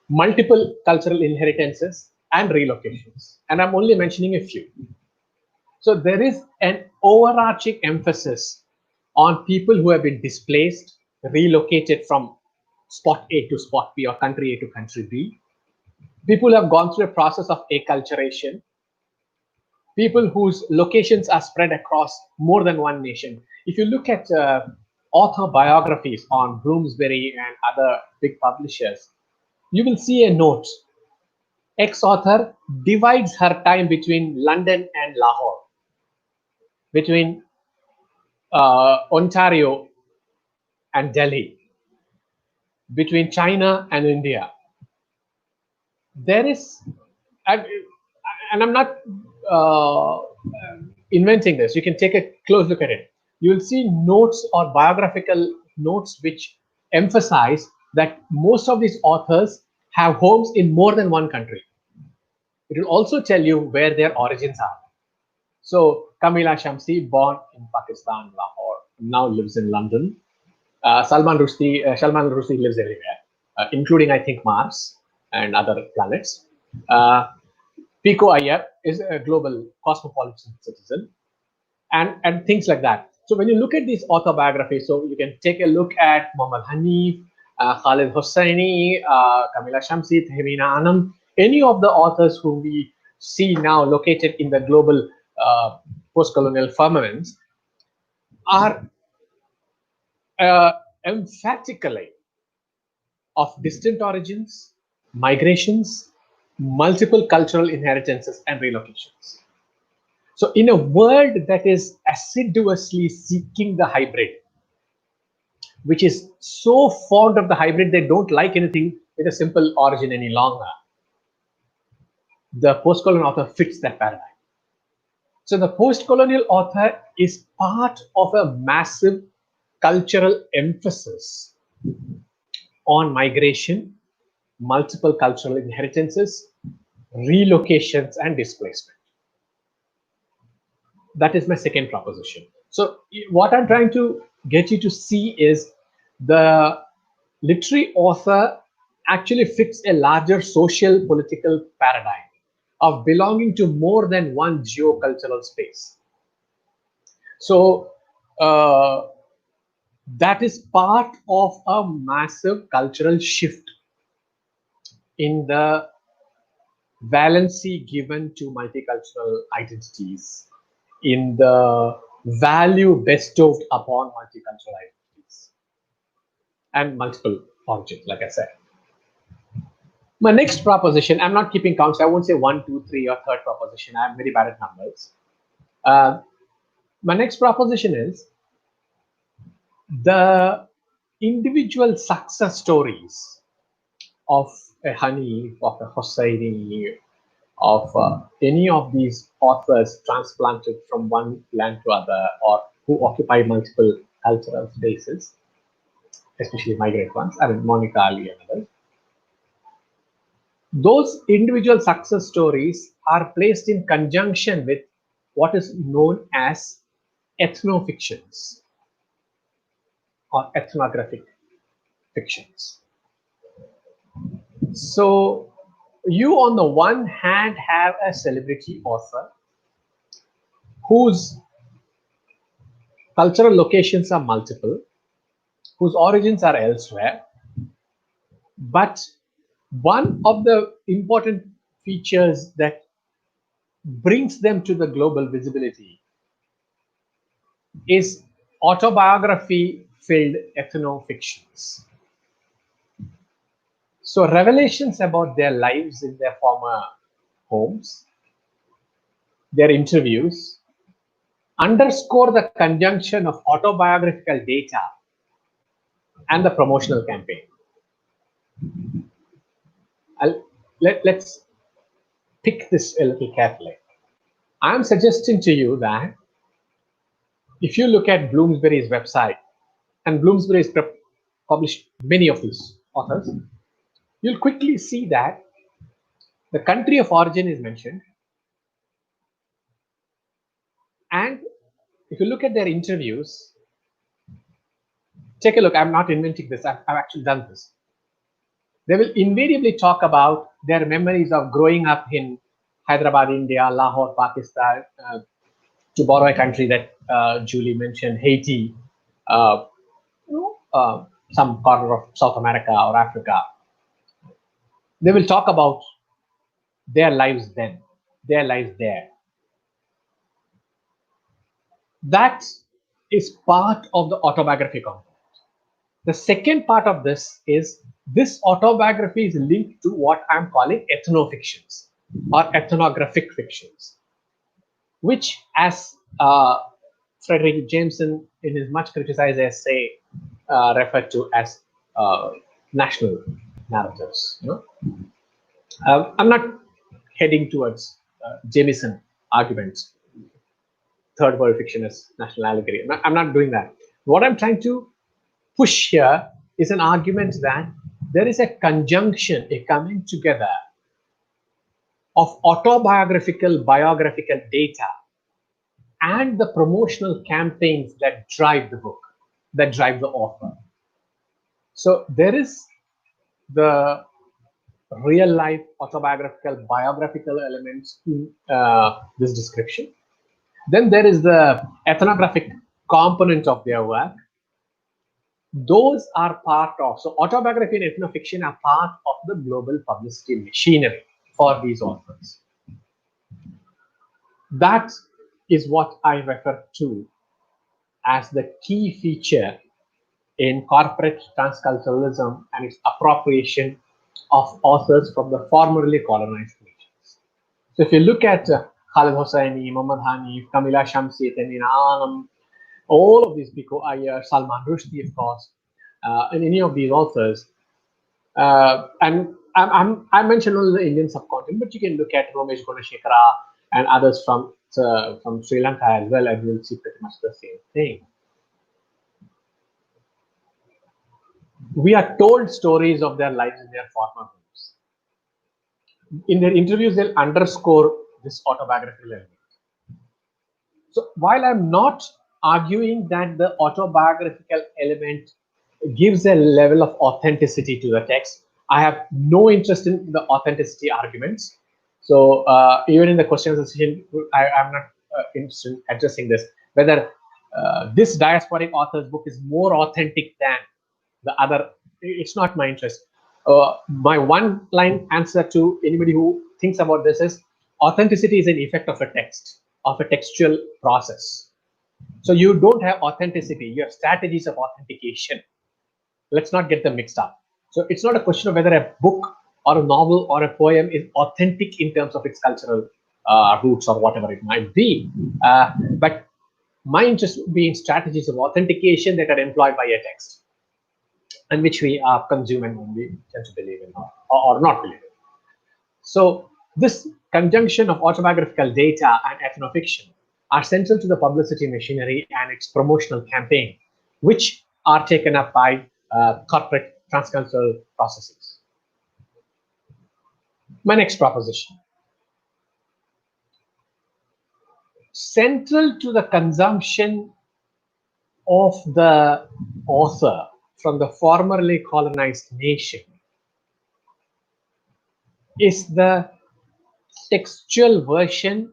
multiple cultural inheritances, and relocations. And I'm only mentioning a few. So there is an overarching emphasis on people who have been displaced, relocated from spot A to spot B or country A to country B. People who have gone through a process of acculturation. People whose locations are spread across more than one nation. If you look at author biographies on Bloomsbury and other big publishers, you will see a note. ex-author divides her time between London and Lahore, between Ontario and Delhi, between China and India. There is, and I'm not inventing this, you can take a close look at it. You will see notes or biographical notes which emphasize that most of these authors have homes in more than one country. It will also tell you where their origins are. So Kamila Shamsi, born in Pakistan, Lahore, now lives in London. Salman Rushdie lives everywhere, including, I think, Mars and other planets. Pico Iyer is a global cosmopolitan citizen, and things like that. So when you look at these autobiographies, so you can take a look at Muhammad Hanif, Khalid Hosseini, Kamila Shamsi, Tehmina Anam, any of the authors who we see now located in the global post-colonial firmaments are emphatically of distant origins, migrations, multiple cultural inheritances, and relocations. So in a world that is assiduously seeking the hybrid, which is so fond of the hybrid they don't like anything with a simple origin any longer, the post-colonial author fits that paradigm. So the post-colonial author is part of a massive cultural emphasis on migration, multiple cultural inheritances, relocations, and displacement. That is my second proposition. So what I'm trying to get you to see is the literary author actually fits a larger social political paradigm of belonging to more than one geocultural space. So that is part of a massive cultural shift in the valency given to multicultural identities, in the value bestowed upon multicultural identities and multiple origins, like I said. My next proposition, I'm not keeping count, so I won't say 1, 2, 3 or third proposition. I'm very bad at numbers. My next proposition is the individual success stories of a Hanif, of a Hosseini, of any of these authors transplanted from one land to other or who occupy multiple cultural spaces, especially migrant ones, I mean Monica Ali and others. Those individual success stories are placed in conjunction with what is known as ethnofictions or ethnographic fictions. So you on the one hand have a celebrity author whose cultural locations are multiple, whose origins are elsewhere, but one of the important features that brings them to the global visibility is autobiography-filled ethnofictions. So revelations about their lives in their former homes, their interviews, underscore the conjunction of autobiographical data and the promotional campaign. Let's pick this a little carefully. I'm suggesting to you that if you look at Bloomsbury's website, and Bloomsbury has published many of these authors, you'll quickly see that the country of origin is mentioned. And if you look at their interviews, take a look. I'm not inventing this. I've actually done this. They will invariably talk about their memories of growing up in Hyderabad, India, Lahore, Pakistan, to borrow a country that Julie mentioned, Haiti, some corner of South America or Africa. They will talk about their lives then, their lives there. That is part of the autobiography component. The second part of this is This autobiography is linked to what I'm calling ethnofictions or ethnographic fictions, which, as Frederick Jameson in his much criticized essay referred to as national narratives. I'm not heading towards Jameson arguments. Third world fiction is national allegory. I'm not doing that. What I'm trying to push here is an argument that there is a conjunction, a coming together of autobiographical, biographical data and the promotional campaigns that drive the book, that drive the author. So there is the real life autobiographical, biographical elements in this description. Then there is the ethnographic component of their work. Those are part of, so autobiography and ethnofiction are part of the global publicity machinery for these authors. That is what I refer to as the key feature in corporate transculturalism and its appropriation of authors from the formerly colonized regions. So if you look at Khalid Hosseini, Muhammad Hanif, Kamila Shamsi, Temina Anam, all of these, Pico Iyer, Salman Rushdie, of course, and any of these authors, and I mentioned only the Indian subcontinent, but you can look at Ramesh Gunashekhara and others from Sri Lanka as well, and you'll see pretty much the same thing. We are told stories of their lives in their former homes. In their interviews, they'll underscore this autobiographical element. So while I'm not arguing that the autobiographical element gives a level of authenticity to the text, I have no interest in the authenticity arguments. So even in the question session, I'm not interested in addressing this, whether this diasporic author's book is more authentic than the other. It's not my interest. My one line answer to anybody who thinks about this is authenticity is an effect of a text, of a textual process. So you don't have authenticity, you have strategies of authentication. Let's not get them mixed up. So it's not a question of whether a book or a novel or a poem is authentic in terms of its cultural roots or whatever it might be. But my interest would be in strategies of authentication that are employed by a text, and which we consume and we tend to believe in or not believe in. So this conjunction of autobiographical data and ethnofiction are central to the publicity machinery and its promotional campaign, which are taken up by corporate transcultural processes. My next proposition. Central to the consumption of the author from the formerly colonized nation is the textual version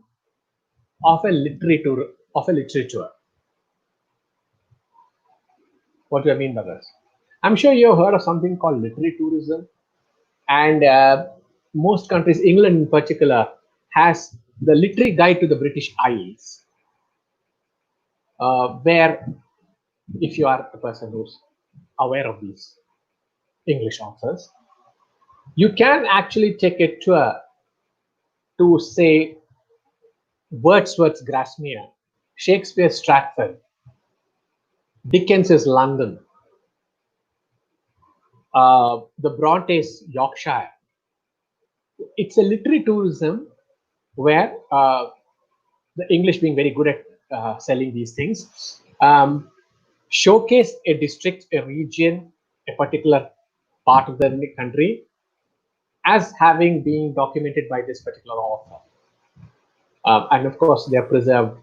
of a literature. What do I mean by this? I'm sure you have heard of something called literatourism, and most countries, England in particular, has the Literary Guide to the British Isles, where, if you are a person who's aware of these English authors, you can actually take a tour to, say, Wordsworth's Grasmere, Shakespeare's Stratford, Dickens's London, the Bronte's Yorkshire. It's a literary tourism where the English, being very good at selling these things, showcase a district, a region, a particular part of the country as having been documented by this particular author. And of course, they have preserved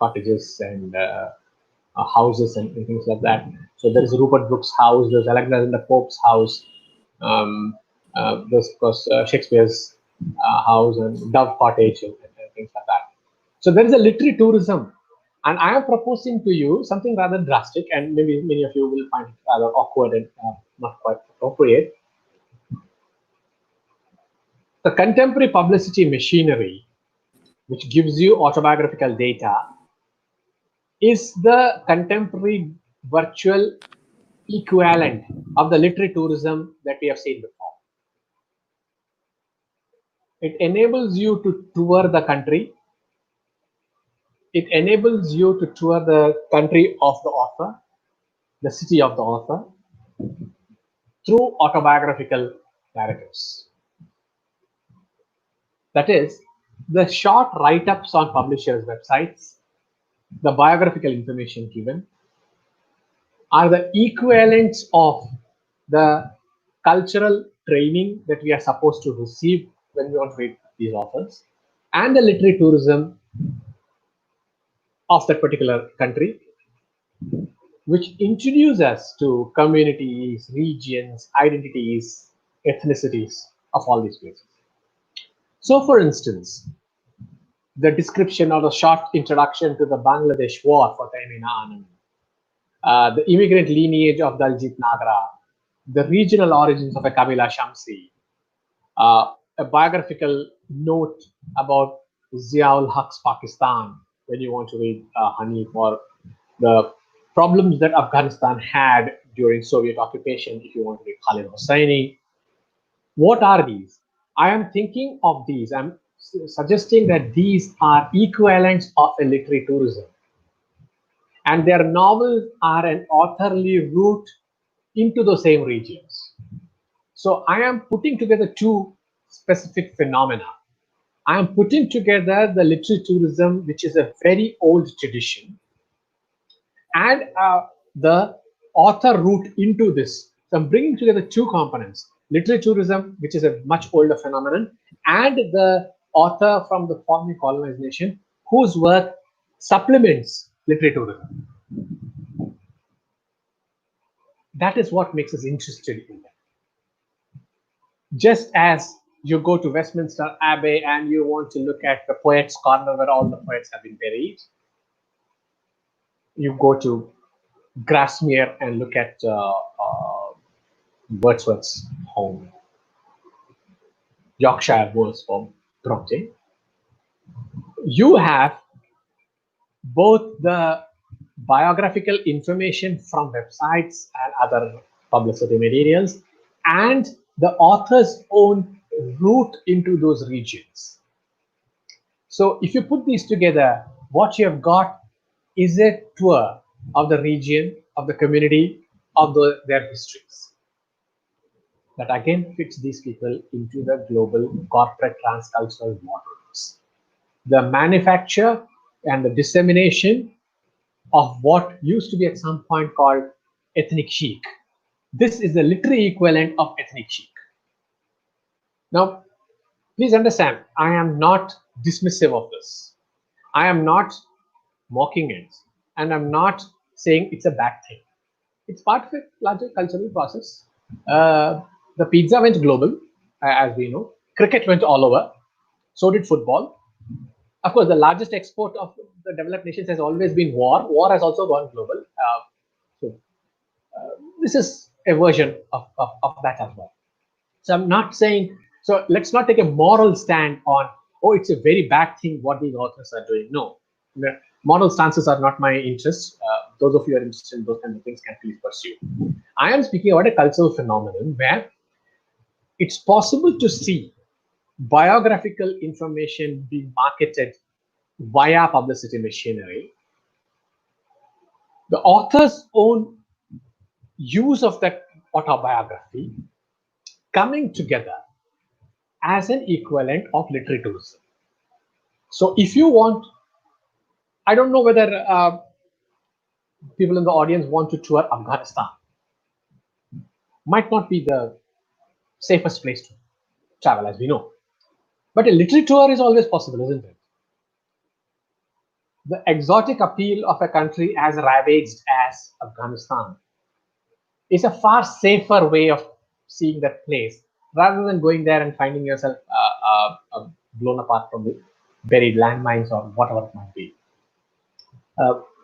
cottages and houses and things like that. So there is Rupert Brooke's house, there's Alexander Pope's house, there's of course Shakespeare's house and Dove Cottage and things like that. So there is a literary tourism, and I am proposing to you something rather drastic, and maybe many of you will find it rather awkward and not quite appropriate. The contemporary publicity machinery, which gives you autobiographical data, is the contemporary virtual equivalent of the literary tourism that we have seen before. It enables you to tour the country. It enables you to tour the country of the author, the city of the author, through autobiographical narratives. That is, the short write-ups on publishers' websites, the biographical information given, are the equivalents of the cultural training that we are supposed to receive when we want to read these authors, and the literary tourism of that particular country, which introduce us to communities, regions, identities, ethnicities of all these places. So, for instance, the description or the short introduction to the Bangladesh War for Taimina Anand, the immigrant lineage of Daljit Nagra, the regional origins of a Kabila Shamsi, a biographical note about Ziaul Haq's Pakistan when you want to read Honey for the problems that Afghanistan had during Soviet occupation, if you want to read Khalid Hosseini. What are these? I am thinking of these. I'm suggesting that these are equivalents of a literary tourism. And their novels are an authorly route into the same regions. So I am putting together two specific phenomena. I am putting together the literary tourism, which is a very old tradition, and the author route into this. So I'm bringing together two components: literary tourism, which is a much older phenomenon, and the author from the former colonization whose work supplements literary tourism. That is what makes us interested in them. Just as you go to Westminster Abbey and you want to look at the Poets' Corner where all the poets have been buried, you go to Grasmere and look at Wordsworth's home, Yorkshire Woods for Bronte. You have both the biographical information from websites and other publicity materials and the author's own route into those regions. So if you put these together, what you have got is a tour of the region, of the community, of their histories. That again fits these people into the global corporate transcultural models. The manufacture and the dissemination of what used to be at some point called ethnic chic. This is the literary equivalent of ethnic chic. Now, please understand, I am not dismissive of this. I am not mocking it, and I'm not saying it's a bad thing. It's part of a larger cultural process. The pizza went global, as we know. Cricket went all over. So did football. Of course, the largest export of the developed nations has always been war. War has also gone global. This is a version of that as well. So I'm not saying, so let's not take a moral stand on, oh, it's a very bad thing what these authors are doing. No, moral stances are not my interest. Those of you who are interested in those kinds of things can please pursue. I am speaking about a cultural phenomenon where it's possible to see biographical information being marketed via publicity machinery. The author's own use of that autobiography coming together as an equivalent of literary tourism. So if you want, I don't know whether people in the audience want to tour Afghanistan. Might not be the safest place to travel, as we know. But a literary tour is always possible, isn't it? The exotic appeal of a country as ravaged as Afghanistan is a far safer way of seeing that place rather than going there and finding yourself blown apart from the buried landmines or whatever it might be.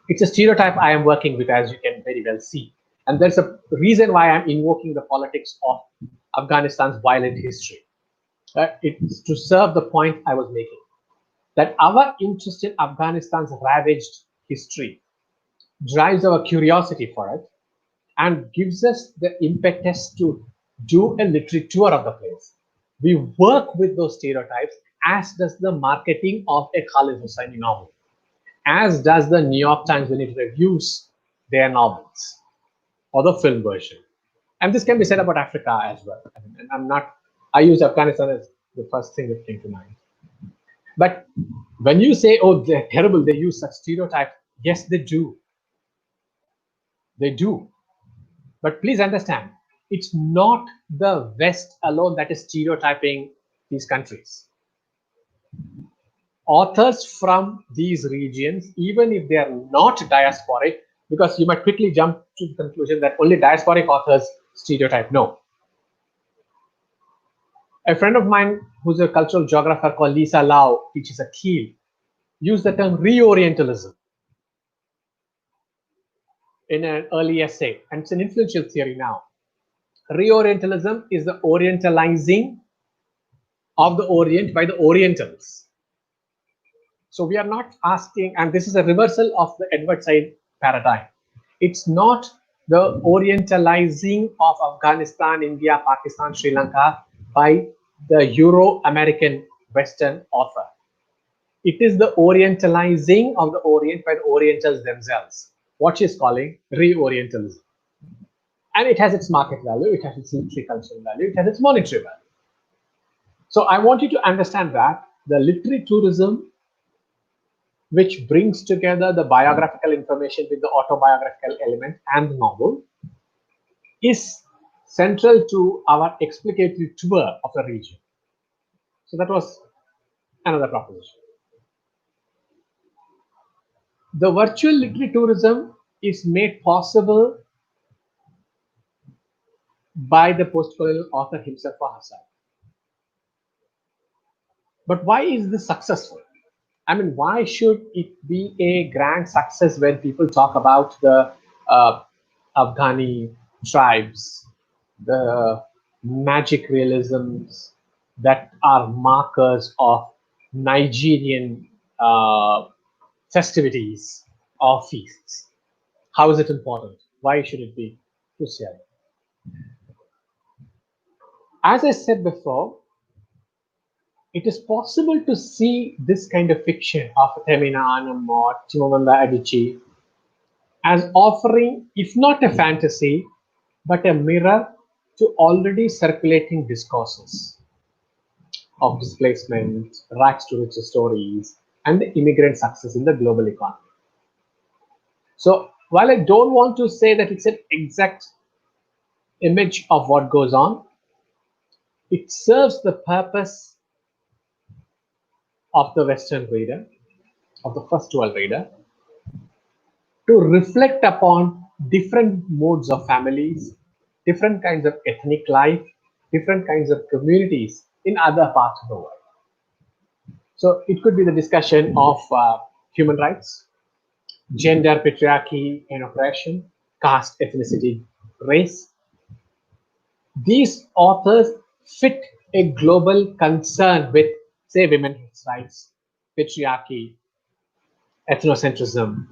It's a stereotype I am working with, as you can very well see. And there's a reason why I'm invoking the politics of Afghanistan's violent history. It's to serve the point I was making, that our interest in Afghanistan's ravaged history drives our curiosity for it, and gives us the impetus to do a literary tour of the place. We work with those stereotypes, as does the marketing of a Khalid Hosseini novel, as does the New York Times when it reviews their novels or the film version. And this can be said about Africa as well. I use Afghanistan as the first thing that came to mind. But when you say, oh, they're terrible, they use such stereotypes, yes, they do. They do. But please understand, it's not the West alone that is stereotyping these countries. Authors from these regions, even if they are not diasporic, because you might quickly jump to the conclusion that only diasporic authors stereotype. No. A friend of mine who's a cultural geographer called Lisa Lau, teaches at Kiel, used the term reorientalism in an early essay, and it's an influential theory now. Reorientalism is the orientalizing of the Orient by the Orientals. So we are not asking, and this is a reversal of the Edward Said paradigm. It's not the orientalizing of Afghanistan, India, Pakistan, Sri Lanka by the Euro-American Western author. It is the orientalizing of the Orient by the Orientals themselves, what she's calling reorientalism. And it has its market value, it has its literary cultural value, it has its monetary value. So I want you to understand that the literary tourism, which brings together the biographical information with the autobiographical element and the novel, is central to our explicatory tour of the region. So that was another proposition. The virtual literary tourism is made possible by the post-colonial author himself or herself. But why is this successful? I mean, why should it be a grand success when people talk about the Afghani tribes, the magic realisms that are markers of Nigerian festivities or feasts? How is it important? Why should it be crucial? As I said before, it is possible to see this kind of fiction of Temina Anam or Chimamanda Adichie as offering, if not a fantasy, but a mirror to already circulating discourses of displacement, rags to riches stories, and the immigrant success in the global economy. So while I don't want to say that it's an exact image of what goes on, it serves the purpose of the Western reader, of the first world reader, to reflect upon different modes of families, different kinds of ethnic life, different kinds of communities in other parts of the world. So it could be the discussion of human rights, gender, patriarchy and oppression, caste, ethnicity, race. These authors fit a global concern with, say, women's rights, patriarchy, ethnocentrism,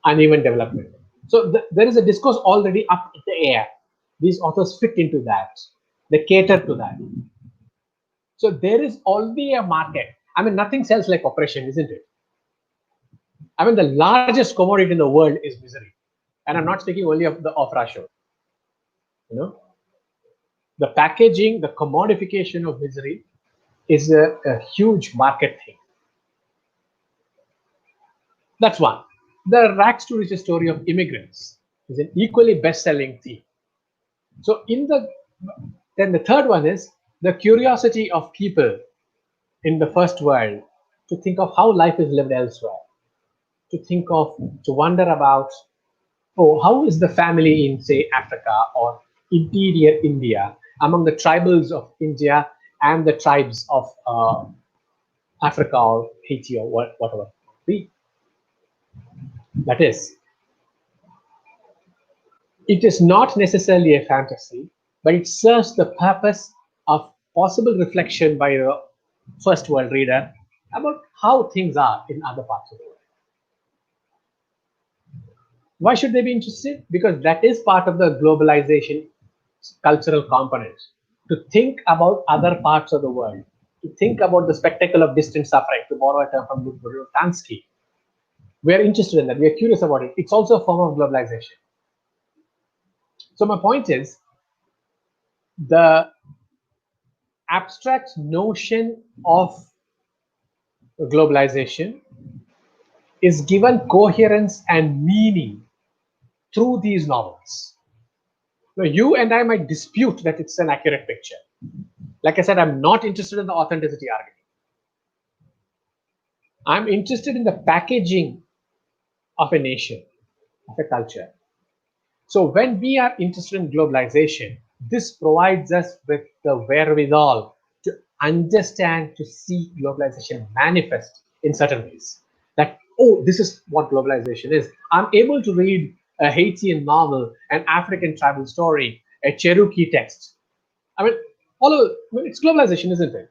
uneven development. So there is a discourse already up in the air. These authors fit into that. They cater to that. So there is already a market. I mean, nothing sells like oppression, isn't it? I mean, the largest commodity in the world is misery. And I'm not speaking only of the opera show. You know, the packaging, the commodification of misery is a huge market thing. That's one. The rags to riches story of immigrants is an equally best-selling theme. So then the third one is the curiosity of people in the first world to think of how life is lived elsewhere, to wonder about, oh, how is the family in, say, Africa or interior India, among the tribals of India and the tribes of Africa or Haiti or whatever it be. That is, it is not necessarily a fantasy, but it serves the purpose of possible reflection by a first world reader about how things are in other parts of the world. Why should they be interested? Because that is part of the globalization cultural component. To think about other parts of the world, to think about the spectacle of distant suffering, to borrow a term from Tansky. We are interested in that. We are curious about it. It's also a form of globalization. So my point is, the abstract notion of globalization is given coherence and meaning through these novels. Now, you and I might dispute that it's an accurate picture. Like I said, I'm not interested in the authenticity argument. I'm interested in the packaging of a nation, of a culture. So when we are interested in globalization, this provides us with the wherewithal to understand, to see globalization manifest in certain ways. That, oh, this is what globalization is. I'm able to read a Haitian novel, an African travel story, a Cherokee text. I mean, it's globalization, isn't it?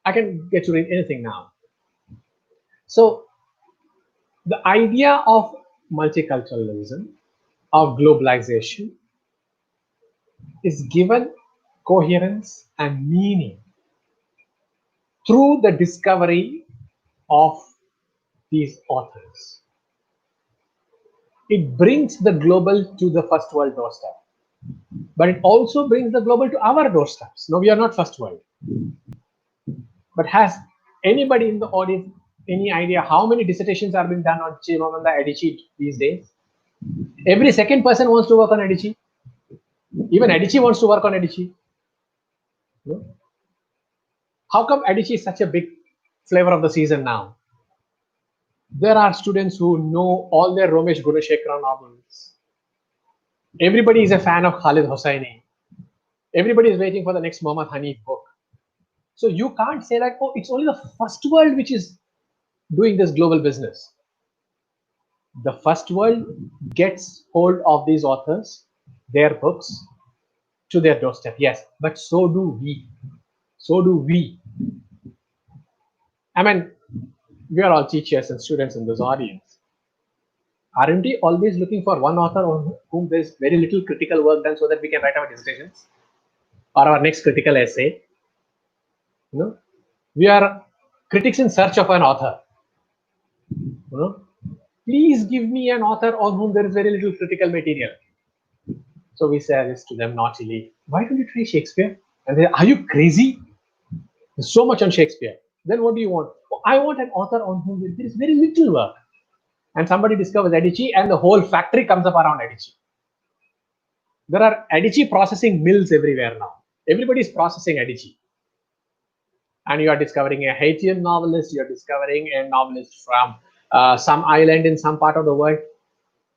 I can get to read anything now. So the idea of multiculturalism, of globalization, is given coherence and meaning through the discovery of these authors. It brings the global to the first world doorstep, but it also brings the global to our doorsteps. No, we are not first world. But has anybody in the audience any idea how many dissertations are being done on Chimamanda Adichie these days? Every second person wants to work on Adichie. Even Adichie wants to work on Adichie. No? How come Adichie is such a big flavor of the season now? There are students who know all their Ramesh Gunashekhara novels. Everybody is a fan of Khalid Hosseini. Everybody is waiting for the next Muhammad Hanif book. So you can't say that, oh, it's only the first world which is doing this global business. The first world gets hold of these authors, their books, to their doorstep. Yes, but so do we. So do we. I mean, we are all teachers and students in this audience. Aren't we always looking for one author on whom there's very little critical work done so that we can write our dissertations or our next critical essay? You know, we are critics in search of an author. You know, please give me an author on whom there is very little critical material. So we say this to them naughtily. Why don't you try Shakespeare? And they say, are you crazy? There's so much on Shakespeare. Then what do you want? Oh, I want an author on whom there is very little work. And somebody discovers Adichie and the whole factory comes up around Adichie. There are Adichie processing mills everywhere now. Everybody is processing Adichie. And you are discovering a Haitian novelist, you are discovering a novelist from some island in some part of the world.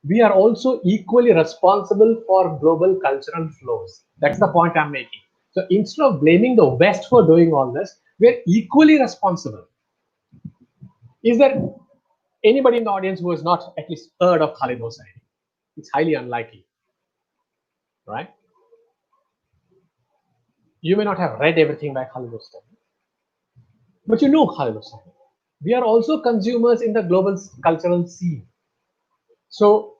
We are also equally responsible for global cultural flows. That's the point I'm making. So instead of blaming the West for doing all this, we are equally responsible. Is there anybody in the audience who has not at least heard of Khalid Hosseini? It's highly unlikely, right? You may not have read everything by Khalid Hosseini, but you know Khalid Hosseini. We are also consumers in the global cultural scene. So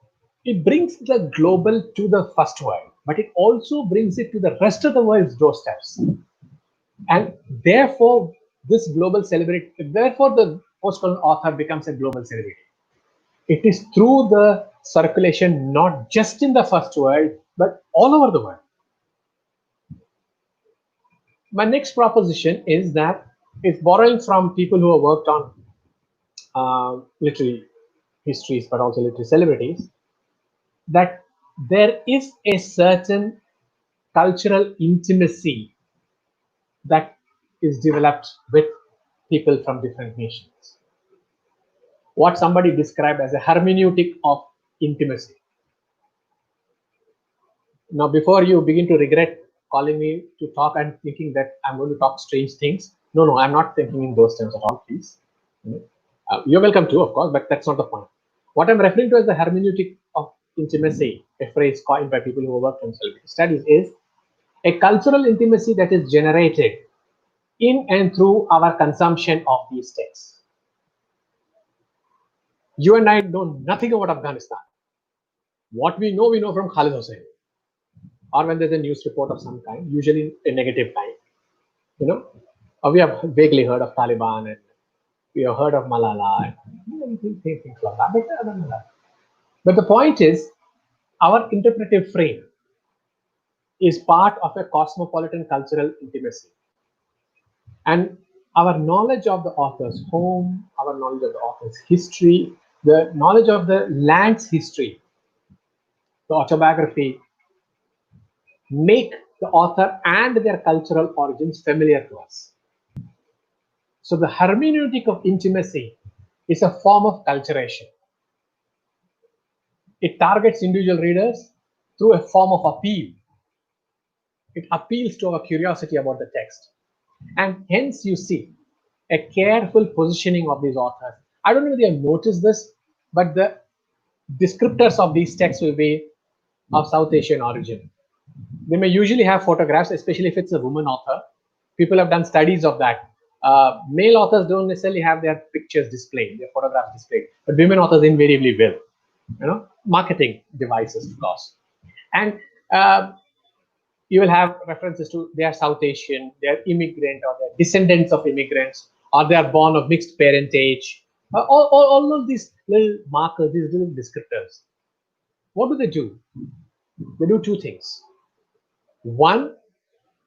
it brings the global to the first world, but it also brings it to the rest of the world's doorsteps. And therefore, this global celebrity, therefore the postcolonial author becomes a global celebrity. It is through the circulation, not just in the first world, but all over the world. My next proposition is that it's borrowing from people who have worked on literary histories, but also literary celebrities, that there is a certain cultural intimacy that is developed with people from different nations. What somebody described as a hermeneutic of intimacy. Now, before you begin to regret calling me to talk and thinking that I'm going to talk strange things, no, I'm not thinking in those terms at all, please. You're welcome to, of course, but that's not the point. What I'm referring to as the hermeneutic of intimacy, a phrase coined by people who work in celebrity studies, is a cultural intimacy that is generated in and through our consumption of these texts. You and I know nothing about Afghanistan. What we know from Khalid Hossein, or when there's a news report of some kind, usually a negative kind. You know, or we have vaguely heard of Taliban and we have heard of Malala and things like that. But the point is, our interpretive frame is part of a cosmopolitan cultural intimacy. And our knowledge of the author's home, our knowledge of the author's history, the knowledge of the land's history, the autobiography, make the author and their cultural origins familiar to us. So the hermeneutic of intimacy is a form of culturation. It targets individual readers through a form of appeal. It appeals to our curiosity about the text. And hence you see a careful positioning of these authors. I don't know if you have noticed this, but the descriptors of these texts will be of South Asian origin. They may usually have photographs, especially if it's a woman author. People have done studies of that. Male authors don't necessarily have their pictures displayed, their photographs displayed, but women authors invariably will. You know, marketing devices, of course. And you will have references to they are South Asian, they are immigrant, or they're descendants of immigrants, or they are born of mixed parentage. All of these little markers, these little descriptors. What do? They do two things. One,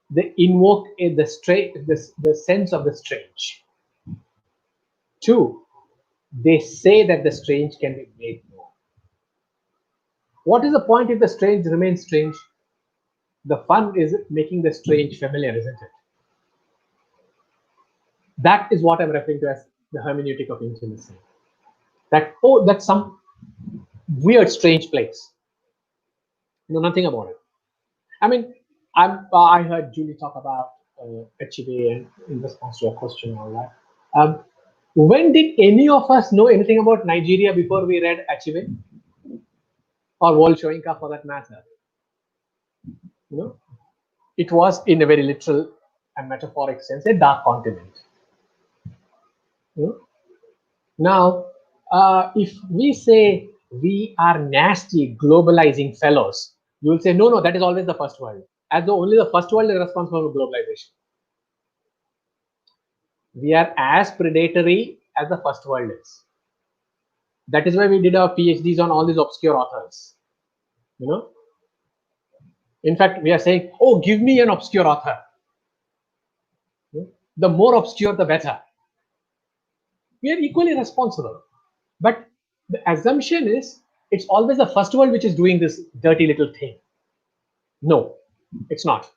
they invoke the sense of the strange. Two, they say that the strange can be made known. What is the point if the strange remains strange? The fun is making the strange familiar, isn't it? That is what I'm referring to as the hermeneutic of intimacy. That, oh, that's some weird, strange place. You know nothing about it. I mean, I heard Judy talk about HEB and in response to a question and all that. When did any of us know anything about Nigeria before we read HEB? Or World Shoinka for that matter? You know, it was in a very literal and metaphoric sense a dark continent. You know? Now, if we say we are nasty globalizing fellows, you will say, no, that is always the first world. As though only the first world is responsible for globalization. We are as predatory as the first world is. That is why we did our PhDs on all these obscure authors. You know, in fact, we are saying, oh, give me an obscure author. The more obscure, the better. We are equally responsible. But the assumption is it's always the first world which is doing this dirty little thing. No, it's not.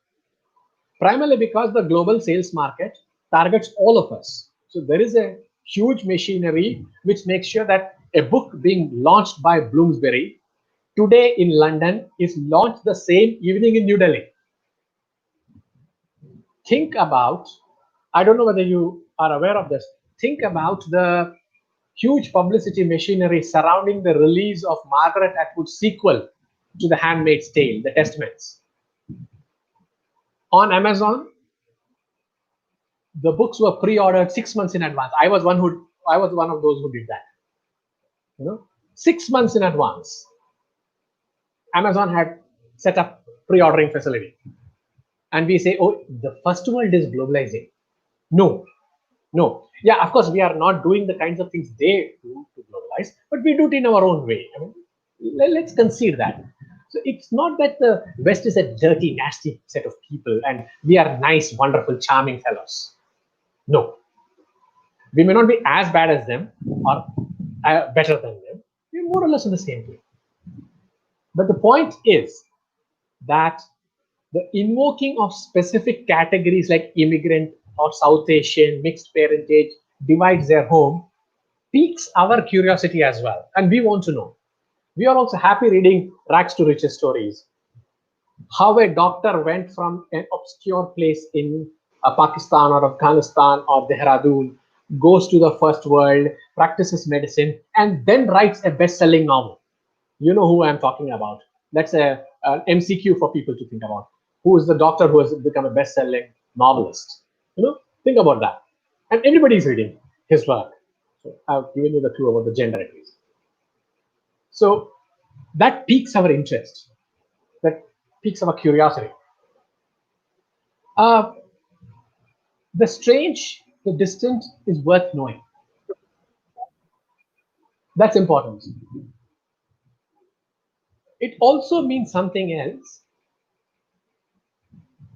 Primarily because the global sales market targets all of us. So there is a huge machinery which makes sure that a book being launched by Bloomsbury today in London is launched the same evening in New Delhi. Think about, I don't know whether you are aware of this, think about the huge publicity machinery surrounding the release of Margaret Atwood's sequel to The Handmaid's Tale, The Testaments. On Amazon, the books were pre-ordered 6 months in advance. I was one of those who did that. You know, 6 months in advance. Amazon had set up pre-ordering facility. And we say, oh, the first world is globalizing. No. Yeah, of course, we are not doing the kinds of things they do to globalize, but we do it in our own way. I mean, let's concede that. So it's not that the West is a dirty, nasty set of people and we are nice, wonderful, charming fellows. No. We may not be as bad as them or better than them. We're more or less in the same way. But the point is that the invoking of specific categories like immigrant or South Asian, mixed parentage, divides their home, piques our curiosity as well. And we want to know. We are also happy reading rags to riches stories. How a doctor went from an obscure place in Pakistan or Afghanistan or Dehradun, goes to the first world, practices medicine, and then writes a best-selling novel. You know who I'm talking about. That's an MCQ for people to think about. Who is the doctor who has become a best-selling novelist? You know, think about that. And everybody is reading his work. So I've given you the clue about the gender at least. So that piques our interest, that piques our curiosity. The strange, the distant is worth knowing. That's important. It also means something else.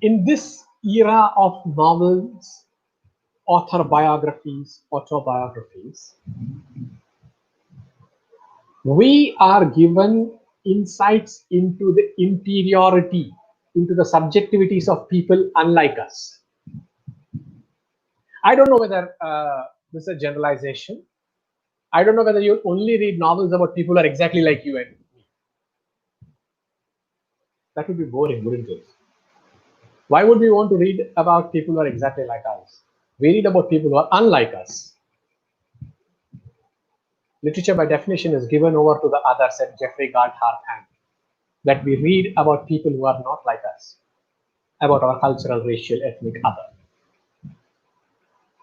In this era of novels, author biographies, autobiographies, we are given insights into the interiority, into the subjectivities of people unlike us. I don't know whether this is a generalization. I don't know whether you only read novels about people who are exactly like you and me. That would be boring, wouldn't it? Why would we want to read about people who are exactly like us? We read about people who are unlike us. Literature, by definition, is given over to the other, said Jeffrey Gardner Hand, that we read about people who are not like us, about our cultural, racial, ethnic other.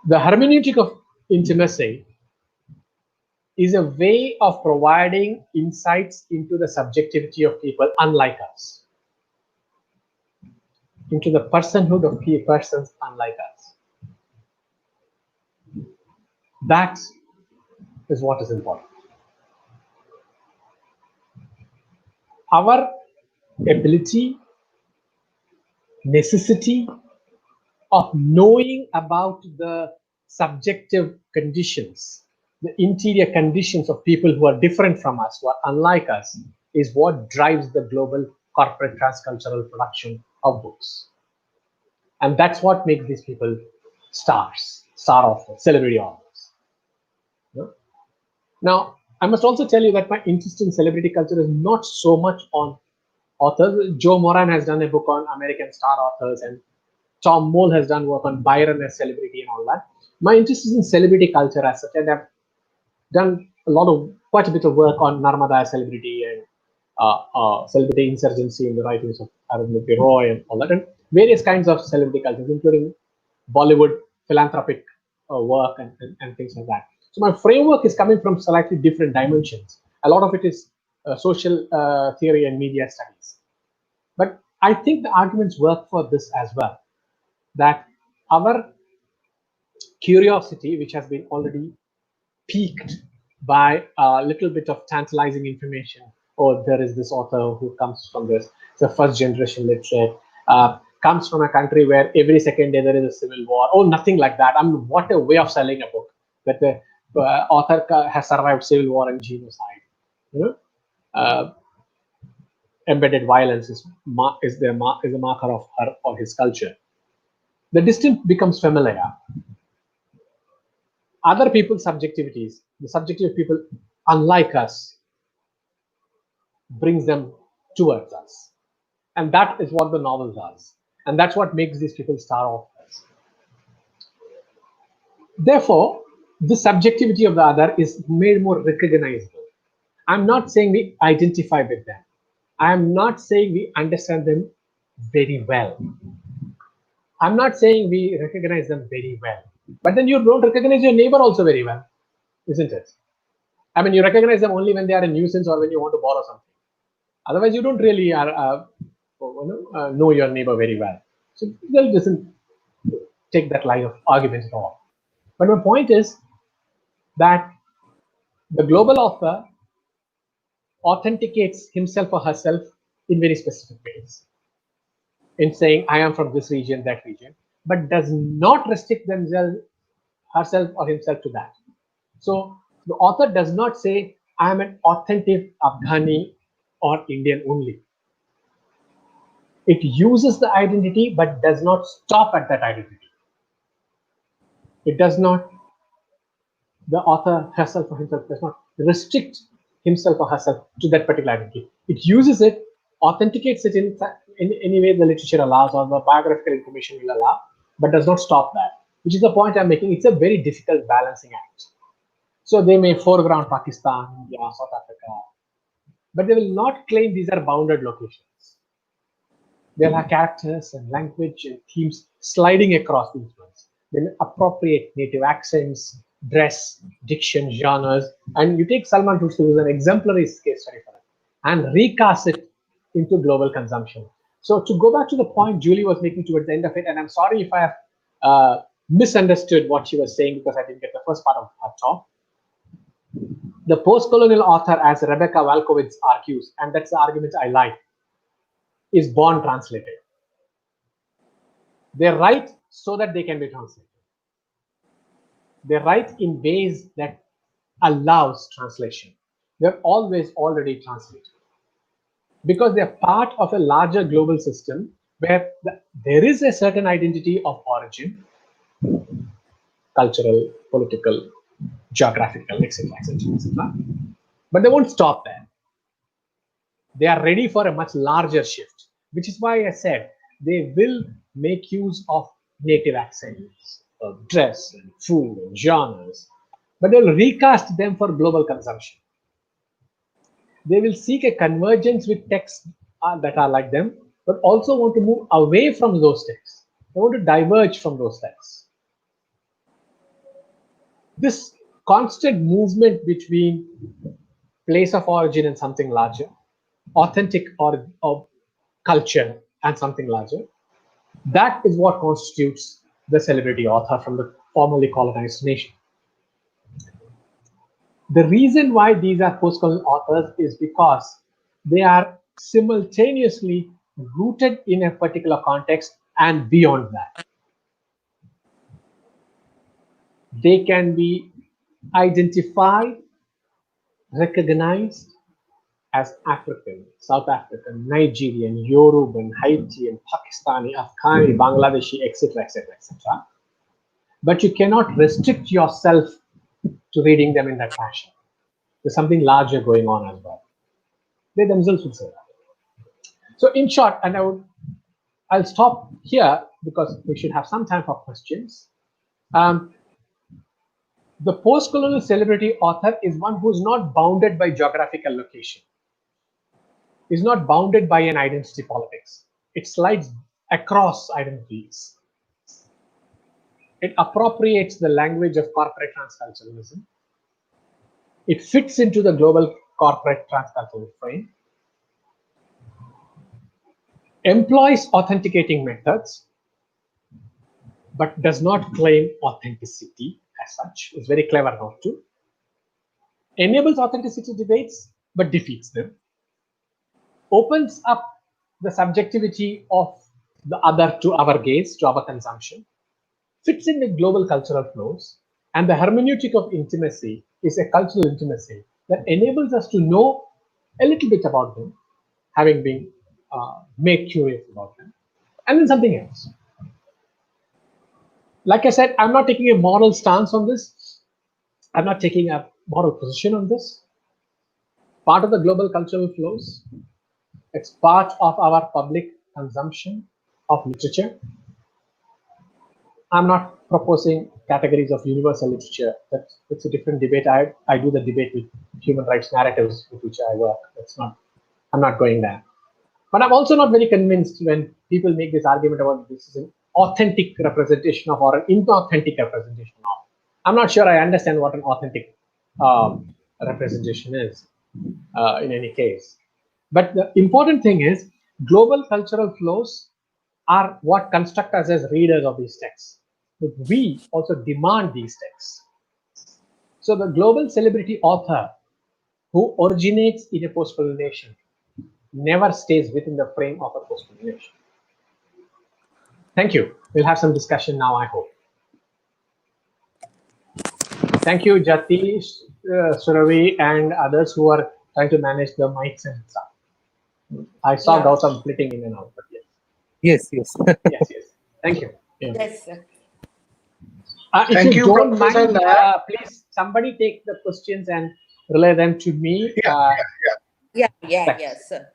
The hermeneutic of intimacy is a way of providing insights into the subjectivity of people unlike us, into the personhood of persons unlike us. That is what is important. Our ability, necessity of knowing about the subjective conditions, the interior conditions of people who are different from us, who are unlike us, is what drives the global corporate transcultural production of books. And that's what makes these people stars, star authors, celebrity authors. Now, I must also tell you that my interest in celebrity culture is not so much on authors. Joe Moran has done a book on American star authors, and Tom Mole has done work on Byron as celebrity and all that. My interest is in celebrity culture as such, and I've done quite a bit of work on Narmada as celebrity and celebrity insurgency in the writings of Arundhati Roy and all that, and various kinds of celebrity cultures, including Bollywood philanthropic work and things like that. So my framework is coming from slightly different dimensions. A lot of it is social theory and media studies. But I think the arguments work for this as well, that our curiosity, which has been already piqued by a little bit of tantalizing information, oh, there is this author who comes from this, the first generation, let's say, comes from a country where every second day there is a civil war. Oh, nothing like that. I mean, what a way of selling a book, that the author has survived civil war and genocide. You know, embedded violence is a marker of her or his culture. The distant becomes familiar. Other people's subjectivities, the subjective people unlike us, brings them towards us. And that is what the novel does. And that's what makes these people star authors. Therefore, the subjectivity of the other is made more recognizable. I'm not saying we identify with them. I'm not saying we understand them very well. I'm not saying we recognize them very well. But then you don't recognize your neighbor also very well, isn't it? I mean, you recognize them only when they are a nuisance or when you want to borrow something. Otherwise, you don't really know your neighbor very well. So that doesn't take that line of argument at all. But my point is that the global author authenticates himself or herself in very specific ways, in saying, I am from this region, that region, but does not restrict herself or himself to that. So the author does not say, I am an authentic Afghani or Indian only. It uses the identity, but does not stop at that identity. It does not, the author herself or himself does not restrict himself or herself to that particular identity. It uses it, authenticates it in any way the literature allows or the biographical information will allow, but does not stop that, which is the point I'm making. It's a very difficult balancing act. So they may foreground Pakistan, India, South Africa, but they will not claim these are bounded locations. There are characters and language and themes sliding across these ones. They will appropriate native accents, dress, diction, genres, and you take Salman Rushdie, who is an exemplary case study for it. and recast it into global consumption. So to go back to the point Julie was making towards the end of it, and I'm sorry if I have misunderstood what she was saying because I didn't get the first part of her talk. The post-colonial author, as Rebecca Walkowitz argues, and that's the argument I like, is born translated. They write so that they can be translated. They write in ways that allows translation. They're always already translated because they're part of a larger global system where there is a certain identity of origin, cultural, political, geographical, etc., etc., etc. But they won't stop there. They are ready for a much larger shift, which is why I said they will make use of native accents, of dress and food and genres, but they will recast them for global consumption. They will seek a convergence with texts that are like them, but also want to move away from those texts. They want to diverge from those texts. This constant movement between place of origin and something larger, authentic or culture and something larger, that is what constitutes the celebrity author from the formerly colonized nation. The reason why these are post-colonial authors is because they are simultaneously rooted in a particular context and beyond that. They can be identified, recognized as African, South African, Nigerian, Yoruban, Haitian, Pakistani, Afghani, Bangladeshi, etc., etc., etc. But you cannot restrict yourself to reading them in that fashion. There's something larger going on as well. They themselves would say that. So in short, and I'll stop here because we should have some time for questions. The post-colonial celebrity author is one who is not bounded by geographical location, is not bounded by an identity politics. It slides across identities. It appropriates the language of corporate transculturalism. It fits into the global corporate transcultural frame, employs authenticating methods, but does not claim authenticity as such. It's very clever not to. Enables authenticity debates, but defeats them. Opens up the subjectivity of the other to our gaze, to our consumption. Fits in with global cultural flows. And the hermeneutic of intimacy is a cultural intimacy that enables us to know a little bit about them, having been made curious about them, and then something else. Like I said, I'm not taking a moral stance on this. I'm not taking a moral position on this. Part of the global cultural flows. It's part of our public consumption of literature. I'm not proposing categories of universal literature. That's a different debate. I do the debate with human rights narratives with which I work. I'm not going there. But I'm also not very convinced when people make this argument about this is an authentic representation of or an inauthentic representation of. I'm not sure I understand what an authentic representation is in any case. But the important thing is global cultural flows are what construct us as readers of these texts. But we also demand these texts. So the global celebrity author who originates in a post-colonial nation never stays within the frame of a post-colonial nation. Thank you. We'll have some discussion now, I hope. Thank you, Jati, Suravi, and others who are trying to manage the mics and stuff. I saw Gautam flitting in and out, but yes. Yes. Yes. Thank you. Yeah. Yes, sir. If you don't Professor mind, Nayar. please somebody take the questions and relay them to me. Yes, sir.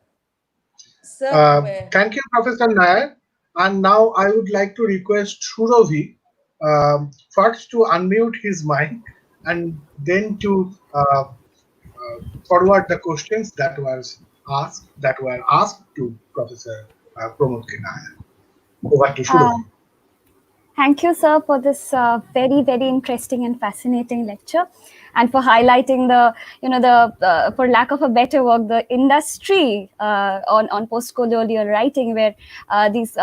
Sir, Thank you, Professor Nayar. And now I would like to request Suravi first to unmute his mic and then to forward the questions that were asked to Professor Pramod Nayar. Over to Suravi. Thank you, sir, for this very, very interesting and fascinating lecture, and for highlighting the, for lack of a better word, the industry on post-colonial writing, where these,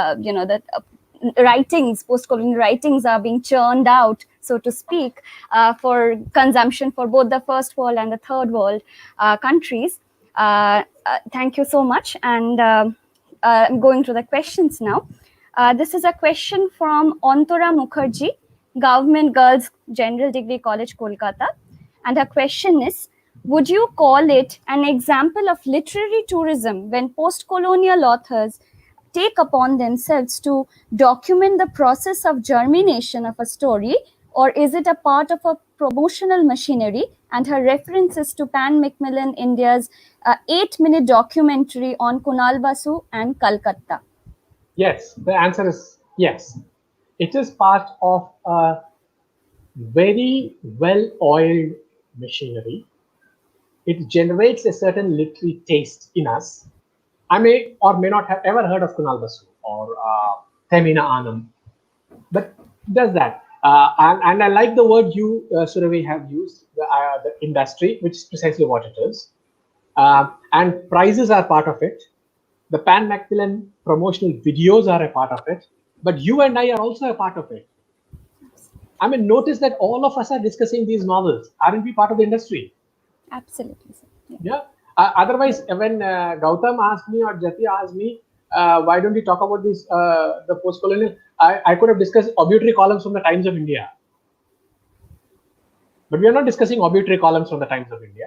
writings, post-colonial writings are being churned out, so to speak, for consumption for both the first world and the third world countries. Thank you so much, and I'm going to the questions now. This is a question from Antara Mukherjee, Government Girls General Degree College, Kolkata. And her question is, would you call it an example of literary tourism when post-colonial authors take upon themselves to document the process of germination of a story, or is it a part of a promotional machinery? And her references to Pan Macmillan India's 8-minute documentary on Kunal Basu and Calcutta. Yes, the answer is yes. It is part of a very well-oiled machinery. It generates a certain literary taste in us. I may or may not have ever heard of Kunal Basu or Femina Anand, but does that. And I like the word you, Surabhi, have used, the industry, which is precisely what it is. And prizes are part of it. The Pan Macmillan promotional videos are a part of it, but you and I are also a part of it. I mean, notice that all of us are discussing these novels. Aren't we part of the industry? Absolutely. Yeah. Otherwise, when Gautam asked me or Jati asked me, why don't we talk about this, the post-colonial, I could have discussed obituary columns from the Times of India. But we are not discussing obituary columns from the Times of India.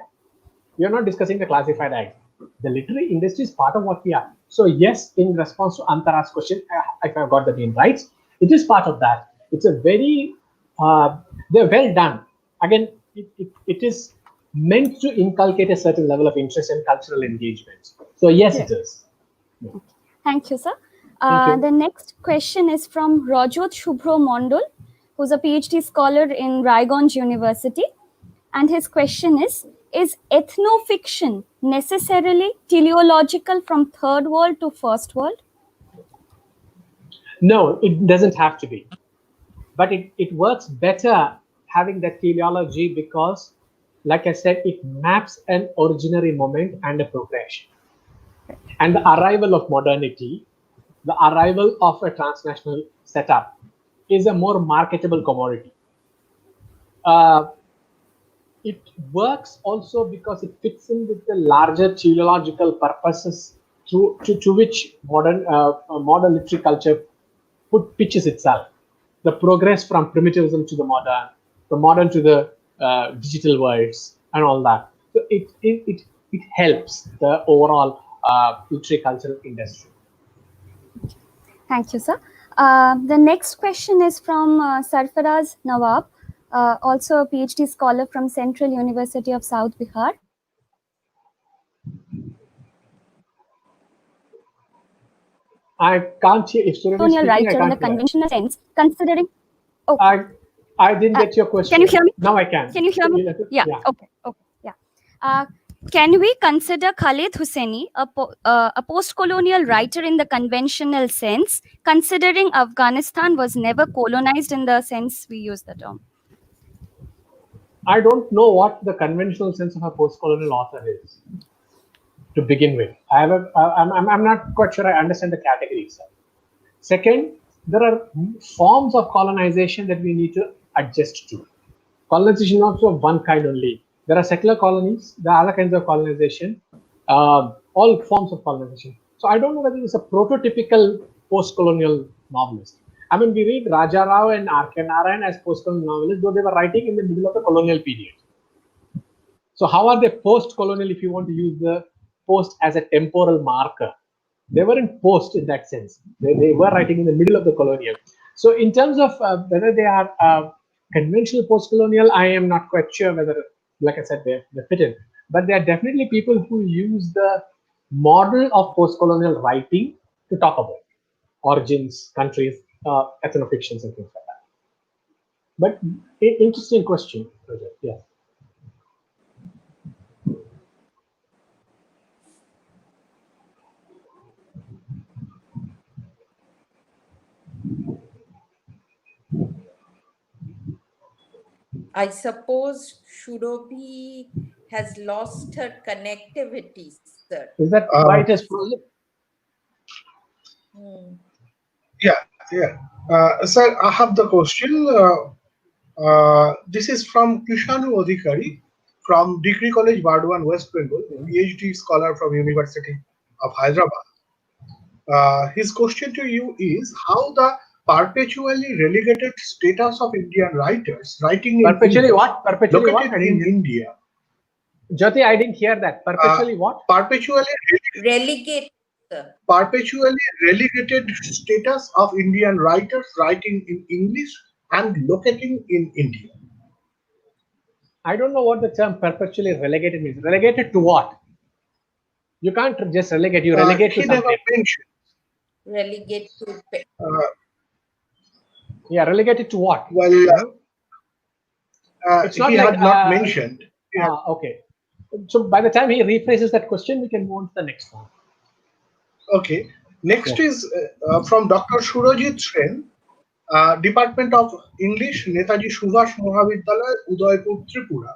We are not discussing the classified act. The literary industry is part of what we are. So yes, in response to Antara's question, if I've got the name right, it is part of that. It's a very, they're well done. Again, it is meant to inculcate a certain level of interest and cultural engagement. So yes, it is. Yeah. Thank you, sir. Thank you. The next question is from Rajot Shubhro Mondol, who's a PhD scholar in Raiganj University. And his question is ethnofiction necessarily teleological from third world to first world? No, it doesn't have to be. But it works better having that teleology because, like I said, it maps an originary moment and a progression. And the arrival of modernity, the arrival of a transnational setup is a more marketable commodity. It works also because it fits in with the larger teleological purposes to which modern literary culture pitches itself. The progress from primitivism to the modern to the digital worlds, and all that. So it helps the overall literary cultural industry. Thank you, sir. The next question is from Sarfaraz Nawab, also a PhD scholar from Central University of South Bihar. I can't hear if Surabhi is speaking. Writer in the conventional sense, considering. Oh, I didn't get your question. Can you hear me? Now I can. Can you hear me? Yeah. Okay. Yeah. Can we consider Khaled Hosseini a post-colonial writer in the conventional sense, considering Afghanistan was never colonized in the sense we use the term? I don't know what the conventional sense of a post-colonial author is, to begin with. I'm not quite sure I understand the category itself. Second, there are forms of colonization that we need to adjust to. Colonization is not of one kind only. There are secular colonies, there are other kinds of colonization, all forms of colonization. So I don't know whether it's a prototypical post-colonial novelist. I mean, we read Raja Rao and R.K. Narayan as post-colonial novelists, though they were writing in the middle of the colonial period. So how are they post-colonial if you want to use the post as a temporal marker? They weren't post in that sense. They were writing in the middle of the colonial. So in terms of whether they are conventional post-colonial, I am not quite sure whether, like I said, they fit in. But there are definitely people who use the model of post-colonial writing to talk about origins, countries, ethnofictions, and things like that. But interesting question, yeah. I suppose Shurobi has lost her connectivity, sir. Is that why it is frozen? Yeah. Sir, I have the question. This is from Krishanu Adhikari from Degree College, Bardwan, West Bengal, PhD scholar from University of Hyderabad. His question to you is how the perpetually relegated status of Indian writers writing in Perpetually English, what? Perpetually what? located in India. Jyoti, I didn't hear that. Perpetually what? Perpetually Relegate, sir. relegated status of Indian writers writing in English and locating in India. I don't know what the term perpetually relegated means. Relegated to what? You can't just relegate. You relegate to He never something. mentioned. Relegate to Yeah, relegated to what? Well, It's not he like, had not mentioned. Okay. So by the time he rephrases that question, we can move on to the next one. Okay. Next is from Dr. Surajit Sen, Department of English, Netaji Subhash Mohabhidyalaya, Udaipur, Tripura.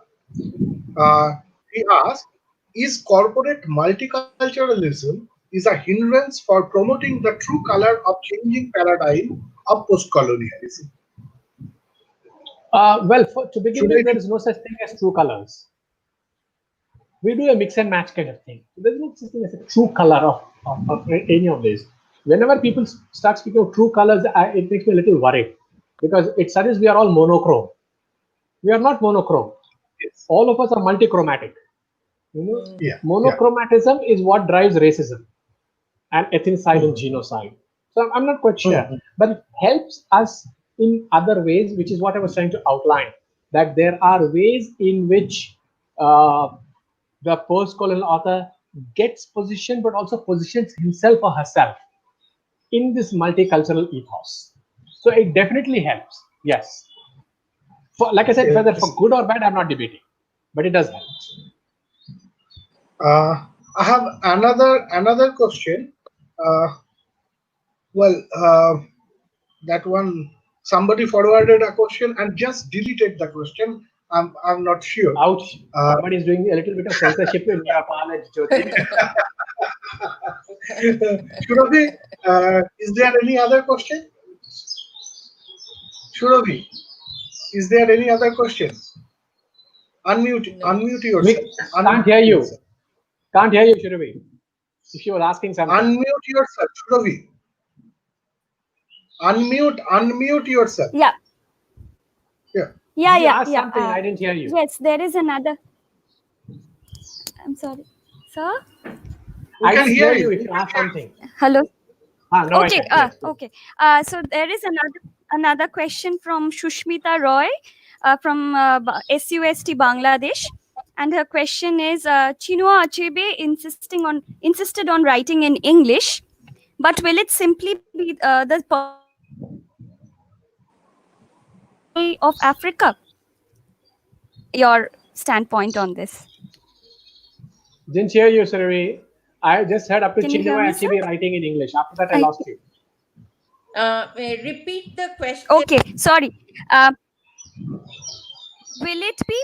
He asked, is corporate multiculturalism is a hindrance for promoting the true color of changing paradigm of postcolonialism? Well, to begin with, there is no such thing as true colors. We do a mix and match kind of thing. There's no such thing as a true color of any of this. Whenever people start speaking of true colors, it makes me a little worried because it suggests we are all monochrome. We are not monochrome. Yes. All of us are multichromatic. You know, monochromatism is what drives racism and ethnocide and genocide. So I'm not quite sure, but it helps us in other ways, which is what I was trying to outline. That there are ways in which the post-colonial author gets positioned, but also positions himself or herself in this multicultural ethos. So it definitely helps. Yes. Like I said, whether for good or bad, I'm not debating, but it does help. I have another question. That one, somebody forwarded a question and just deleted the question. I'm not sure. Ouch! Somebody is doing a little bit of censorship in your college, Jyoti. Shuravi, is there any other question? Shuravi, is there any other question? Unmute yourself. Can't hear you. Can't hear you, Shuravi. If you were asking something. Unmute yourself, Shuravi. Unmute yourself. Yeah. Something, I didn't hear you. Yes, there is another. I'm sorry, sir. I can hear you if you ask something. Hello. No, okay. Okay. So there is another question from Shushmita Roy from SUST Bangladesh, and her question is: Chinua Achebe insisted on writing in English, but will it simply be the of Africa? Your standpoint on this? Didn't hear you, Survi. I just heard up to Can you hear Chinua me, Achebe sir? writing in English. After that, I lost you. Repeat the question. Okay, sorry. Will it be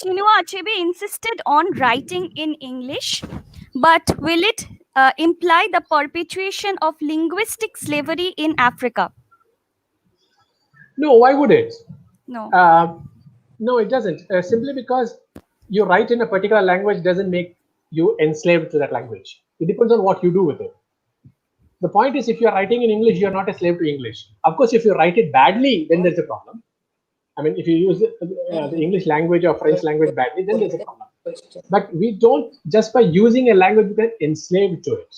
Chinua Achebe insisted on writing in English, but will it imply the perpetuation of linguistic slavery in Africa? No, why would it? No. No, it doesn't. Simply because you write in a particular language doesn't make you enslaved to that language. It depends on what you do with it. The point is, if you're writing in English, you're not a slave to English. Of course, if you write it badly, then there's a problem. I mean, if you use the English language or French language badly, then there's a problem. But we don't, just by using a language, become enslaved to it.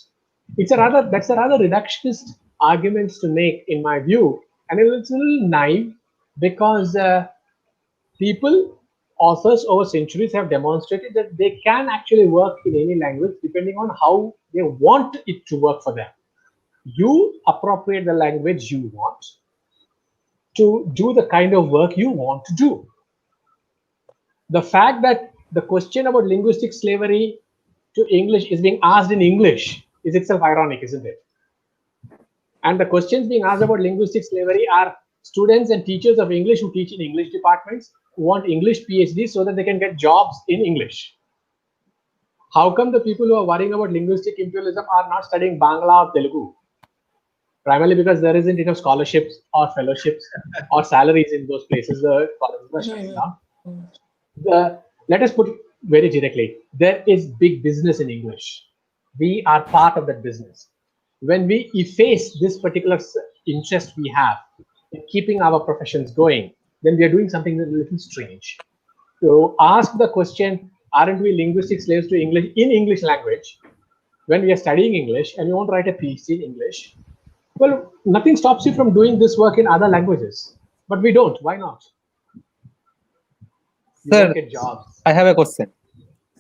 That's a rather reductionist argument to make, in my view. And it's a little naive because authors over centuries have demonstrated that they can actually work in any language depending on how they want it to work for them. You appropriate the language you want to do the kind of work you want to do. The fact that the question about linguistic slavery to English is being asked in English is itself ironic, isn't it? And the questions being asked about linguistic slavery are students and teachers of English who teach in English departments want English PhDs so that they can get jobs in English. How come the people who are worrying about linguistic imperialism are not studying Bangla or Telugu? Primarily because there isn't enough scholarships or fellowships or salaries in those places. The colleges are shutting down. Let us put it very directly. There is big business in English. We are part of that business. When we efface this particular interest we have in keeping our professions going, then we are doing something a little strange. So ask the question, aren't we linguistic slaves to English in English language? When we are studying English and you want to write a PhD in English, well, nothing stops you from doing this work in other languages. But we don't. Why not? You Sir, won't get jobs. I have a question.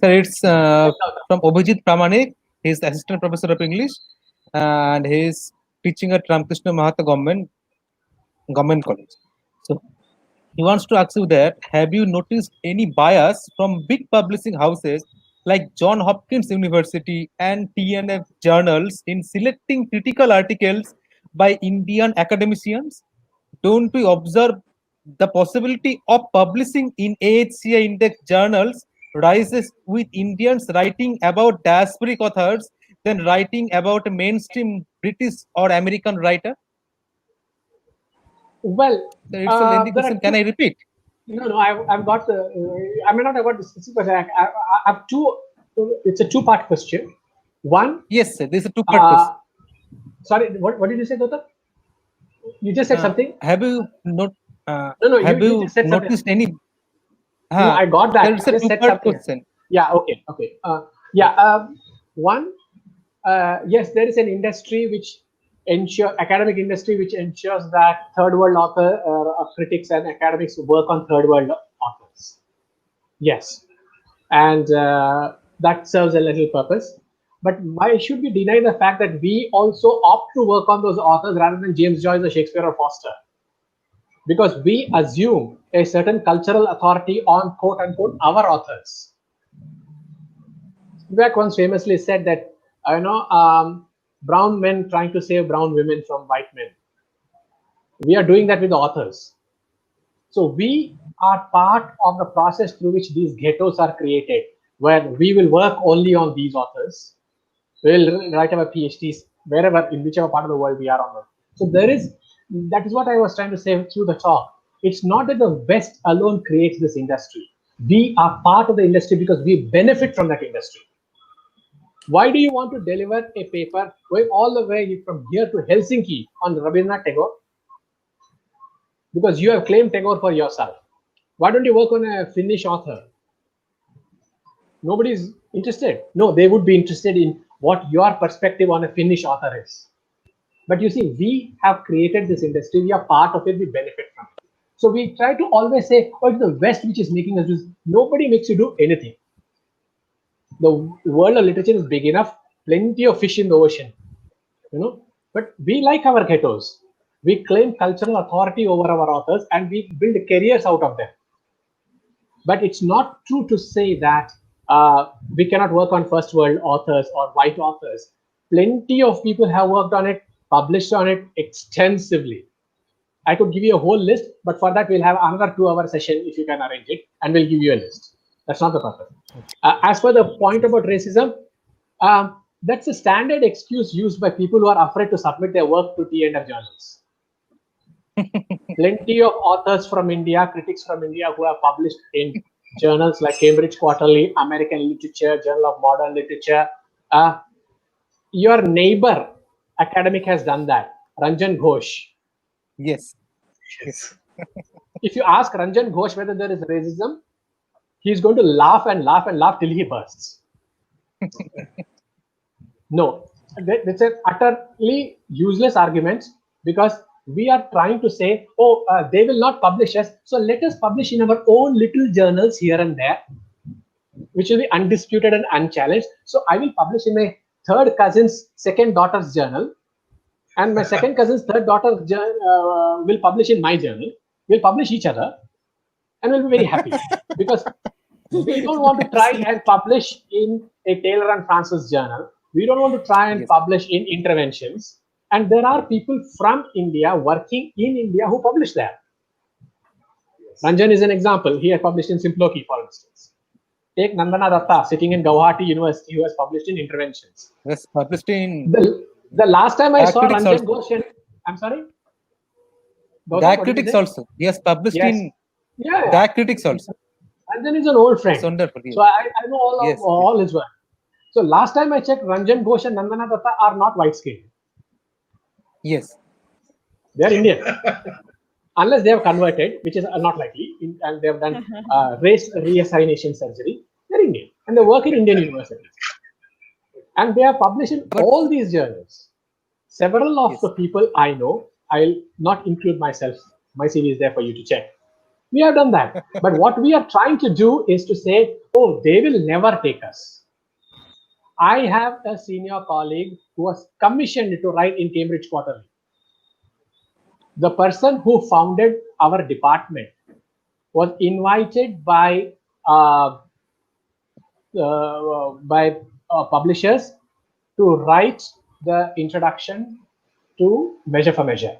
Sir, it's from Abhijit Pramanik. He's the assistant professor of English, and he's teaching at Ramakrishna Mahatma Government College. So he wants to ask you that, have you noticed any bias from big publishing houses like John Hopkins University and TNF journals in selecting critical articles by Indian academicians? Don't we observe the possibility of publishing in AHCI index journals rises with Indians writing about diasporic authors than writing about a mainstream British or American writer? Well, It's a lengthy question. Can I repeat? No, I've got the. I may not have got the specific question. I have two. It's a two-part question. One. Yes, sir. This is a two-part question. Sorry, what did you say, Gautam? You just said something. Have you not? No. Have you just said noticed something. any? No, I got that. It's a two-part question. Yeah. Okay. One. Yes, there is an industry which academic industry which ensures that third world author critics and academics work on third world authors. Yes, and that serves a little purpose. But why should we deny the fact that we also opt to work on those authors rather than James Joyce or Shakespeare or Foster? Because we assume a certain cultural authority on quote unquote our authors. Spivak once famously said that brown men trying to save brown women from white men. We are doing that with the authors. So we are part of the process through which these ghettos are created, where we will work only on these authors. We will write our PhDs wherever, in whichever part of the world we are on. So that is what I was trying to say through the talk. It's not that the West alone creates this industry. We are part of the industry because we benefit from that industry. Why do you want to deliver a paper going all the way from here to Helsinki on Rabindranath Tagore? Because you have claimed Tagore for yourself. Why don't you work on a Finnish author? Nobody's interested. No, they would be interested in what your perspective on a Finnish author is. But you see, we have created this industry. We are part of it. We benefit from it. So we try to always say, oh, it's the West which is making us do this. Nobody makes you do anything. The world of literature is big enough, plenty of fish in the ocean, but we like our ghettos. We claim cultural authority over our authors and we build careers out of them. But it's not true to say that we cannot work on first world authors or white authors. Plenty of people have worked on it, published on it extensively. I could give you a whole list, but for that we'll have another 2-hour session if you can arrange it, and we'll give you a list. That's not the purpose. As for the point about racism, that's a standard excuse used by people who are afraid to submit their work to T&F journals. Plenty of authors from India, critics from India who have published in journals like Cambridge Quarterly, American Literature, Journal of Modern Literature. Your neighbor academic has done that, Ranjan Ghosh. Yes. If you ask Ranjan Ghosh whether there is racism, he's going to laugh and laugh and laugh till he bursts. No, it's an utterly useless argument because we are trying to say, oh, they will not publish us. So let us publish in our own little journals here and there, which will be undisputed and unchallenged. So I will publish in my third cousin's second daughter's journal, and my second cousin's third daughter will publish in my journal. We'll publish each other and we'll be very happy because we don't want to try and publish in a Taylor and Francis journal. We don't want to try and publish in Interventions. And there are people from India working in India who publish there. Ranjan is an example. He has published in Simploki, for instance. Take Nandana Datta, sitting in Guwahati University, who has published in Interventions. Yes, published in The last time I saw Diacritics Ranjan also. Ghosh, I'm sorry? Gautam, what did you Diacritics say? also. He has published Yes. in Yeah. Diacritics also. Ranjan is an old It's friend. wonderful. Yes. So I know all his work. So last time I checked, Ranjan Ghosh and Nandana Datta are not white-skinned. Yes. They are Indian. Unless they have converted, which is not likely, and they have done race reassignation surgery. They're Indian. And they work in Indian universities. And they are published in all these journals. Several of the people I know, I'll not include myself. My CV is there for you to check. We have done that. But what we are trying to do is to say, oh, they will never take us. I have a senior colleague who was commissioned to write in Cambridge Quarterly. The person who founded our department was invited by publishers to write the introduction to Measure for Measure.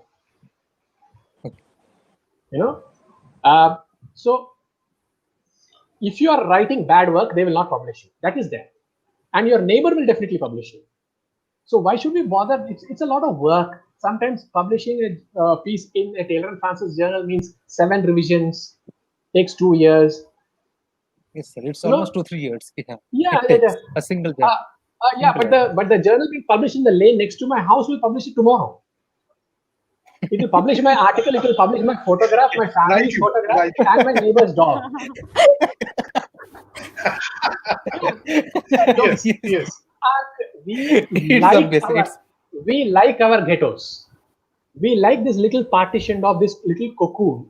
So if you are writing bad work, they will not publish you. That is there. And your neighbor will definitely publish you. So why should we bother? It's a lot of work. Sometimes publishing a piece in a Taylor and Francis journal means 7 revisions, takes 2 years. Yes, sir. It's almost 2-3 years. Yeah, a single journal. But the journal being published in the lane next to my house will publish it tomorrow. It will publish my article, it will publish my photograph, my family's photograph, and my neighbor's dog. Yes. We like our ghettos. We like this little partition of this little cocoon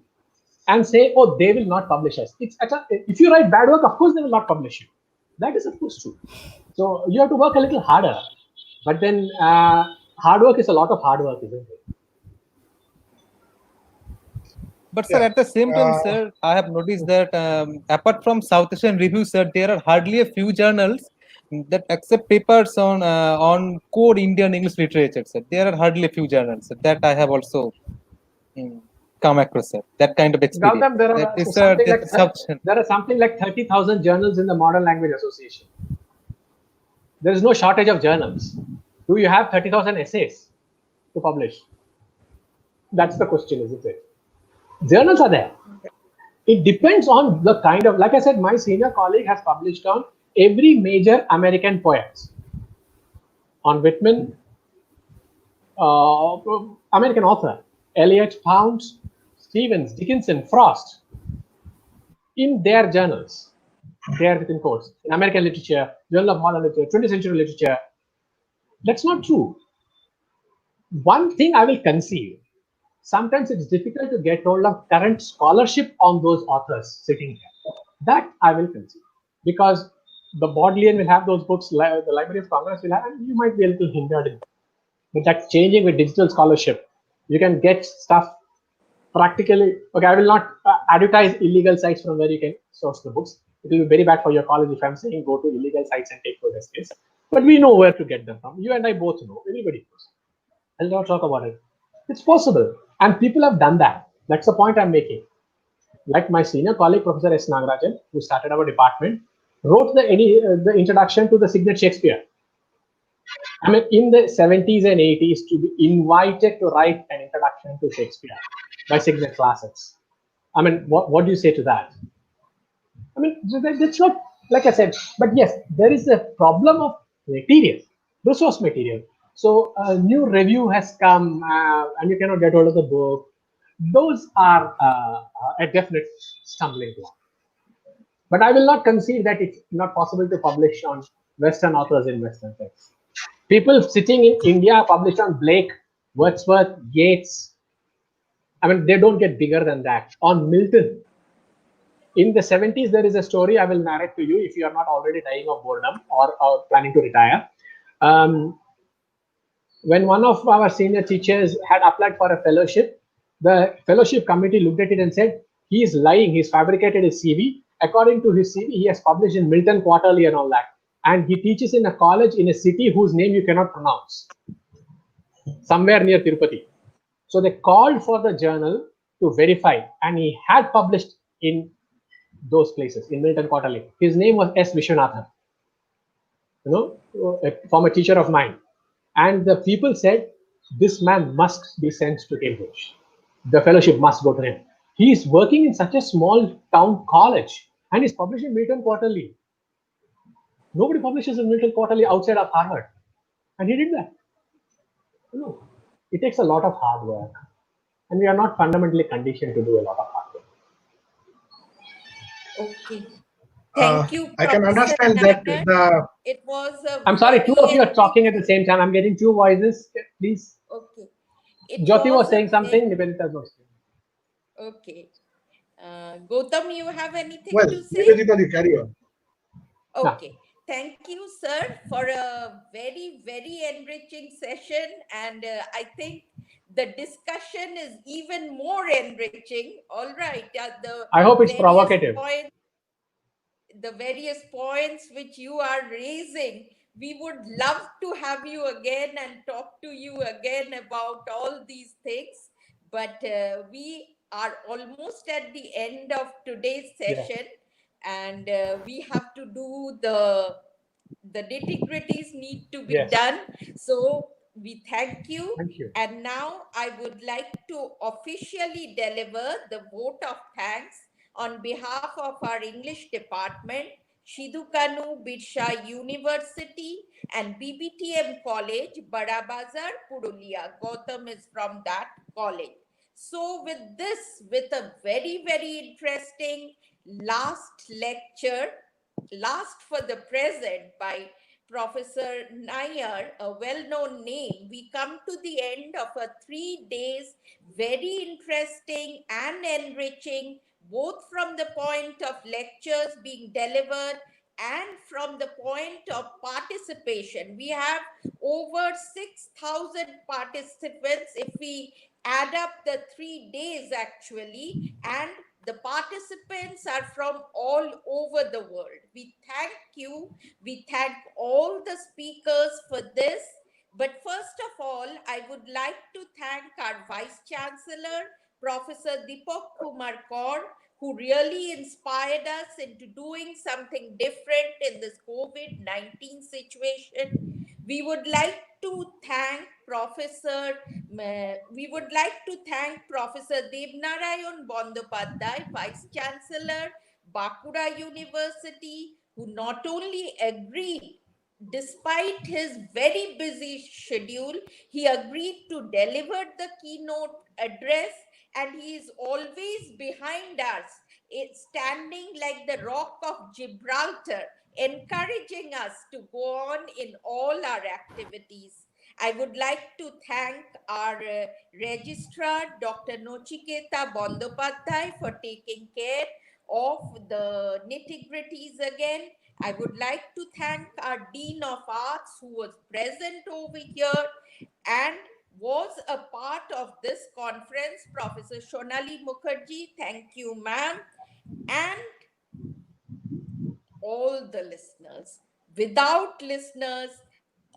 and say, oh, they will not publish us. If you write bad work, of course they will not publish you. That is of course true. So you have to work a little harder. But then hard work is a lot of hard work, isn't it? But sir, at the same time, sir, I have noticed that apart from South Asian Review, sir, there are hardly a few journals that accept papers on core Indian English literature, sir. There are hardly a few journals, sir. That I have also come across, sir. That kind of experience. Gautam, there are something like 30,000 journals in the Modern Language Association. There is no shortage of journals. Do you have 30,000 essays to publish? That's the question, isn't it? Journals are there. It depends on the kind of, like I said, my senior colleague has published on every major American poet. On Whitman, American author, Eliot, Pound, Stevens, Dickinson, Frost, in their journals. They are within quotes. In American literature, Journal of Modern Literature, 20th Century Literature. That's not true. One thing I will concede. Sometimes it's difficult to get hold of current scholarship on those authors sitting here. That I will concede. Because the Bodleian will have those books, the Library of Congress will have, and you might be a little hindered in. But that's changing with digital scholarship. You can get stuff practically. Okay, I will not advertise illegal sites from where you can source the books. It will be very bad for your college if I'm saying go to illegal sites and take those essays. But we know where to get them from. You and I both know. Everybody knows. I'll not talk about it. It's possible. And people have done that. That's the point I'm making. Like my senior colleague, Professor S. Nagarajan, who started our department, wrote the introduction to the Signet Shakespeare. I mean, in the 70s and 80s, to be invited to write an introduction to Shakespeare by Signet Classics. I mean, what do you say to that? I mean, that's not, like I said, but yes, there is a problem of material, resource material. So a new review has come and you cannot get hold of the book. Those are a definite stumbling block. But I will not concede that it's not possible to publish on Western authors in Western texts. People sitting in India publish on Blake, Wordsworth, Yeats. I mean, they don't get bigger than that. On Milton. In the 70s, there is a story I will narrate to you if you are not already dying of boredom or planning to retire. When one of our senior teachers had applied for a fellowship, the fellowship committee looked at it and said, he is lying, he's fabricated his CV. According to his CV, he has published in Milton Quarterly and all that. And he teaches in a college in a city whose name you cannot pronounce. somewhere near Tirupati. So they called for the journal to verify, and he had published in those places in Milton Quarterly. His name was S. Vishwanathan, a former teacher of mine. And the people said, this man must be sent to Cambridge. The fellowship must go to him. He is working in such a small town college and he's publishing Milton Quarterly. Nobody publishes in Milton Quarterly outside of Harvard. And he did that. It takes a lot of hard work. And we are not fundamentally conditioned to do a lot of hard work. Okay. Thank you, I can Professor understand that Nayar. It was a I'm sorry, very two of you are talking at the same time. I'm getting two voices. Please. Okay. It Jyoti was a saying something. very- Nivedita was saying. Okay. Gautam, you have anything Well, to say? Nivedita, you carry on. Okay. Thank you, sir, for a very, very enriching session. And I think the discussion is even more enriching. All right. I hope it's various provocative. The various points which you are raising, we would love to have you again and talk to you again about all these things. But we are almost at the end of today's session, and we have to do the nitty-gritties need to be done. So we thank you. And now I would like to officially deliver the vote of thanks on behalf of our English department, Shidukanu Birsha University and BBTM College, Barabazar, Purulia. Gautam is from that college. So with this, with a very, very interesting last lecture, last for the present, by Professor Nayar, a well-known name, we come to the end of a 3 days, very interesting and enriching, both from the point of lectures being delivered and from the point of participation. We have over 6,000 participants if we add up the 3 days actually, and the participants are from all over the world. We thank you. We thank all the speakers for this. But first of all, I would like to thank our Vice Chancellor, Professor Deepak Kumar Kaur, who really inspired us into doing something different in this COVID-19 situation. We would like to thank Professor Devnarayan Bandopadhyay, Vice Chancellor, Bankura University, who not only agreed, despite his very busy schedule, he agreed to deliver the keynote address, and he is always behind us, standing like the Rock of Gibraltar, encouraging us to go on in all our activities. I would like to thank our registrar, Dr. Nochiketa Bandopadhyay, for taking care of the nitty-gritties again. I would like to thank our Dean of Arts, who was present over here and was a part of this conference, Professor Shonali Mukherjee. Thank you, ma'am. And all the listeners. Without listeners,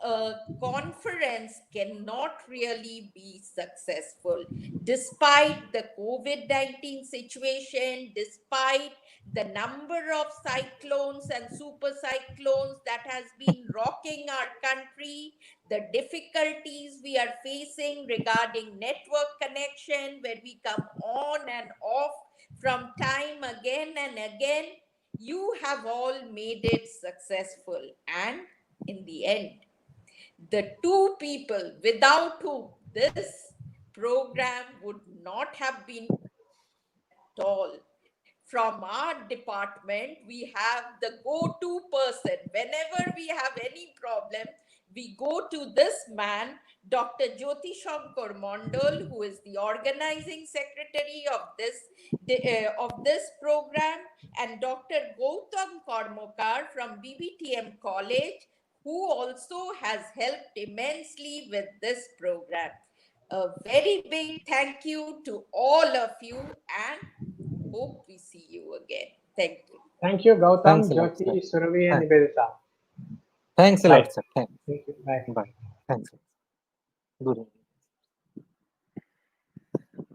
a conference cannot really be successful. Despite the COVID-19 situation, despite the number of cyclones and super cyclones that has been rocking our country, the difficulties we are facing regarding network connection, where we come on and off from time again and again, you have all made it successful. And in the end, the two people without whom this program would not have been at all. From our department, we have the go-to person. Whenever we have any problem, we go to this man, Dr. Jyoti Shankar Mondal, who is the organizing secretary of this program, and Dr. Gautam Karmokar from BBTM College, who also has helped immensely with this program. A very big thank you to all of you, and hope we see you again. Thank you. Thank you, Gautam, Thanks a lot, Jyoti, sir. Surabhi, and Nivedita. Thanks a lot, sir. Thanks. Thank you. Bye. Bye. Thanks. Good.